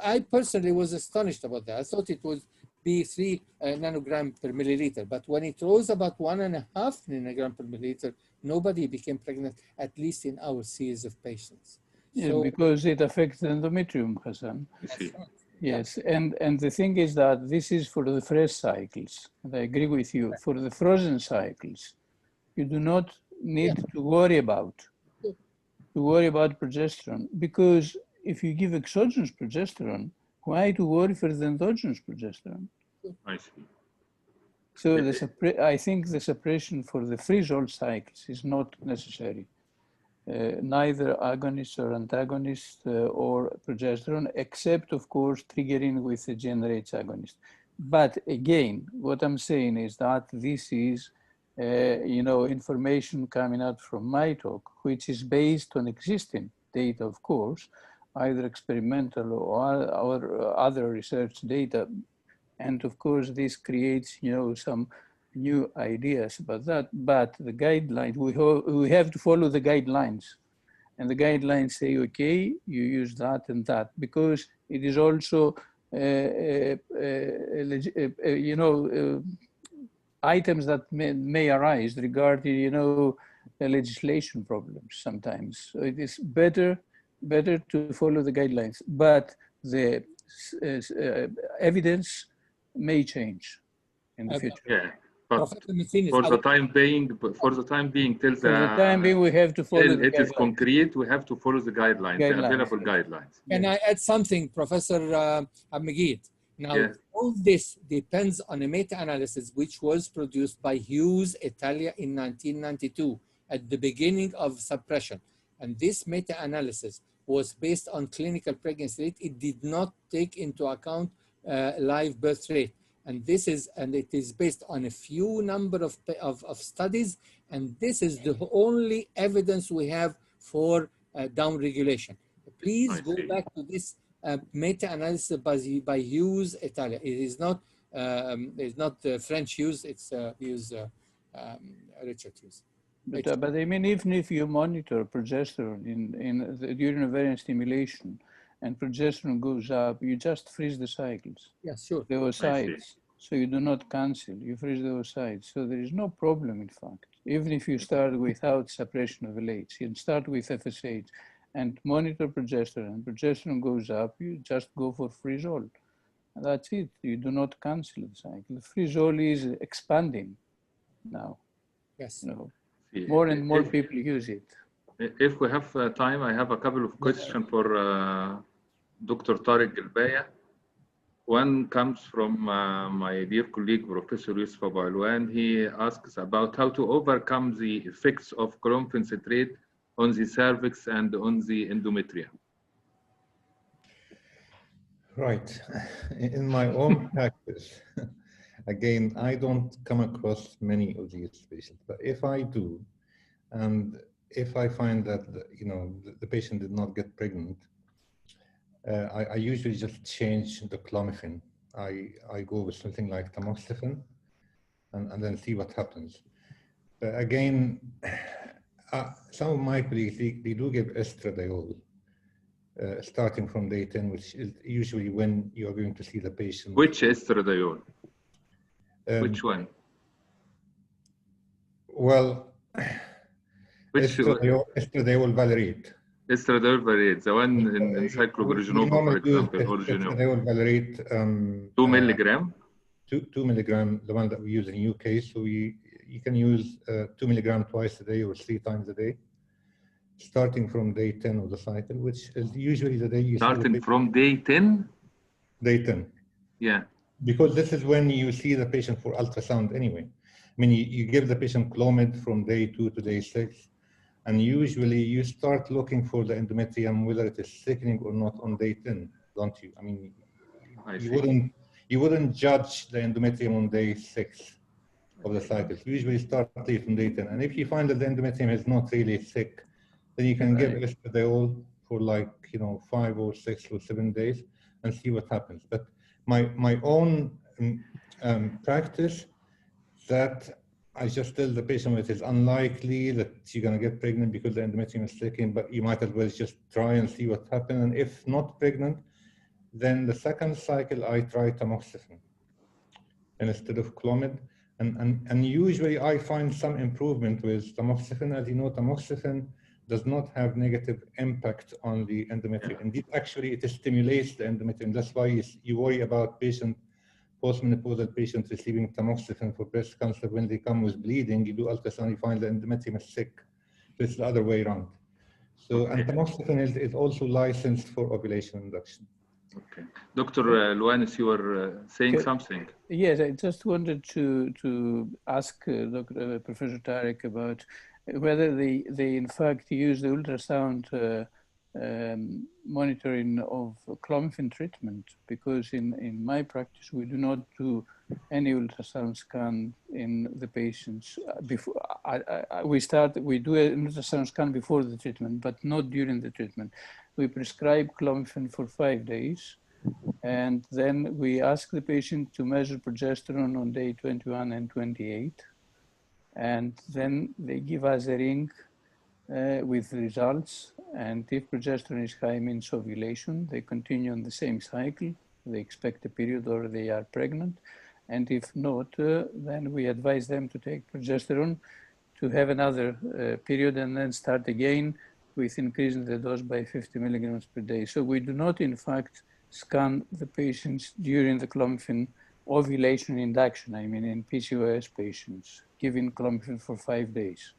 I personally was astonished about that. I thought it would be 3 nanogram per milliliter, but when it rose about 1.5 nanogram per milliliter, nobody became pregnant, at least in our series of patients. Yeah, So, because it affects the endometrium, Hassan. Yes, and the thing is that this is for the fresh cycles, and I agree with you. For the frozen cycles, you do not need to worry about progesterone, because if you give exogenous progesterone, why to worry for the endogenous progesterone? I see. So I think the suppression for the freeze-all cycles is not necessary. Neither agonist or antagonist or progesterone, except of course triggering with the GnRH agonist. But again, what I'm saying is that this is information coming out from my talk, which is based on existing data, of course, either experimental or other research data. And of course, this creates, some new ideas about that. But the guidelines, we have to follow the guidelines. And the guidelines say, okay, you use that and that, because it is also, items that may arise regarding, legislation problems sometimes. So it is better to follow the guidelines, but the evidence may change in the future. Yeah, but for the time being, till we have to follow the it is concrete, we have to follow the guidelines, the available guidelines. Can I add something, Professor Hamagid? Now, all this depends on a meta-analysis which was produced by Hughes Italia in 1992 at the beginning of suppression. And this meta-analysis was based on clinical pregnancy rate. It did not take into account live birth rate. And it is based on a few number of studies. And this is the only evidence we have for downregulation. Please go back to this meta-analysis by Hughes Italia. It is not French Hughes, it's Hughes, Richard Hughes. But I mean, even if you monitor progesterone during ovarian stimulation and progesterone goes up, you just freeze the cycles. Yeah, sure. The oocytes. So you do not cancel, you freeze the oocytes. So there is no problem, in fact. Even if you start without suppression of LH, you start with FSH and monitor progesterone, progesterone goes up, you just go for freeze-all. That's it, you do not cancel the cycle. The freeze-all is expanding now. Yes. More and more people use it. If we have time, I have a couple of questions for Dr. Tariq Galbaya. One comes from my dear colleague, Professor Yusuf Abu Alwan. He asks about how to overcome the effects of clomiphene citrate on the cervix and on the endometrium. Right. In my own practice, again, I don't come across many of these patients, but if I do, and if I find that the patient did not get pregnant, I usually just change the clomiphene. I go with something like tamoxifen, and then see what happens. But again, some of my colleagues, they do give estradiol, starting from day 10, which is usually when you're going to see the patient. Which estradiol? Which one? Well, estradiol valerate. Estradiol valerate, the one in cyclopyrinova, for example, or estradiol valerate. 2 milligram? 2 milligram, the one that we use in UK. So you can use 2 milligram twice a day or 3 times a day, starting from day 10 of the cycle, which is usually the day you starting from day 10? Day 10. Yeah. Because this is when you see the patient for ultrasound anyway. I mean, you give the patient Clomid from day 2 to day 6, and usually you start looking for the endometrium, whether it is thickening or not, on day 10, don't you? I mean, you wouldn't judge the endometrium on day 6 of the cycle. You usually start from day 10. And if you find that the endometrium is not really thick, then you can give estradiol for 5 or 6 or 7 days and see what happens. But my own practice that I just tell the patient it is unlikely that you're going to get pregnant because the endometrium is thickening, but you might as well just try and see what happens. And if not pregnant, then the second cycle I try tamoxifen instead of Clomid. And usually I find some improvement with tamoxifen. As you know, tamoxifen does not have negative impact on the endometrium. Indeed, actually, it stimulates the endometrium. That's why you worry about postmenopausal patients receiving tamoxifen for breast cancer. When they come with bleeding, you do ultrasound, you find the endometrium is sick. So it's the other way around. So, and tamoxifen is also licensed for ovulation induction. Okay. Dr. Luanis, you were saying something. Yes, I just wanted to ask Professor Tarek about whether they in fact use the ultrasound monitoring of clomiphene treatment, because in my practice we do not do any ultrasound scan in the patients before we do an ultrasound scan before the treatment, but not during the treatment. We prescribe clomiphene for 5 days, and then we ask the patient to measure progesterone on day 21 and 28, and then they give us a ring with results, and if progesterone is high, means ovulation. They continue on the same cycle, they expect a period or they are pregnant, and if not, then we advise them to take progesterone, to have another period, and then start again with increasing the dose by 50 milligrams per day. So we do not in fact scan the patients during the clomiphene ovulation induction, I mean in PCOS patients, giving clomiphene for 5 days.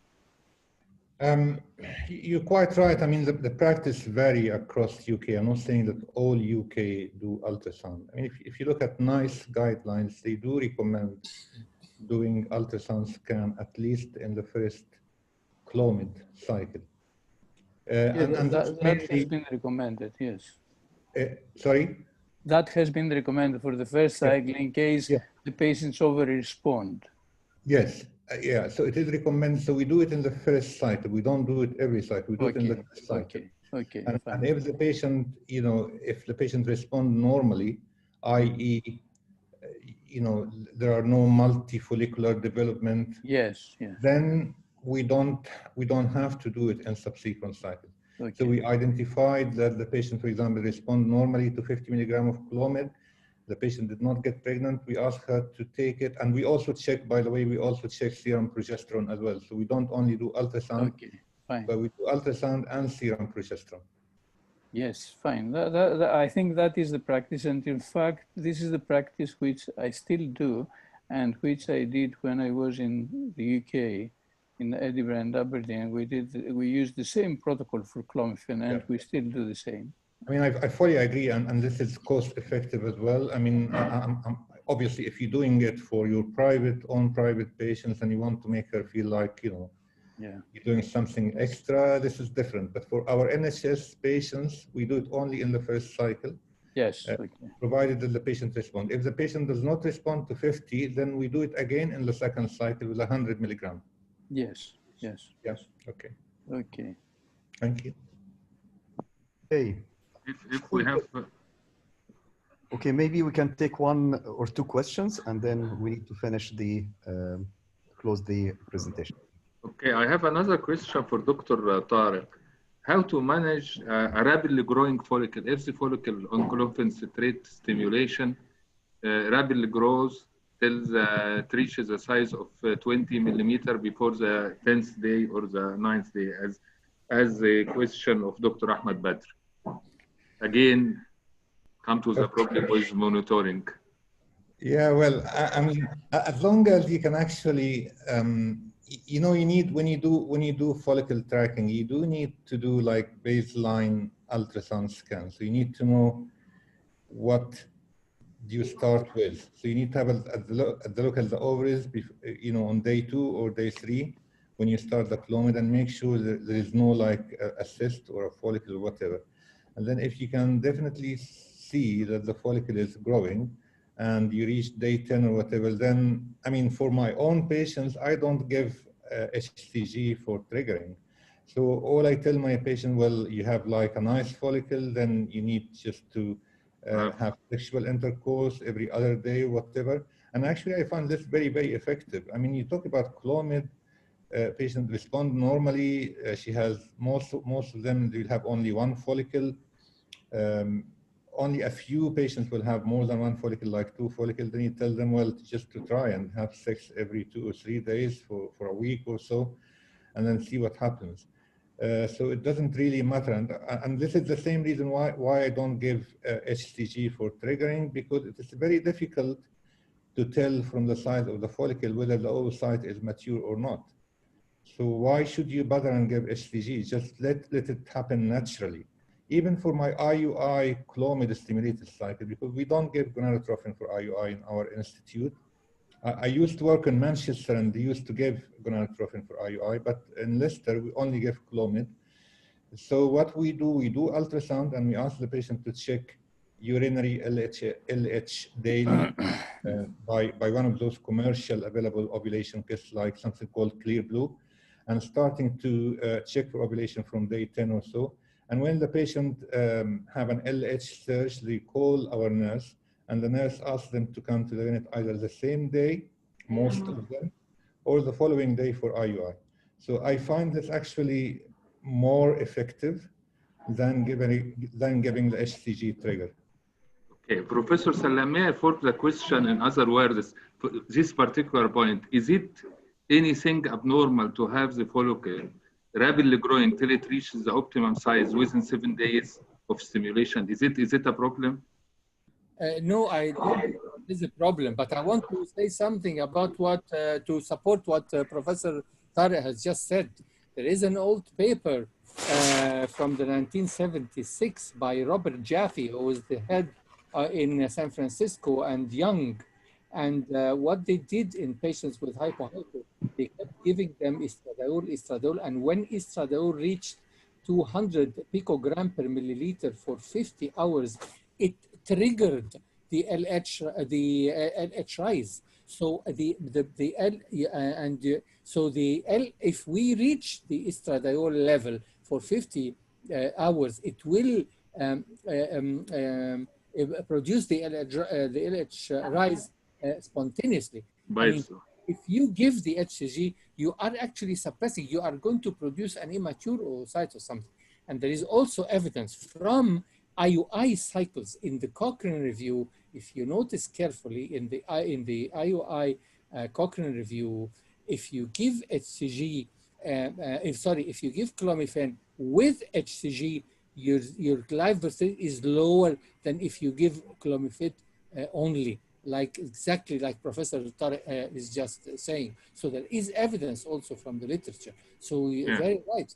You're quite right. I mean, the practice vary across UK. I'm not saying that all UK do ultrasound. I mean, if you look at NICE guidelines, they do recommend doing ultrasound scan at least in the first Clomid cycle. That has been recommended, yes. Sorry? That has been recommended for the first cycle in case the patients over-respond. Yes. Yeah, so it is recommended. So we do it in the first cycle. We don't do it every cycle. We do it in the first cycle. Okay. And if the patient, if the patient responds normally, i.e., there are no multifollicular development. Yes. Then we don't have to do it in subsequent cycles. Okay. So we identified that the patient, for example, responded normally to 50 milligrams of Clomid. The patient did not get pregnant. We asked her to take it. And we also check, by the way, we also check serum progesterone as well. So we don't only do ultrasound, but we do ultrasound and serum progesterone. Yes, fine. I think that is the practice. And in fact, this is the practice which I still do and which I did when I was in the UK, in Edinburgh and Aberdeen. We used the same protocol for clomiphene, and we still do the same. I mean, I fully agree, and this is cost effective as well. I mean, obviously, if you're doing it for your own private patients and you want to make her feel like, you're doing something extra, this is different. But for our NHS patients, we do it only in the first cycle. Yes. Provided that the patient responds. If the patient does not respond to 50, then we do it again in the second cycle with 100 milligrams. Yes. Yes. Okay. Thank you. Okay. If we have... Okay, maybe we can take 1 or 2 questions, and then we need to finish close the presentation. Okay, I have another question for Dr. Tarek. How to manage a rapidly growing follicle? If the follicle on clomiphene citrate stimulation rapidly grows till it reaches a size of 20 millimeter before the 10th day or the 9th day, as the question of Dr. Ahmed Badr. Again, come to the problem with monitoring. Yeah, well, I mean, as long as you can actually, you need, when you do follicle tracking, you do need to do like baseline ultrasound scans. So you need to know what do you start with. So you need to have a look at the ovaries, on day 2 or day 3 when you start the Clomid, and make sure that there is no like a cyst or a follicle or whatever. And then if you can definitely see that the follicle is growing and you reach day 10 or whatever, then, I mean, for my own patients, I don't give HCG for triggering. So all I tell my patient, well, you have like a nice follicle, then you need just to have sexual intercourse every other day, whatever. And actually, I found this very, very effective. I mean, you talk about Clomid, patient respond normally. She has most of them will have only one follicle. Only a few patients will have more than one follicle, like 2 follicles. Then you tell them, well, just to try and have sex every 2 or 3 days for a week or so, and then see what happens. So it doesn't really matter. And this is the same reason why I don't give HCG for triggering, because it is very difficult to tell from the size of the follicle whether the oocyte is mature or not. So why should you bother and give HCG? Just let it happen naturally. Even for my IUI Clomid stimulated cycle, because we don't give gonadotropin for IUI in our institute. I used to work in Manchester and they used to give gonadotropin for IUI, but in Leicester, we only give Clomid. So what we do ultrasound and we ask the patient to check urinary LH daily by one of those commercial available ovulation kits, like something called Clear Blue, and starting to check for ovulation from day 10 or so. And when the patient have an LH surge, they call our nurse, and the nurse asks them to come to the unit either the same day, most of them, or the following day for IUI. So I find this actually more effective than giving the HCG trigger. Okay, Professor Salam, may I form the question in other words, this particular point, is it anything abnormal to have the follicle rapidly growing till it reaches the optimum size within 7 days of stimulation? Is it a problem? No, I don't think it is a problem, but I want to say something about what, to support what Professor Tariq has just said. There is an old paper from the 1976 by Robert Jaffe, who was the head in San Francisco, and Young. And what they did in patients with hypohypo, they kept giving them estradiol, and when estradiol reached 200 picogram per milliliter for 50 hours, it triggered the LH rise. So if we reach the estradiol level for 50 hours, it will produce the LH rise spontaneously. I mean, if you give the HCG, you are actually suppressing, you are going to produce an immature oocyte or something. And there is also evidence from IUI cycles in the Cochrane review. If you notice carefully in the IUI Cochrane review, if you give HCG, if you give clomiphene with HCG, your live birth rate is lower than if you give clomiphene only, exactly like Professor Tariq is just saying. So there is evidence also from the literature. So you're very right.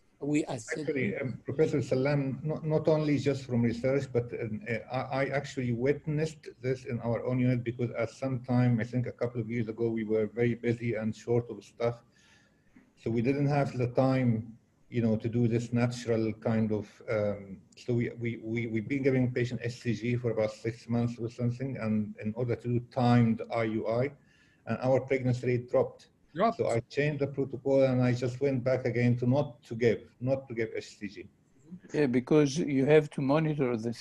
Actually, Professor Salam, not only just from research, but I actually witnessed this in our own unit, because at some time, I think a couple of years ago, we were very busy and short of stuff. So we didn't have the time, to do this natural kind of, so we've been giving patient HCG for about 6 months or something, and in order to do timed IUI, and our pregnancy rate dropped. So I changed the protocol and I just went back again to not to give HCG. Yeah, because you have to monitor the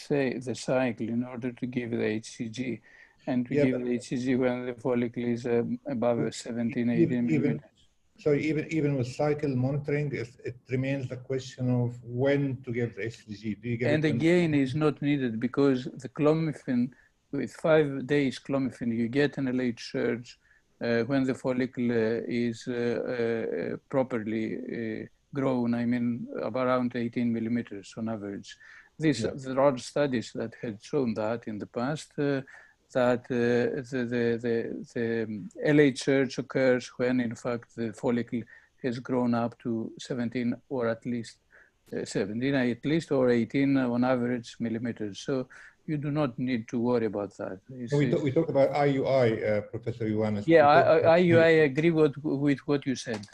cycle in order to give the HCG, and to give the HCG when the follicle is above 17, 18 millimeters. So even with cycle monitoring, it remains the question of when to give the HCG. Do you give and again, is not needed, because the clomiphene, with 5 days clomiphene, you get an LH surge when the follicle is properly grown, I mean, around 18 millimeters on average. There are studies that had shown that in the past, that the LH surge occurs when, in fact, the follicle has grown up to 17 or at least 17 at least, or 18 on average millimeters. So you do not need to worry about that. We talk about IUI, Professor Ioannis. Yeah, IUI, I agree with what you said.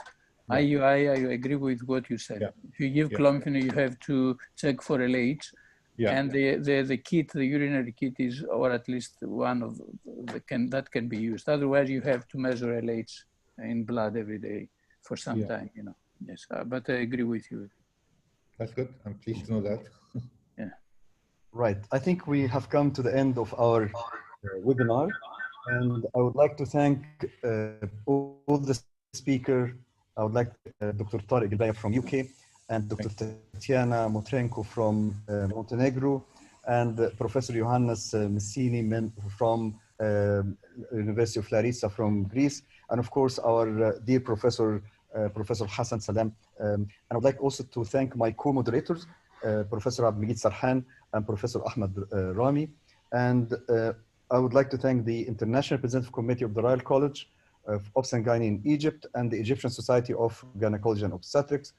Yeah. IUI, I agree with what you said. Yeah. If you give clomiphene, you have to check for LH. Yeah. And the kit, the urinary kit is, or at least one of that can be used. Otherwise, you have to measure LH in blood every day for some time, Yes, but I agree with you. That's good. I'm pleased to know that. Right. I think we have come to the end of our webinar. And I would like to thank all the speakers. I would like Dr. Tariq Gilbaya from UK and Dr. Tatiana Motrenko from Montenegro and Professor Johannes Messini from University of Larissa from Greece, and of course our dear Professor Hassan Salam. And I would like also to thank my co-moderators, Professor Abdelmajid Sarhan and Professor Ahmed Rami. And I would like to thank the International Representative Committee of the Royal College of Obs and Gynae in Egypt and the Egyptian Society of Gynecology and Obstetrics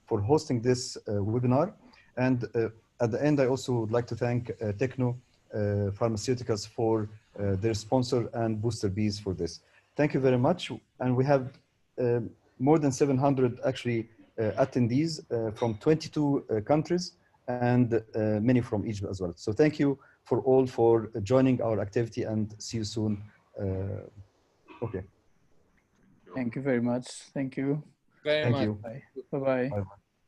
for hosting this webinar. And at the end, I also would like to thank Techno Pharmaceuticals for their sponsor and booster bees for this. Thank you very much. And we have more than 700 actually attendees from 22 countries and many from Egypt as well. So thank you for all for joining our activity and see you soon. Okay. Thank you very much. Thank you. Very much. Bye. Bye-bye.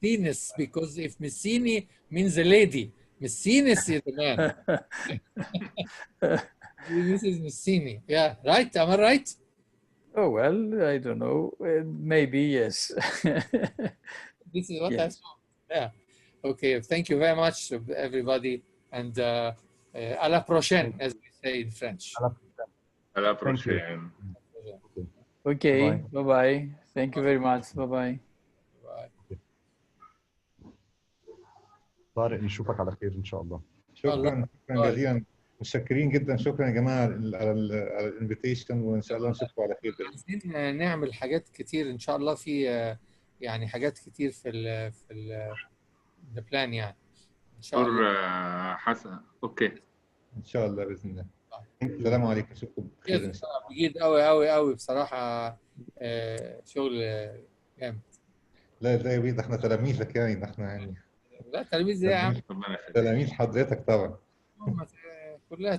Venus, because if Messini means a lady, Messinis is a man. This is Messini. Yeah, right? Am I right? Oh, well, I don't know. Maybe, yes. This is what I saw. Yeah. Okay. Thank you very much, everybody. And à la prochaine, as we say in French. À la prochaine. Okay. Bye-bye. Thank you very much. Bye-bye. طارق نشوفك على خير ان شاء الله. شكرا جزيلا، متشكرين جدا. شكرا يا جماعه على الانفيتيشن، وان شاء الله نشوفكم على خير. عايزين نعمل حاجات كتير ان شاء الله، في يعني حاجات كتير في البلان يعني ان شاء الله. حسن اوكي ان شاء الله باذن الله. السلام عليكم، اشوفكم بخير ان شاء الله. جيد قوي قوي قوي بصراحه، شغل جامد. لا ازاي يا بيه، ده احنا تلاميذك يعني، ده احنا يعني. لا تلاميذ ايه يا عم؟ تلاميذ حضرتك طبعا. كلها